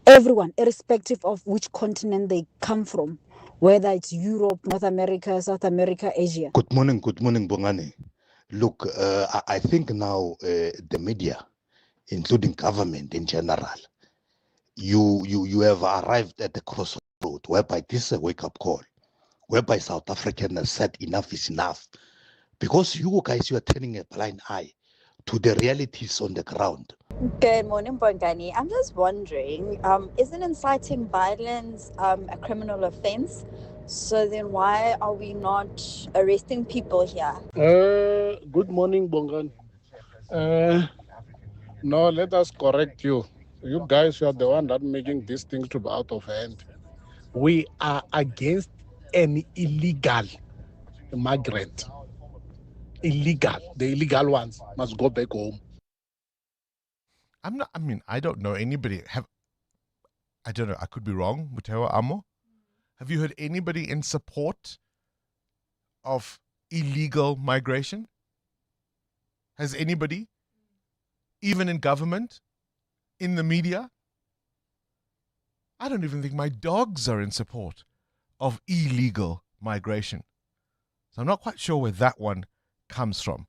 everyone, irrespective of which continent they come from, whether it's Europe, North America, South America, Asia? Good morning, Bongani. Look, I think now the media, including government in general, you have arrived at the crossroad whereby this is a wake-up call, whereby South African has said enough is enough. Because you guys, you are turning a blind eye to the realities on the ground. Good morning, Bongani. I'm just wondering, isn't inciting violence a criminal offense? So then why are we not arresting people here? Good morning, Bongani. No, let us correct you. You guys, you are the one that making these things to be out of hand. We are against any illegal migrant. Illegal. The illegal ones must go back home. I don't know anybody. I don't know. I could be wrong. Muteo Amo, have you heard anybody in support of illegal migration? Has anybody, even in government, in the media? I don't even think my dogs are in support of illegal migration. So I'm not quite sure where that one comes from.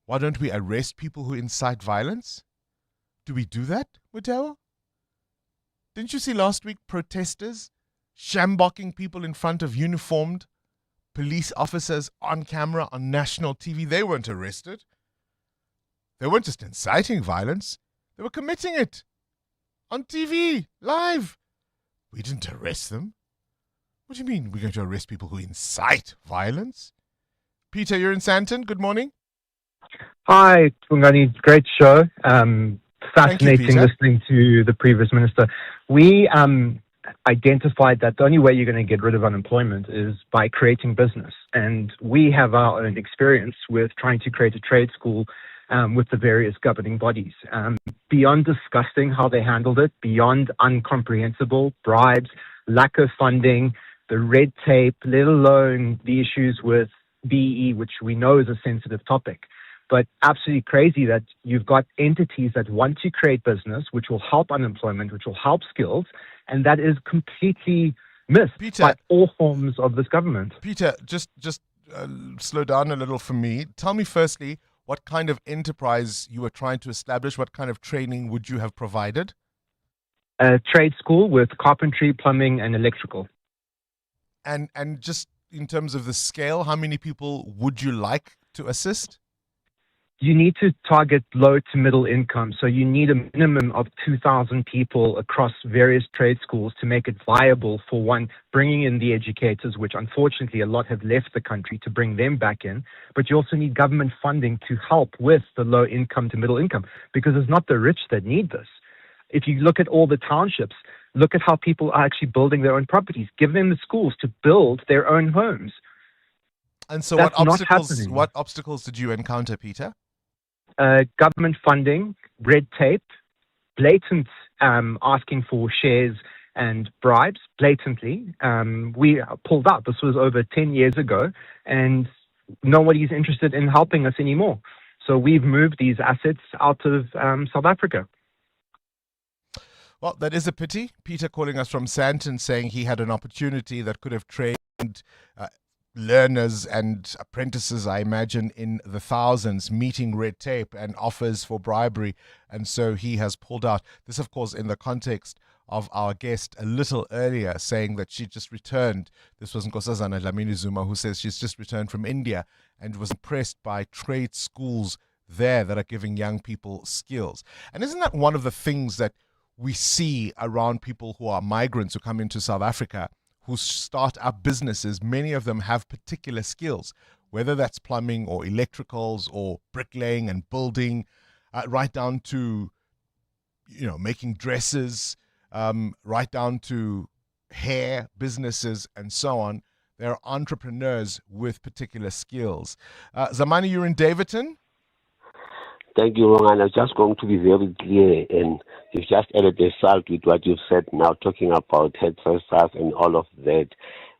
Why don't we arrest people who incite violence? Do we do that, Muteo? Didn't you see last week protesters shambocking people in front of uniformed police officers on camera on national TV? They weren't arrested. They weren't just inciting violence. They were committing it on TV, live. We didn't arrest them. What do you mean we're going to arrest people who incite violence? Peter, you're in Sandton. Good morning. Hi, Bongani. Great show. Fascinating listening to the previous minister. We identified that the only way you're going to get rid of unemployment is by creating business. And we have our own experience with trying to create a trade school with the various governing bodies. Beyond disgusting how they handled it, beyond incomprehensible, bribes, lack of funding, the red tape, let alone the issues with BE, which we know is a sensitive topic. But absolutely crazy that you've got entities that want to create business, which will help unemployment, which will help skills, and that is completely missed by all forms of this government. Peter, just slow down a little for me. Tell me firstly, what kind of enterprise you were trying to establish? What kind of training would you have provided? A trade school with carpentry, plumbing, and electrical. And just in terms of the scale, how many people would you like to assist? You need to target low to middle income. So you need a minimum of 2,000 people across various trade schools to make it viable for one, bringing in the educators, which unfortunately a lot have left the country, to bring them back in. But you also need government funding to help with the low income to middle income, because it's not the rich that need this. If you look at all the townships, look at how people are actually building their own properties. Give them the schools to build their own homes. And so That's what obstacles did you encounter, Peter? Government funding, red tape, blatant asking for shares and bribes, blatantly. We pulled out. This was over 10 years ago, and nobody's interested in helping us anymore. So we've moved these assets out of South Africa. Well, that is a pity. Peter calling us from Sandton saying he had an opportunity that could have trained learners and apprentices, I imagine, in the thousands, meeting red tape and offers for bribery. And so he has pulled out. This, of course, in the context of our guest a little earlier saying that she just returned. This was Nkosazana Dlamini Zuma, who says she's just returned from India and was impressed by trade schools there that are giving young people skills. And isn't that one of the things that we see around people who are migrants who come into South Africa, who start up businesses? Many of them have particular skills, whether that's plumbing or electricals or bricklaying and building, right down to, making dresses, right down to hair businesses and so on. There are entrepreneurs with particular skills. Zamani, you're in Davidton? Thank you, Rongan. I'm just going to be very clear, and you've just added a salt with what you've said now, talking about hairdressers and all of that.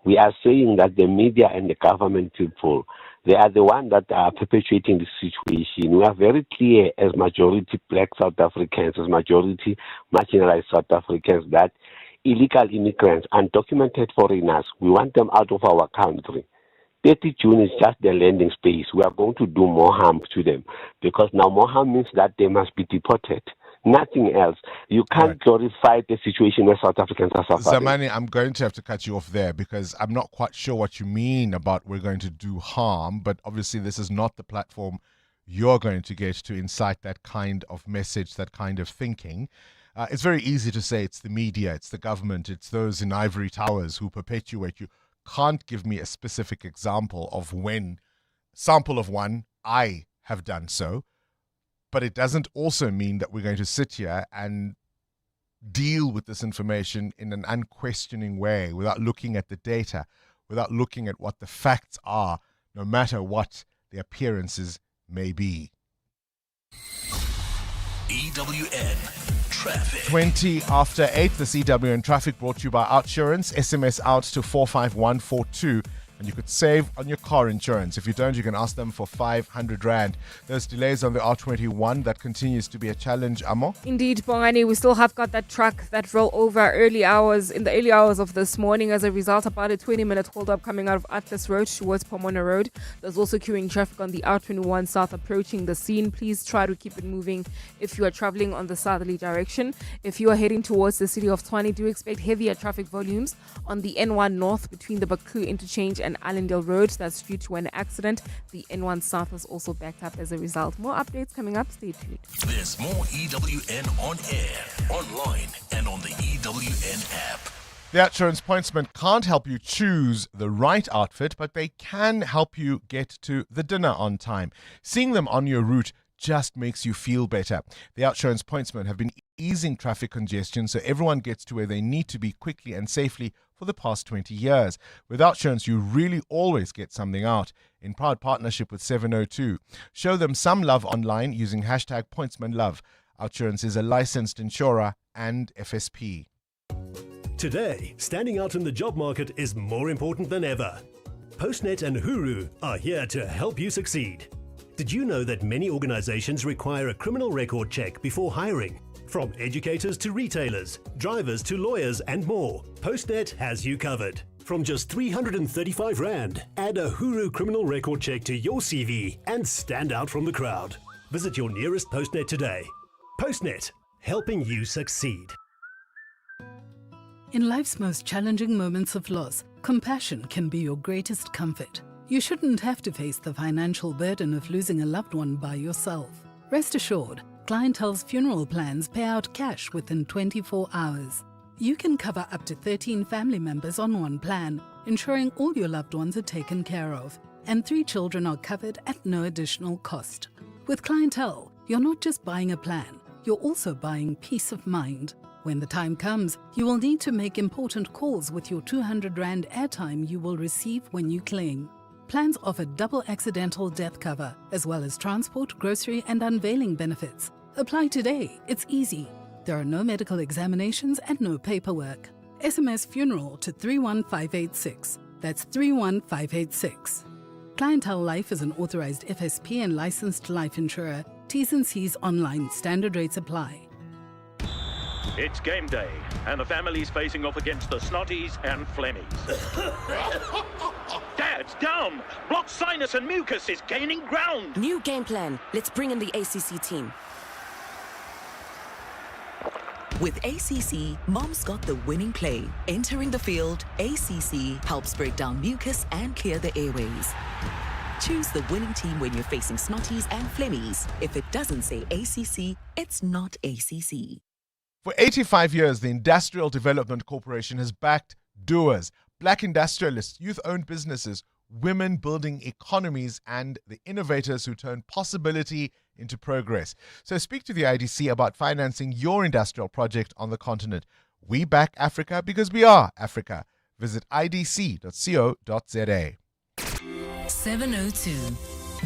We are saying that the media and the government people, they are the ones that are perpetuating the situation. We are very clear as majority black South Africans, as majority marginalized South Africans, that illegal immigrants, undocumented foreigners, we want them out of our country. 30 June is just the landing space. We are going to do more harm to them, because now more harm means that they must be deported. Nothing else. You can't glorify the situation where South Africans are suffering. Zamani, I'm going to have to cut you off there, because I'm not quite sure what you mean about we're going to do harm, but obviously this is not the platform you're going to get to incite that kind of message, that kind of thinking. It's very easy to say it's the media, it's the government, it's those in ivory towers who perpetuate. You can't give me a specific example of sample of one I have done so, but it doesn't also mean that we're going to sit here and deal with this information in an unquestioning way without looking at the data, without looking at what the facts are, no matter what the appearances may be. EWN Traffic. 20 after 8, this EWN Traffic brought to you by Outsurance. SMS out to 45142 and you could save on your car insurance. If you don't, you can ask them for 500 Rand. There's delays on the R21. That continues to be a challenge, Amo. Indeed, Bongani, we still have got that truck that rolled over in the early hours of this morning. As a result, about a 20-minute hold-up coming out of Atlas Road towards Pomona Road. There's also queuing traffic on the R21 south approaching the scene. Please try to keep it moving if you are traveling on the southerly direction. If you are heading towards the city of Tshwane, do expect heavier traffic volumes on the N1 north between the Baku interchange and Allendale Road. That's due to an accident. The N1 south is also backed up as a result. More updates coming up. Stay tuned. There's more EWN on air, online, and on the EWN app. The Outsurance Pointsman can't help you choose the right outfit, but they can help you get to the dinner on time. Seeing them on your route just makes you feel better. The Outsurance Pointsmen have been easing traffic congestion so everyone gets to where they need to be quickly and safely for the past 20 years. With Outsurance, you really always get something out. In proud partnership with 702. Show them some love online using hashtag #PointsmanLove. Outsurance is a licensed insurer and FSP. Today, standing out in the job market is more important than ever. Postnet and Huru are here to help you succeed. Did you know that many organizations require a criminal record check before hiring? From educators to retailers, drivers to lawyers and more, Postnet has you covered. from just 335 Rand. Add a Huru criminal record check to your CV and stand out from the crowd. Visit your nearest Postnet today. Postnet, helping you succeed. In life's most challenging moments of loss, compassion can be your greatest comfort. You shouldn't have to face the financial burden of losing a loved one by yourself. Rest assured, Clientele's funeral plans pay out cash within 24 hours. You can cover up to 13 family members on one plan, ensuring all your loved ones are taken care of, and 3 children are covered at no additional cost. With Clientele, you're not just buying a plan, you're also buying peace of mind. When the time comes, you will need to make important calls with your 200 Rand airtime you will receive when you claim. Plans offer double accidental death cover, as well as transport, grocery, and unveiling benefits. Apply today. It's easy. There are no medical examinations and no paperwork. SMS funeral to 31586. That's 31586. Clientele Life is an authorized FSP and licensed life insurer. T's and C's online. Standard rates apply. It's game day, and the family's facing off against the Snotties and Flemmies. Dad's down! Blocked sinus and mucus is gaining ground! New game plan. Let's bring in the ACC team. With ACC, Mom's got the winning play. Entering the field, ACC helps break down mucus and clear the airways. Choose the winning team when you're facing Snotties and Flemmies. If it doesn't say ACC, it's not ACC. For 85 years, the Industrial Development Corporation has backed doers, black industrialists, youth-owned businesses, women building economies, and the innovators who turn possibility into progress. So speak to the IDC about financing your industrial project on the continent. We back Africa because we are Africa. Visit idc.co.za. 702,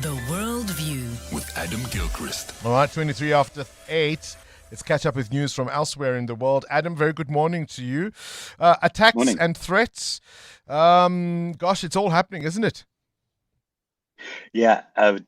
The World View. With Adam Gilchrist. All right, 23 after 8. Let's catch up with news from elsewhere in the world. Adam, very good morning to you. Attacks Morning. and threats. Gosh, it's all happening, isn't it? Yeah,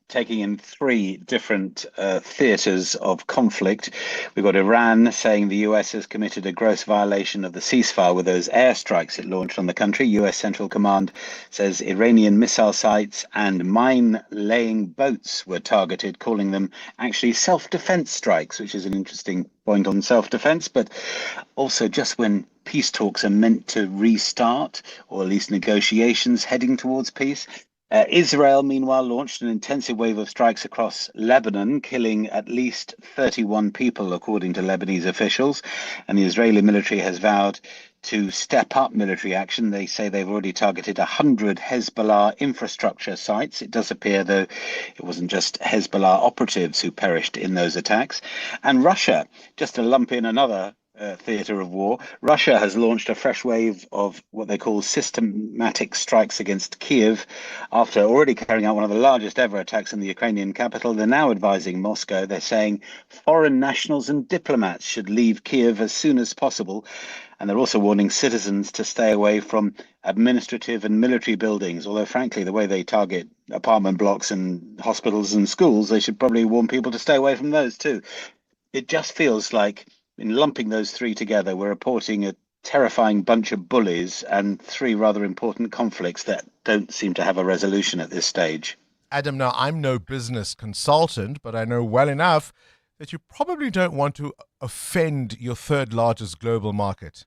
taking in 3 different theatres of conflict. We've got Iran saying the US has committed a gross violation of the ceasefire with those airstrikes it launched on the country. US Central Command says Iranian missile sites and mine-laying boats were targeted, calling them actually self-defense strikes, which is an interesting point on self-defense, but also just when peace talks are meant to restart, or at least negotiations heading towards peace. Israel, meanwhile, launched an intensive wave of strikes across Lebanon, killing at least 31 people, according to Lebanese officials. And the Israeli military has vowed to step up military action. They say they've already targeted 100 Hezbollah infrastructure sites. It does appear, though, it wasn't just Hezbollah operatives who perished in those attacks. And Russia, just to lump in another theatre of war, Russia has launched a fresh wave of what they call systematic strikes against Kiev. After already carrying out one of the largest ever attacks in the Ukrainian capital, they're now advising Moscow. They're saying foreign nationals and diplomats should leave Kiev as soon as possible. And they're also warning citizens to stay away from administrative and military buildings. Although, frankly, the way they target apartment blocks and hospitals and schools, they should probably warn people to stay away from those too. It just feels like, in lumping those 3 together, we're reporting a terrifying bunch of bullies and 3 rather important conflicts that don't seem to have a resolution at this stage. Adam, now I'm no business consultant, but I know well enough that you probably don't want to offend your 3rd largest global market.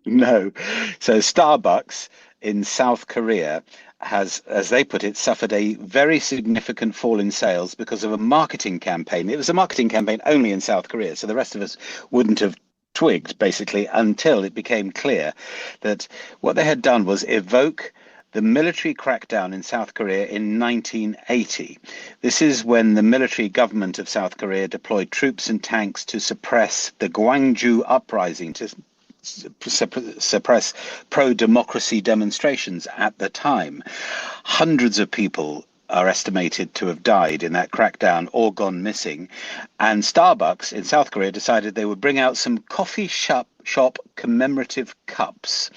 No. So Starbucks in South Korea has, as they put it, suffered a very significant fall in sales because of a marketing campaign. It was a marketing campaign only in South Korea, so the rest of us wouldn't have twigged, basically, until it became clear that what they had done was evoke the military crackdown in South Korea in 1980. This is when the military government of South Korea deployed troops and tanks to suppress the Gwangju uprising, to suppress pro-democracy demonstrations at the time. Hundreds of people are estimated to have died in that crackdown or gone missing. And Starbucks in South Korea decided they would bring out some coffee shop commemorative cups,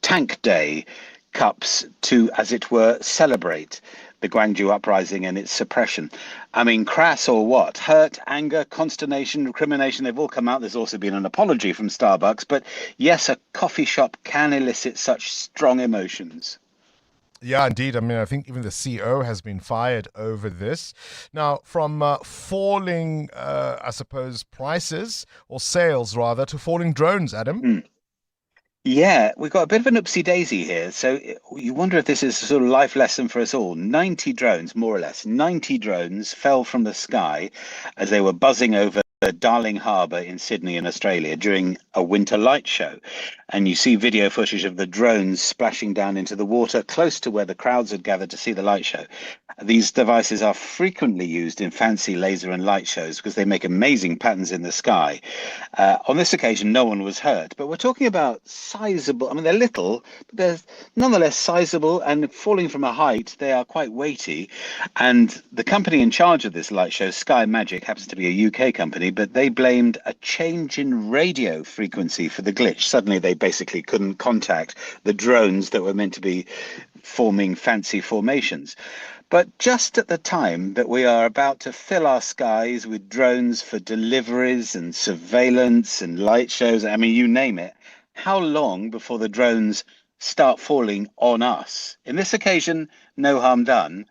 Tank Day cups, to, as it were, celebrate the Gwangju uprising and its suppression. I mean, crass or what? Hurt, anger, consternation, recrimination, they've all come out. There's also been an apology from Starbucks. But yes, a coffee shop can elicit such strong emotions. Yeah, indeed. I mean, I think even the CEO has been fired over this. Now, from falling, I suppose, prices or sales rather to falling drones, Adam. Yeah, we've got a bit of an oopsie-daisy here. So you wonder if this is a sort of life lesson for us all. 90 drones, more or less, 90 drones fell from the sky as they were buzzing over Darling Harbour in Sydney in Australia during a winter light show. And you see video footage of the drones splashing down into the water close to where the crowds had gathered to see the light show. These devices are frequently used in fancy laser and light shows because they make amazing patterns in the sky. On this occasion, no one was hurt, but we're talking about sizable, I mean, they're little, but they're nonetheless sizable, and falling from a height, they are quite weighty. And the company in charge of this light show, Sky Magic, happens to be a UK company, but they blamed a change in radio frequency for the glitch. Suddenly, they basically couldn't contact the drones that were meant to be forming fancy formations. But just at the time that we are about to fill our skies with drones for deliveries and surveillance and light shows, I mean, you name it, how long before the drones start falling on us? In this occasion, no harm done.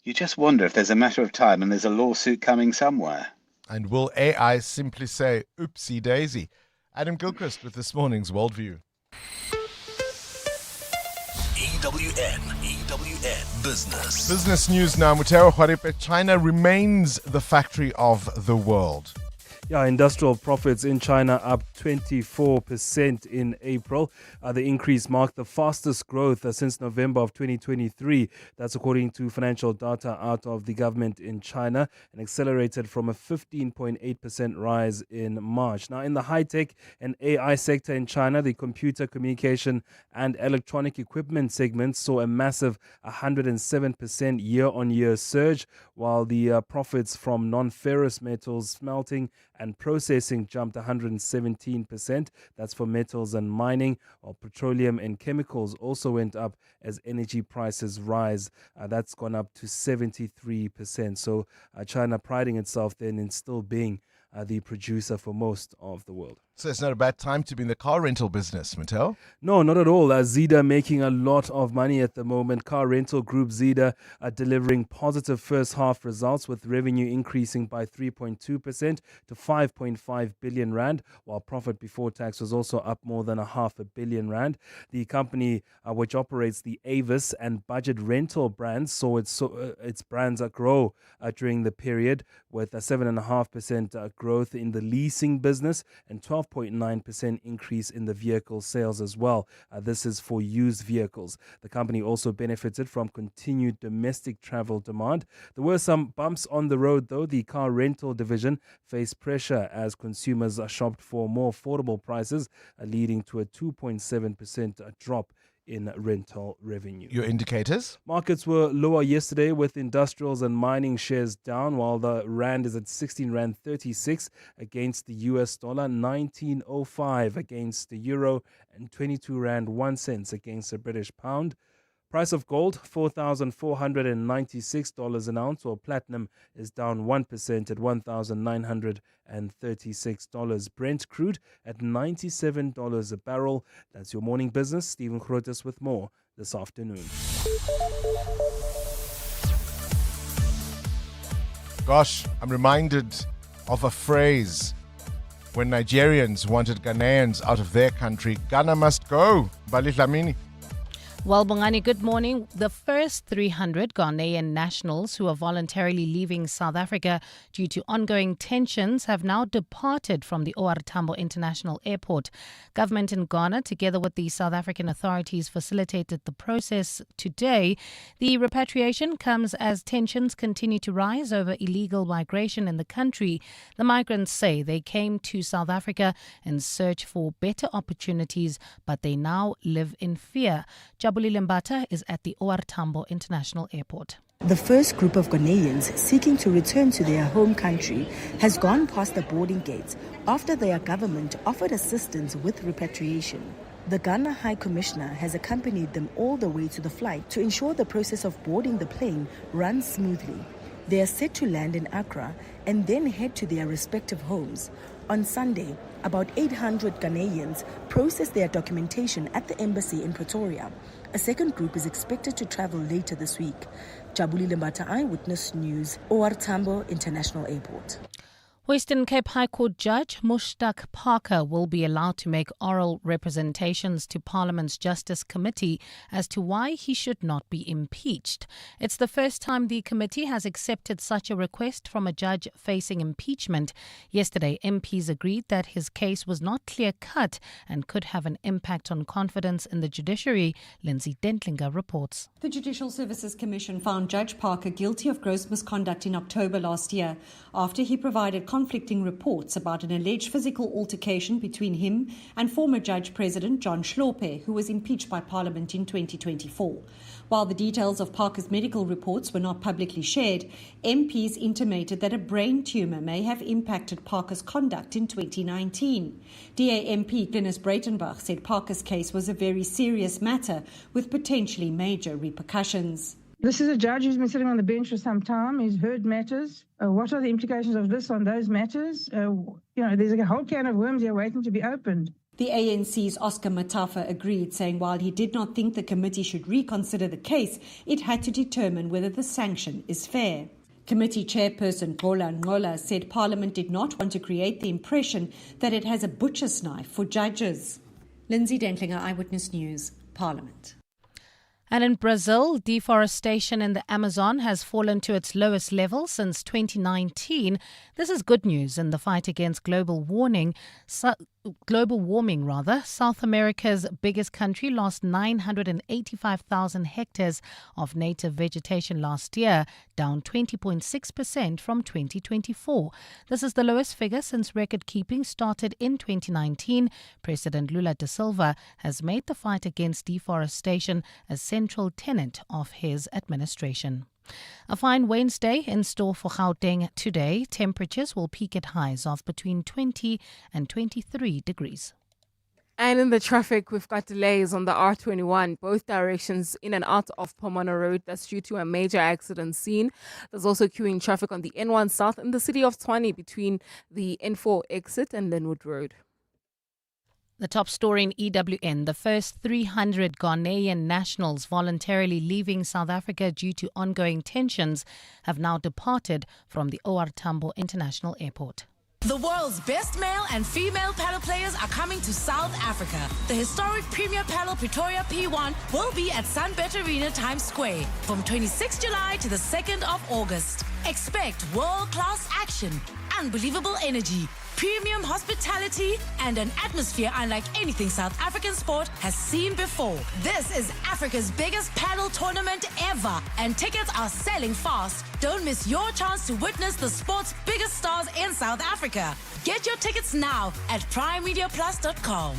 You just wonder if there's a matter of time and there's a lawsuit coming somewhere. And will AI simply say, oopsie daisy? Adam Gilchrist with this morning's Worldview. EWN Business. Business news now. Mutero Hwaripe, China remains the factory of the world. Yeah, industrial profits in China up 24% in April. The increase marked the fastest growth since November of 2023. That's according to financial data out of the government in China, and accelerated from a 15.8% rise in March. Now, in the high-tech and AI sector in China, the computer, communication and electronic equipment segments saw a massive 107% year-on-year surge, while the profits from non-ferrous metals, smelting and processing jumped 117%. That's for metals and mining, while petroleum and chemicals also went up as energy prices rise. That's gone up to 73%. So China priding itself then in still being the producer for most of the world. So it's not a bad time to be in the car rental business, Mattel? No, not at all. Zeda making a lot of money at the moment. Car rental group Zeda are delivering positive first half results, with revenue increasing by 3.2% to 5.5 billion rand, while profit before tax was also up more than $500 million. The company, which operates the Avis and Budget rental brands, saw its brands grow during the period, with a 7.5% growth in the leasing business and 12.9% increase in the vehicle sales as well. This is for used vehicles. The company also benefited from continued domestic travel demand. There were some bumps on the road, though. The car rental division faced pressure as consumers shopped for more affordable prices, leading to a 2.7% drop in rental revenue. Your indicators? Markets were lower yesterday, with industrials and mining shares down, while the rand is at 16 rand 36 against the US dollar, 19.05 against the euro, and 22 rand 1 cent against the British pound. Price of gold, $4,496 an ounce, while platinum is down 1% at $1,936. Brent crude at $97 a barrel. That's your morning business. Stephen Grotes with more this afternoon. Gosh, I'm reminded of a phrase when Nigerians wanted Ghanaians out of their country. Ghana must go. Bali Dlamini. Well, Bongani, good morning. The first 300 Ghanaian nationals who are voluntarily leaving South Africa due to ongoing tensions have now departed from the OR Tambo International Airport. Government in Ghana, together with the South African authorities, facilitated the process today. The repatriation comes as tensions continue to rise over illegal migration in the country. The migrants say they came to South Africa in search for better opportunities, but they now live in fear. Jabuli Limbata is at the OR Tambo International Airport. The first group of Ghanaians seeking to return to their home country has gone past the boarding gates after their government offered assistance with repatriation. The Ghana High Commissioner has accompanied them all the way to the flight to ensure the process of boarding the plane runs smoothly. They are set to land in Accra and then head to their respective homes. On Sunday, about 800 Ghanaians processed their documentation at the embassy in Pretoria. A second group is expected to travel later this week. Jabuli Lembata, Eyewitness News, OR Tambo International Airport. Western Cape High Court Judge Mushtaq Parker will be allowed to make oral representations to Parliament's Justice Committee as to why he should not be impeached. It's the first time the committee has accepted such a request from a judge facing impeachment. Yesterday, MPs agreed that his case was not clear-cut and could have an impact on confidence in the judiciary. Lindsay Dentlinger reports. The Judicial Services Commission found Judge Parker guilty of gross misconduct in October last year after he provided conflicting reports about an alleged physical altercation between him and former Judge President John Hlophe, who was impeached by Parliament in 2024. While the details of Parker's medical reports were not publicly shared, MPs intimated that a brain tumour may have impacted Parker's conduct in 2019. DA MP Glynis Breitenbach said Parker's case was a very serious matter with potentially major repercussions. This is a judge who's been sitting on the bench for some time. He's heard matters. What are the implications of this on those matters? There's a whole can of worms here waiting to be opened. The ANC's Oscar Matafa agreed, saying while he did not think the committee should reconsider the case, it had to determine whether the sanction is fair. Committee chairperson Gola Ngola said Parliament did not want to create the impression that it has a butcher's knife for judges. Lindsay Dentlinger, Eyewitness News, Parliament. And in Brazil, deforestation in the Amazon has fallen to its lowest level since 2019. This is good news in the fight against global warming. South America's biggest country lost 985,000 hectares of native vegetation last year, down 20.6% from 2024. This is the lowest figure since record keeping started in 2019. President Lula da Silva has made the fight against deforestation a central tenet of his administration. A fine Wednesday in store for Gauteng today. Temperatures will peak at highs of between 20 and 23 degrees. And in the traffic, we've got delays on the R21, both directions in and out of Pomona Road. That's due to a major accident scene. There's also queuing traffic on the N1 South in the city of Tshwane between the N4 exit and Linwood Road. The top story in EWN, the first 300 Ghanaian nationals voluntarily leaving South Africa due to ongoing tensions have now departed from the OR Tambo International Airport. The world's best male and female paddle players are coming to South Africa. The historic Premier Paddle Pretoria P1 will be at Sunbet Arena Times Square from 26 July to the 2nd of August. Expect world-class action, unbelievable energy, premium hospitality, and an atmosphere unlike anything South African sport has seen before. This is Africa's biggest paddle tournament ever, and tickets are selling fast. Don't miss your chance to witness the sport's biggest stars in South Africa. Get your tickets now at primemediaplus.com.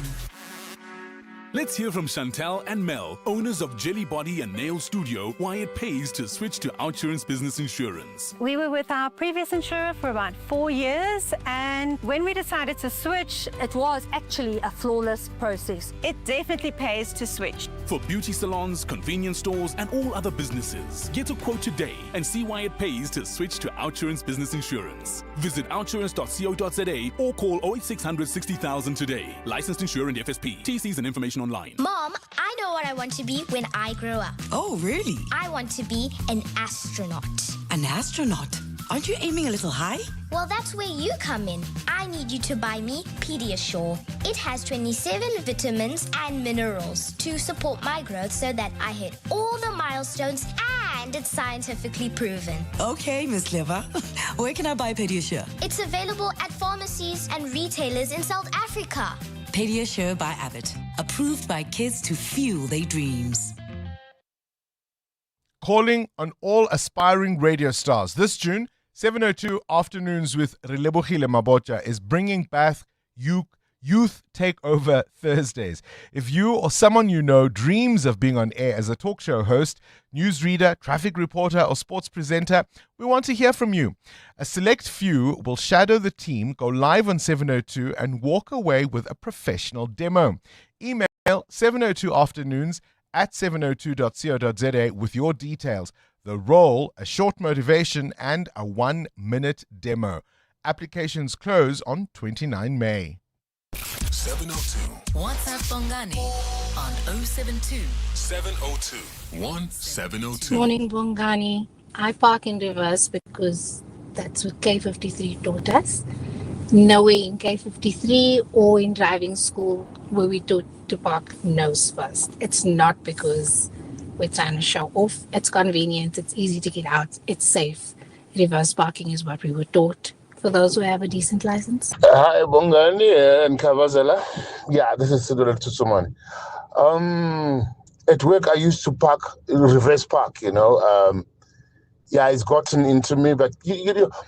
Let's hear from Chantal and Mel, owners of Jelly Body and Nail Studio, why it pays to switch to Outsurance Business Insurance. We were with our previous insurer for about 4 years, and when we decided to switch, it was actually a flawless process. It definitely pays to switch. For beauty salons, convenience stores, and all other businesses, get a quote today and see why it pays to switch to Outsurance Business Insurance. Visit outsurance.co.za or call 08600 60,000 today. Licensed insurer and FSP. TCs and information online. Mom, I know what I want to be when I grow up. Oh, really? I want to be an astronaut. An astronaut? Aren't you aiming a little high? Well, that's where you come in. I need you to buy me Pediasure. It has 27 vitamins and minerals to support my growth so that I hit all the milestones, and it's scientifically proven. Okay, Miss Clever. Where can I buy Pediasure? It's available at pharmacies and retailers in South Africa. Pediasure by Abbott. Approved by kids to fuel their dreams. Calling on all aspiring radio stars. This June, 7:02 Afternoons with Relebohile Mabotja is bringing back Youth Takeover Thursdays. If you or someone you know dreams of being on air as a talk show host, newsreader, traffic reporter, or sports presenter, we want to hear from you. A select few will shadow the team, go live on 702, and walk away with a professional demo. Email 702afternoons@702.co.za with your details. The role, a short motivation, and a 1-minute demo. Applications close on 29 May. 702. WhatsApp Bongani on 072 702 1702. Morning, Bongani. I park in reverse because that's what K53 taught us. Nowhere in K53 or in driving school where we taught to park nose first. It's not because we're trying to show off. It's convenient. It's easy to get out. It's safe. Reverse parking is what we were taught. For those who have a decent license. Hi, Bongani and Kavazela. Yeah, this is Sigurd Tusumani. At work, I used to park, reverse park, Yeah, it's gotten into me, but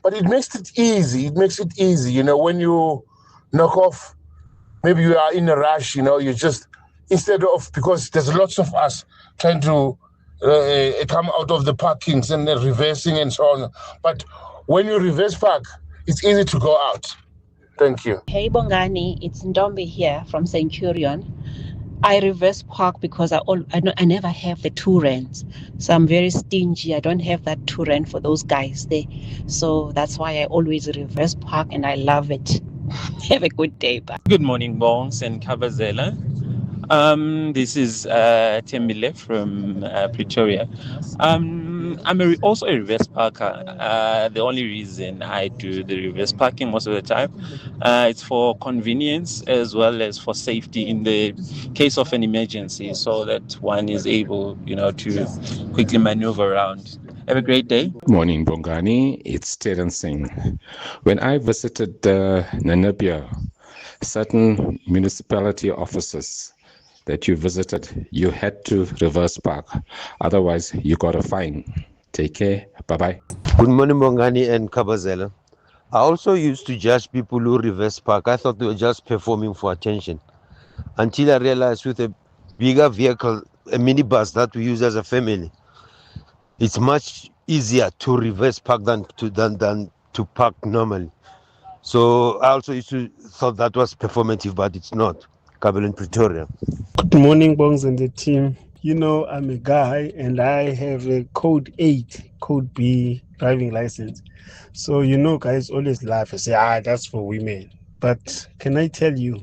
but it makes it easy. It makes it easy, when you knock off, maybe you are in a rush, you just, instead of, because there's lots of us trying to come out of the parkings and then reversing and so on. But when you reverse park, it's easy to go out. Thank you. Hey Bongani, it's Ndombe here from Centurion. I reverse park because I never have the 2 rands. So I'm very stingy. I don't have that 2 rand for those guys there. So that's why I always reverse park and I love it. Have a good day. Bye. Good morning, Bongs and Kabazela. This is Tembile from Pretoria. I'm also a reverse parker. The only reason I do the reverse parking most of the time, it's for convenience as well as for safety in the case of an emergency, so that one is able, to quickly maneuver around. Have a great day. Morning, Bongani. It's Terence Singh. When I visited Namibia, certain municipality offices that you visited, you had to reverse park. Otherwise, you got a fine. Take care. Bye-bye. Good morning, Bongani and Kabazela. I also used to judge people who reverse park. I thought they were just performing for attention. Until I realized with a bigger vehicle, a minibus that we use as a family, it's much easier to reverse park than to park normally. So I also used to thought that was performative, but it's not. Kabel in Pretoria. Good morning, Bongs and the team. I'm a guy and I have a code 8, code B driving license. So, guys always laugh and say, that's for women. But can I tell you,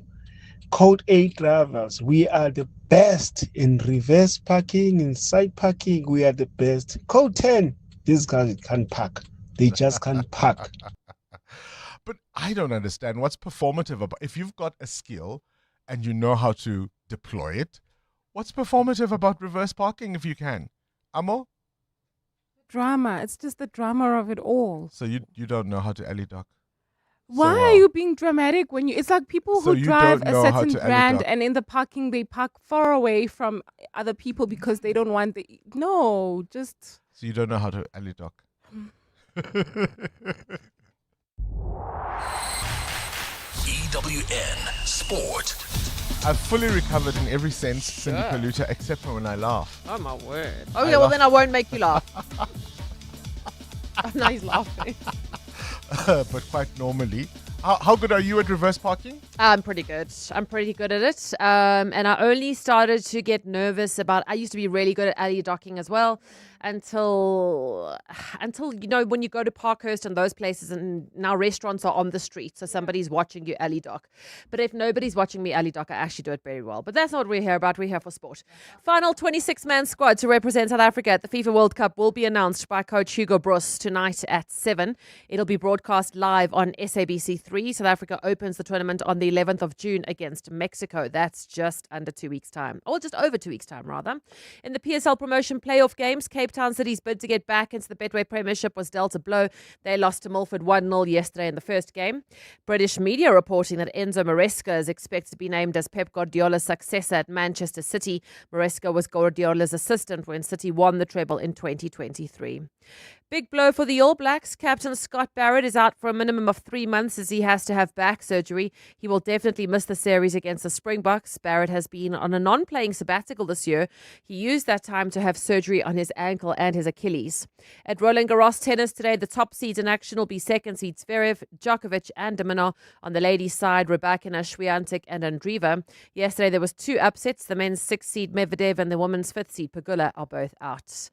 code 8 drivers, we are the best in reverse parking, in side parking. We are the best. Code 10, these guys can't park. They just can't park. But I don't understand what's performative about, if you've got a skill and you know how to deploy it, what's performative about reverse parking if you can? Amo? Drama. It's just the drama of it all. So you don't know how to alley dock? Why are you being dramatic when it's like people who drive a certain brand and in the parking they park far away from other people because they don't want So you don't know how to alley dock? EWN Sport. I've fully recovered in every sense, Cindy Paluta, except for when I laugh. Oh my word. Oh yeah, well then I won't make you laugh. Now he's laughing. But quite normally. How good are you at reverse parking? I'm pretty good. I'm pretty good at it. And I only started to get nervous I used to be really good at alley docking as well until when you go to Parkhurst and those places, and now restaurants are on the street, so somebody's watching you alley dock. But if nobody's watching me alley dock, I actually do it very well. But that's not what we're here about. We're here for sport. Final 26-man squad to represent South Africa at the FIFA World Cup will be announced by coach Hugo Broos tonight at 7. It'll be broadcast live on SABC3. South Africa opens the tournament on the 11th of June against Mexico. That's just under 2 weeks' time. Or just over 2 weeks' time, rather. In the PSL promotion playoff games, Cape Town City's bid to get back into the Betway Premiership was dealt a blow. They lost to Milford 1-0 yesterday in the first game. British media reporting that Enzo Maresca is expected to be named as Pep Guardiola's successor at Manchester City. Maresca was Guardiola's assistant when City won the treble in 2023. Big blow for the All Blacks. Captain Scott Barrett is out for a minimum of 3 months as he has to have back surgery. He will definitely miss the series against the Springboks. Barrett has been on a non-playing sabbatical this year. He used that time to have surgery on his ankle and his Achilles. At Roland Garros tennis today, the top seeds in action will be second seeds Zverev, Djokovic and de Minaur. On the ladies' side, Rybakina, Swiatek and Andreeva. Yesterday there was 2 upsets. The men's 6th seed Medvedev and the women's 5th seed Pegula are both out.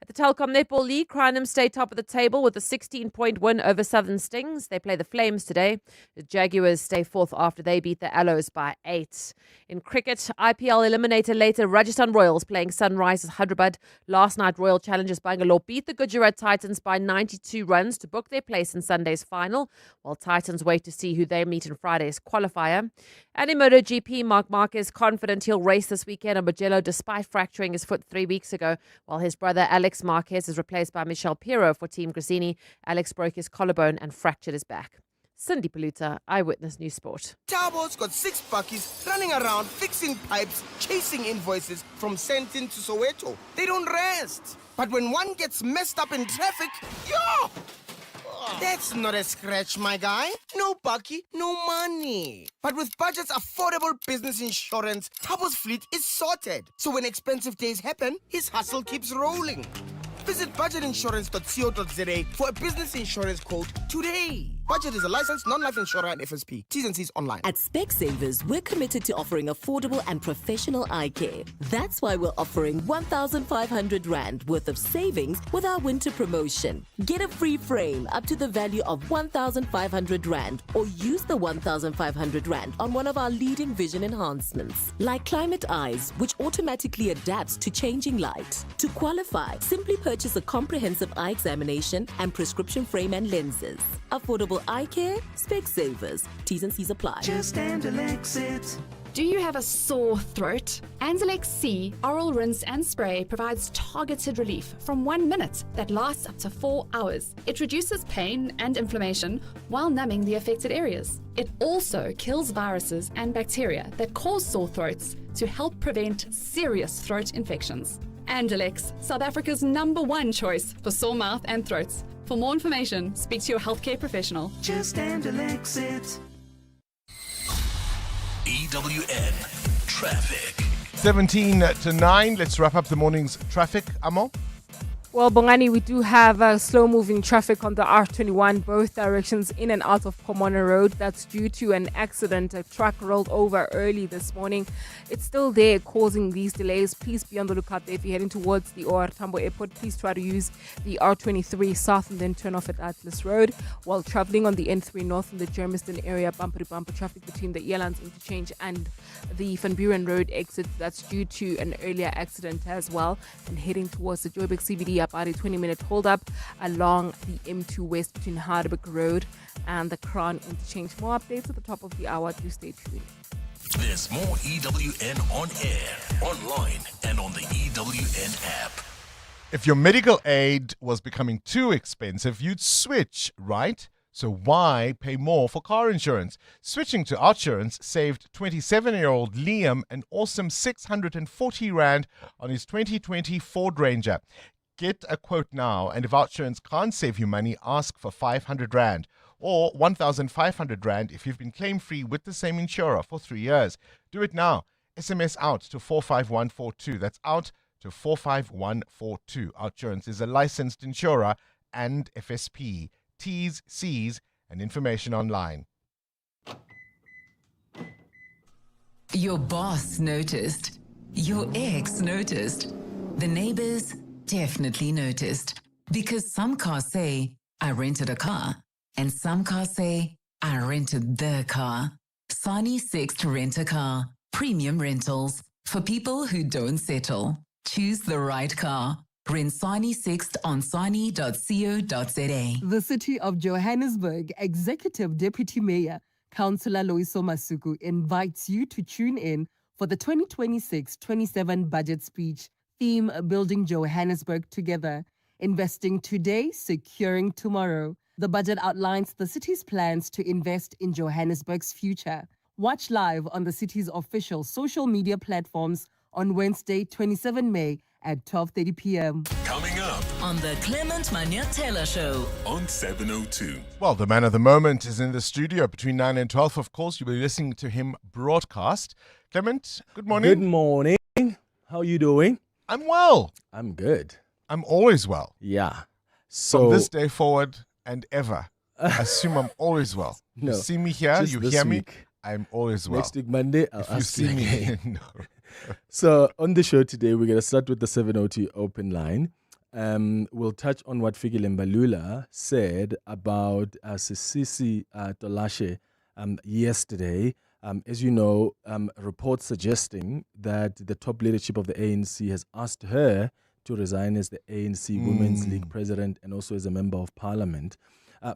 At the Telkom Netball League, Crineham stay top of the table with a 16-point win over Southern Stings. They play the Flames today. The Jaguars stay 4th after they beat the Aloes by 8. In cricket, IPL eliminator later, Rajasthan Royals playing Sunrisers Hyderabad. Last night, Royal Challengers Bangalore beat the Gujarat Titans by 92 runs to book their place in Sunday's final, while Titans wait to see who they meet in Friday's qualifier. And in MotoGP, Marc Marquez confident he'll race this weekend on Mugello despite fracturing his foot 3 weeks ago, while his brother Alex Marquez is replaced by Michel Piero for Team Gresini. Alex broke his collarbone and fractured his back. Cindy Paluta, Eyewitness News Sport. Tarbo's got 6 buckies running around fixing pipes, chasing invoices from Sentin to Soweto. They don't rest. But when one gets messed up in traffic, yo! That's not a scratch, my guy. No bucky, no money. But with Budget's affordable business insurance, Tarbo's fleet is sorted. So when expensive days happen, his hustle keeps rolling. Visit budgetinsurance.co.za for a business insurance quote today. Budget is a licensed non-life insurer and FSP. T's and C's online. At Specsavers, we're committed to offering affordable and professional eye care. That's why we're offering 1,500 Rand worth of savings with our winter promotion. Get a free frame up to the value of 1,500 Rand or use the 1,500 Rand on one of our leading vision enhancements, like Climate Eyes, which automatically adapts to changing light. To qualify, simply purchase a comprehensive eye examination and prescription frame and lenses. Affordable eye care, Specsavers. T's and C's apply. Just Andalex it. Do you have a sore throat? Andalex C Oral Rinse and Spray provides targeted relief from 1 minute that lasts up to 4 hours. It reduces pain and inflammation while numbing the affected areas. It also kills viruses and bacteria that cause sore throats to help prevent serious throat infections. Andalex, South Africa's #1 choice for sore mouth and throats. For more information, speak to your healthcare professional. Just Andalex it. EWN Traffic. 17 to 9. Let's wrap up the morning's traffic, Amo. Well, Bongani, we do have slow-moving traffic on the R21, both directions in and out of Pomona Road. That's due to an accident. A truck rolled over early this morning. It's still there, causing these delays. Please be on the lookout there. If you're heading towards the OR Tambo Airport, please try to use the R23 south and then turn off at Atlas Road. While traveling on the N3 north in the Germiston area, bumper-to-bumper traffic between the Elands interchange and the Van Buren Road exit. That's due to an earlier accident as well. And heading towards the Joburg CBD, about a 20-minute hold-up along the M2 West between Heidelberg Road and the Crown interchange. More updates at the top of the hour. Do stay tuned. There's more EWN on air, online, and on the EWN app. If your medical aid was becoming too expensive, you'd switch, right? So why pay more for car insurance? Switching to Outsurance saved 27-year-old Liam an awesome 640 Rand on his 2020 Ford Ranger. Get a quote now, and if Outsurance can't save you money, ask for 500 Rand or 1,500 Rand if you've been claim-free with the same insurer for 3 years. Do it now. SMS out to 45142. That's out to 45142. Outsurance is a licensed insurer and FSP. T's, C's, and information online. Your boss noticed. Your ex noticed. The neighbors definitely noticed. Because some cars say, I rented a car. And some cars say, I rented the car. Sani Sixt Rent a Car. Premium rentals. For people who don't settle. Choose the right car. Rent Sani Sixt on sani.co.za. The City of Johannesburg Executive Deputy Mayor, Councillor Loiso Masuku, invites you to tune in for the 2026-27 budget speech, theme Building Johannesburg Together, Investing Today, Securing Tomorrow. The budget outlines the city's plans to invest in Johannesburg's future. Watch live on the city's official social media platforms on Wednesday, 27 May at 12:30 p.m. Coming up On the Clement Manya-Taylor Show. on 702. Well, the man of the moment is in the studio between 9 and 12. Of course, you'll be listening to him broadcast. Clement, good morning. Good morning. How you doing? I'm well. I'm good. I'm always well. Yeah. From this day forward and ever. I assume I'm always well. No, You see me here, just you this hear me, week. I'm always well. Next week, Monday, I'll If you ask see you me, again. no. So on the show today, we're going to start with the 702 open line. We'll touch on what Fikile Mbalula said about Sisisi Tolashe yesterday. As you know, reports suggesting that the top leadership of the ANC has asked her to resign as the ANC Women's League president and also as a member of parliament.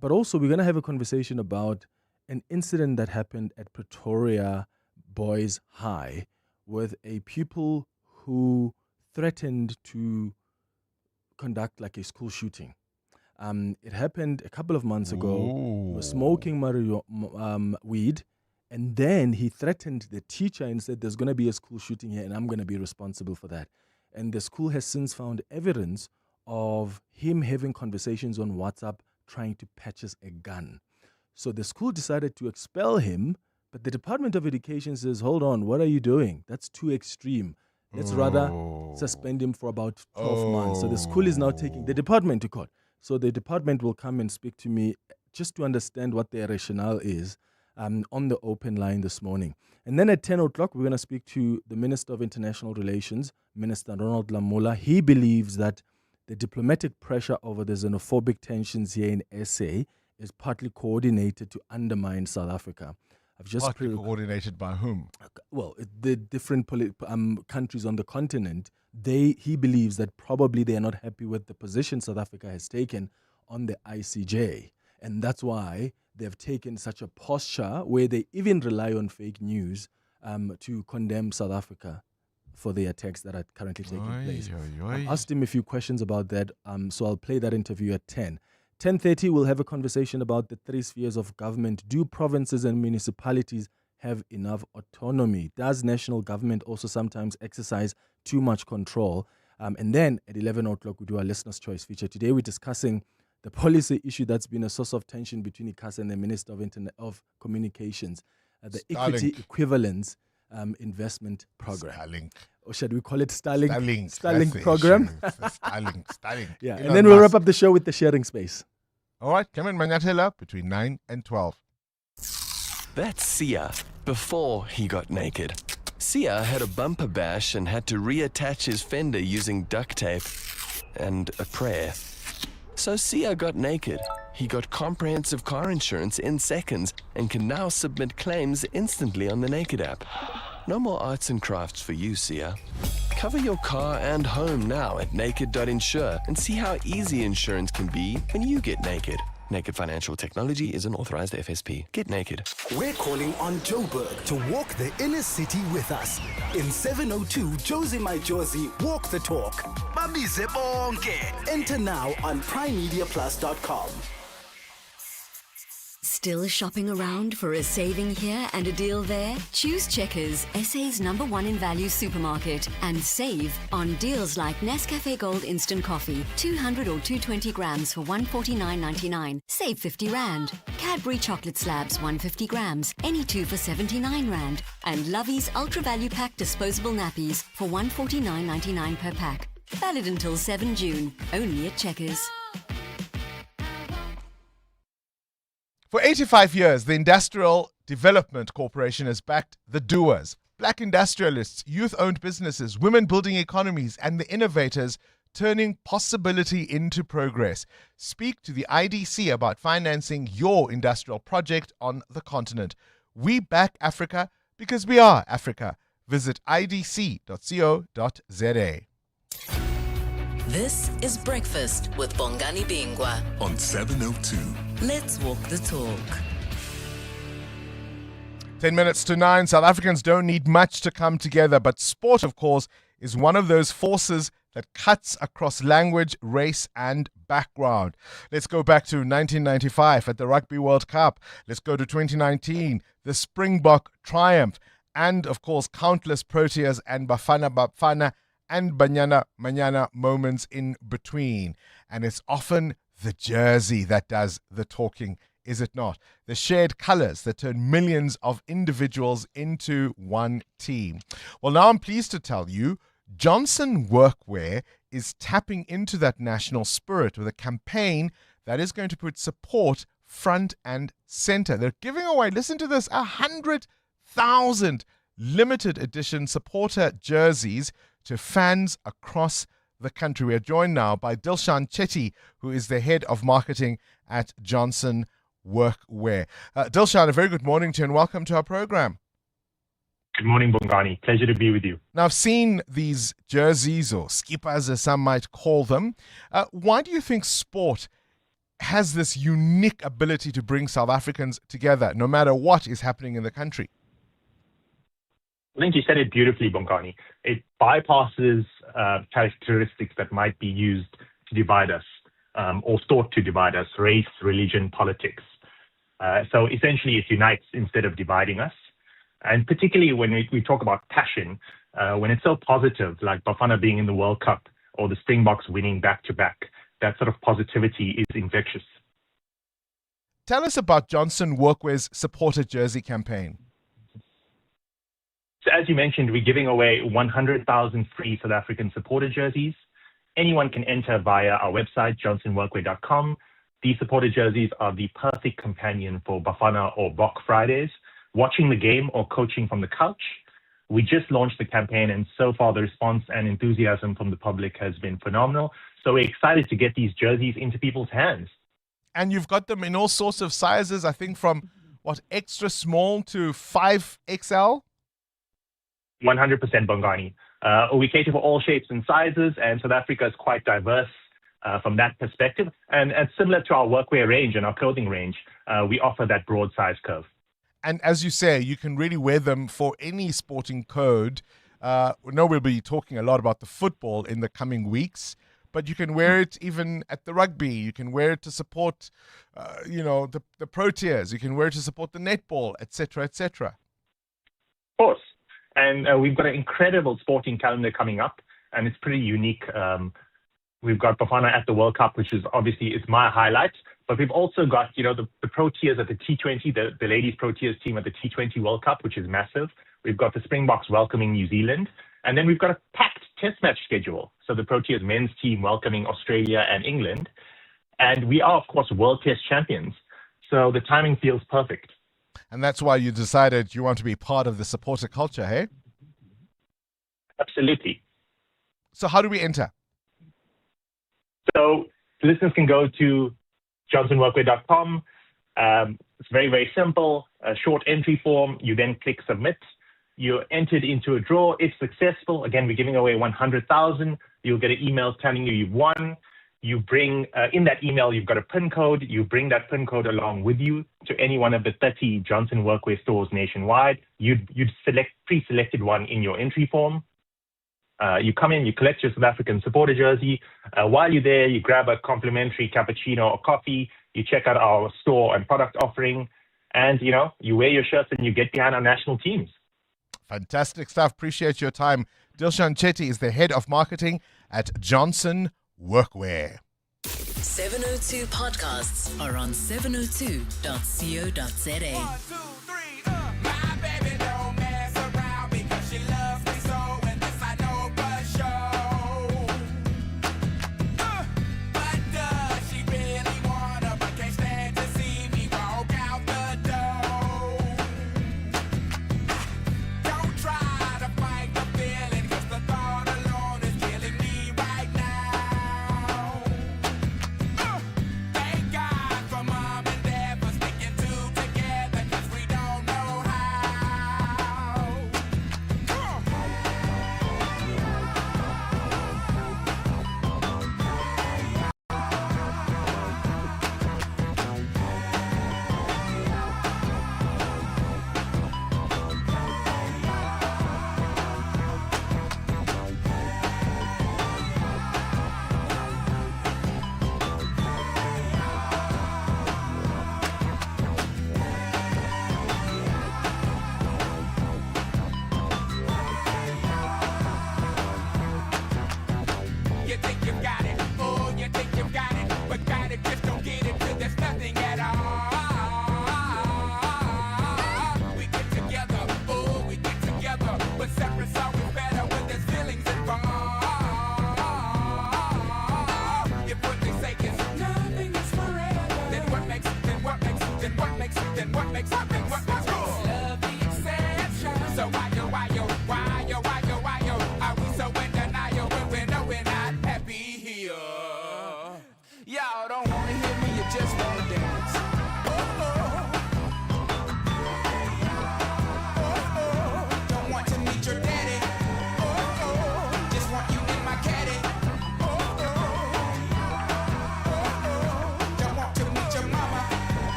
But also, we're going to have a conversation about an incident that happened at Pretoria Boys High with a pupil who threatened to conduct like a school shooting. It happened a couple of months ago. He was smoking weed, and then he threatened the teacher and said, there's going to be a school shooting here, and I'm going to be responsible for that. And the school has since found evidence of him having conversations on WhatsApp trying to purchase a gun. So the school decided to expel him, but the Department of Education says, hold on, what are you doing? That's too extreme. Let's rather suspend him for about 12 months. So the school is now taking the department to court. So the department will come and speak to me just to understand what their rationale is on the open line this morning. And then at 10 o'clock, we're going to speak to the Minister of International Relations, Minister Ronald Lamola. He believes that the diplomatic pressure over the xenophobic tensions here in SA is partly coordinated to undermine South Africa. I've just Partly coordinated by whom? Well, the different countries on the continent, he believes that probably they are not happy with the position South Africa has taken on the ICJ. And that's why they've taken such a posture where they even rely on fake news to condemn South Africa for the attacks that are currently taking place. I asked him a few questions about that, so I'll play that interview at 10. 10:30, we'll have a conversation about the three spheres of government. Do provinces and municipalities have enough autonomy? Does national government also sometimes exercise too much control? And then at 11 o'clock, we do our Listener's Choice feature. Today, we're discussing the policy issue that's been a source of tension between ICASA and the Minister of Communications, the Equity Equivalence Investment Program. Starlink. Or should we call it Starlink? Starlink program. Starlink. Yeah, and then we'll wrap up the show with the sharing space. All right, Clement Manya-Taylor between 9 and 12. That's Sia before he got naked. Sia had a bumper bash and had to reattach his fender using duct tape and a prayer. So Sia got naked. He got comprehensive car insurance in seconds and can now submit claims instantly on the Naked app. No more arts and crafts for you, Sia. Cover your car and home now at naked.insure and see how easy insurance can be when you get naked. Naked Financial Technology is an authorized FSP. Get naked. We're calling on Joburg to walk the inner city with us. In 702 Josie My Josie Walk the Talk. Babize bonke. Enter now on primemediaplus.com. Still shopping around for a saving here and a deal there? Choose Checkers, SA's #1 in value supermarket, and save on deals like Nescafe Gold Instant Coffee, 200 or 220 grams for $149.99. Save 50 Rand. Cadbury Chocolate Slabs, 150 grams, any two for 79 Rand. And Lovey's Ultra Value Pack Disposable Nappies for $149.99 per pack. Valid until 7 June, only at Checkers. For 85 years, the Industrial Development Corporation has backed the doers, black industrialists, youth-owned businesses, women building economies, and the innovators turning possibility into progress. Speak to the IDC about financing your industrial project on the continent. We back Africa because we are Africa. Visit idc.co.za. This is Breakfast with Bongani Bingwa on 702. Let's walk the talk. 10 minutes to 9. South Africans don't need much to come together, but sport, of course, is one of those forces that cuts across language, race, and background. Let's go back to 1995 at the Rugby World Cup. Let's go to 2019, the Springbok triumph. and, of course, countless Proteas and Bafana and Banyana Manyana moments in between. And it's often the jersey that does the talking, is it not? The shared colors that turn millions of individuals into one team. Well, now I'm pleased to tell you, Johnson Workwear is tapping into that national spirit with a campaign that is going to put support front and center. They're giving away, listen to this, 100,000 limited edition supporter jerseys to fans across the country. We are joined now by Dilshan Chetty, who is the head of marketing at Johnson Workwear. Dilshan, a very good morning to you and welcome to our program. Good morning, Bongani. Pleasure to be with you. Now, I've seen these jerseys, or skippers as some might call them. Why do you think sport has this unique ability to bring South Africans together, no matter what is happening in the country? I think you said it beautifully, Bongani. It bypasses characteristics that might be used to divide us or thought to divide us: race, religion, politics. So essentially, it unites instead of dividing us. And particularly when we talk about passion, when it's so positive, like Bafana being in the World Cup or the Springboks winning back-to-back, that sort of positivity is infectious. Tell us about Johnson Workwear's supporter jersey campaign. So as you mentioned, we're giving away 100,000 free South African supporter jerseys. Anyone can enter via our website, johnsonworkwear.com. These supporter jerseys are the perfect companion for Bafana or Bok Fridays, watching the game or coaching from the couch. We just launched the campaign, and so far the response and enthusiasm from the public has been phenomenal. So we're excited to get these jerseys into people's hands. And you've got them in all sorts of sizes, I think from, extra small to 5XL? 100% Bongani. We cater for all shapes and sizes, and South Africa is quite diverse from that perspective. And similar to our workwear range and our clothing range, we offer that broad size curve. And as you say, you can really wear them for any sporting code. We know we'll be talking a lot about the football in the coming weeks, but you can wear it even at the rugby. You can wear it to support, the Proteas. You can wear it to support the netball, etc., etc. Of course. And we've got an incredible sporting calendar coming up, and it's pretty unique. We've got Bafana at the World Cup, which is obviously my highlight. But we've also got, the Proteas at the T20, the ladies Proteas team at the T20 World Cup, which is massive. We've got the Springboks welcoming New Zealand. And then we've got a packed test match schedule. So the Proteas men's team welcoming Australia and England. And we are, of course, world test champions. So the timing feels perfect. And that's why you decided you want to be part of the supporter culture, hey? Absolutely. So how do we enter? So listeners can go to johnsonworkwear.com. It's very, very simple. A short entry form. You then click submit. You're entered into a draw. If successful, again, we're giving away 100,000. You'll get an email telling you've won. You bring, in that email, you've got a PIN code. You bring that PIN code along with you to any one of the 30 Johnson Workwear stores nationwide. You'd select pre-selected one in your entry form. You come in, you collect your South African supporter jersey. While you're there, you grab a complimentary cappuccino or coffee. You check out our store and product offering. And, you wear your shirts and you get behind our national teams. Fantastic stuff. Appreciate your time. Dilshan Chetty is the head of marketing at Johnson Workwear. 702 podcasts are on 702.co.za. Thank God for mom and dad for sticking two together, 'cause we don't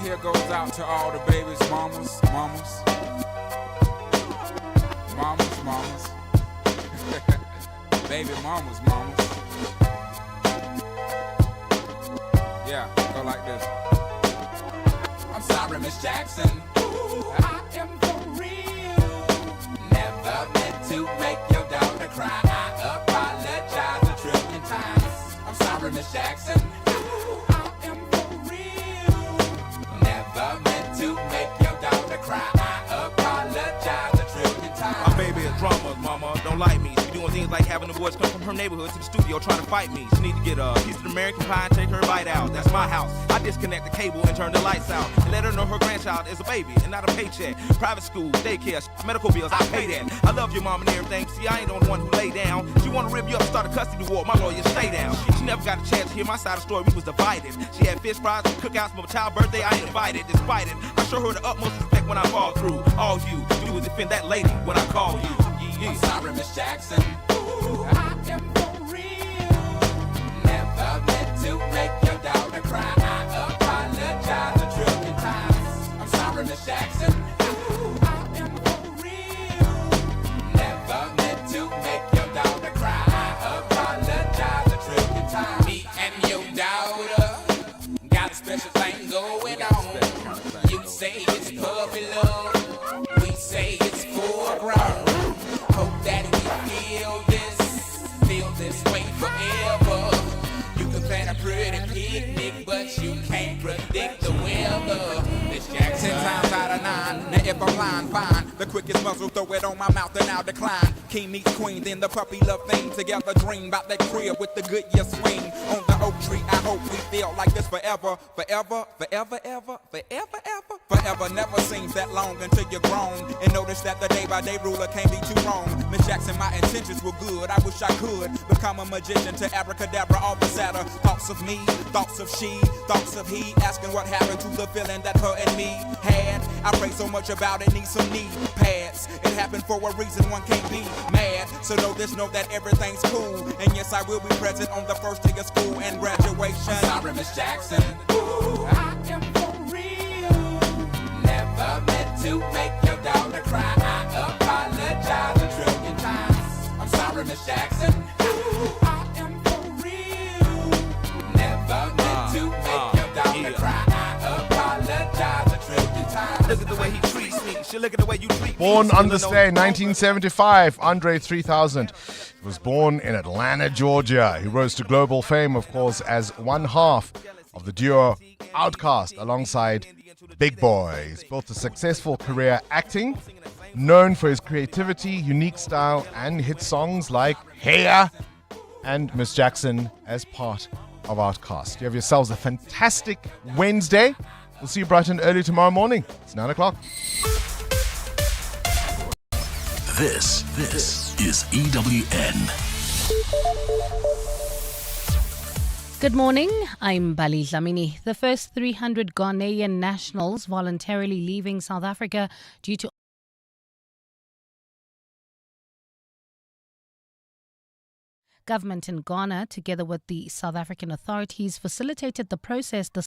right here goes out to all the babies, mamas. Baby mamas. Yeah, go like this. I'm sorry, Miss Jackson. Ooh, I am for real. Never meant to make your daughter cry. I apologize a trillion times. I'm sorry, Miss Jackson. Ooh, I am for real. Never meant to make your daughter cry. I apologize a trillion times. My baby is drama, mama. Don't like me. She doing things like having the boys come from her neighborhood to the studio trying to fight me. She need to get a piece of American pie and take her bite out. That's my house. I disconnect the cable and turn the lights out. And let her know her grandchild is a baby and not a paycheck. Private school, daycare, medical bills, I pay that. I love your mom and everything. See, I ain't the one who lay down. She wanna rip you up and start a custody war. My lawyer, stay down. She never got a chance to hear my side of the story. We was divided. She had fish fries and cookouts for my child's birthday. I ain't invited. Despite it, I show her the utmost respect when I fall through. All you do is defend that lady when I call you. I'm sorry, Miss Jackson. Ooh, I am for real. Never meant to make your daughter cry. I apologize a trillion times. I'm sorry, Miss Jackson. Ooh, I am for real. Never meant to make your daughter cry. I apologize a trillion times. Me and your daughter got a special thing going on. You say it's puppy love. We say it's full grown. Hope that we feel this way forever. You can plan a pretty picnic, but you can't predict the weather. Miss Jackson. 10 times out of 9, now if I'm lying, fine. The quickest muzzle, throw it on my mouth and I'll decline. King meets queen, then the puppy love thing. Together dream about that crib with the good year swing. On the oak tree, I hope we feel like this forever. Forever, never seems that long until you're grown. And notice that the day by day ruler can't be too wrong. Miss Jackson, my intentions were good. I wish I could become a magician to abracadabra all the sadder. Thoughts of me, thoughts of she, thoughts of he. Asking what happened to the feeling that her and me had. I pray so much about it, need some knee pads. It happened for a reason, one can't be mad. So know that everything's cool. And yes, I will be present on the first day of school and graduation. I'm sorry, Miss Jackson. Ooh, I am for real. Never meant to make your daughter cry. I apologize a trillion times. I'm sorry, Miss Jackson. Ooh, I am for real. Never meant to make your daughter cry. I apologize a trillion times. Look at the way he treats me. She look at the way you treat me. Born on this day, 1975, Andre 3000 was born in Atlanta, Georgia. He rose to global fame, of course, as one half of the duo Outkast alongside Big Boy. He's built a successful career acting, known for his creativity, unique style, and hit songs like Hey Ya and Miss Jackson as part of Outkast. You have yourselves a fantastic Wednesday. We'll see you bright and early tomorrow morning. It's 9 o'clock. This is EWN. Good morning, I'm Bali Dlamini. The first 300 Ghanaian nationals voluntarily leaving South Africa due to government in Ghana, together with the South African authorities, facilitated the process this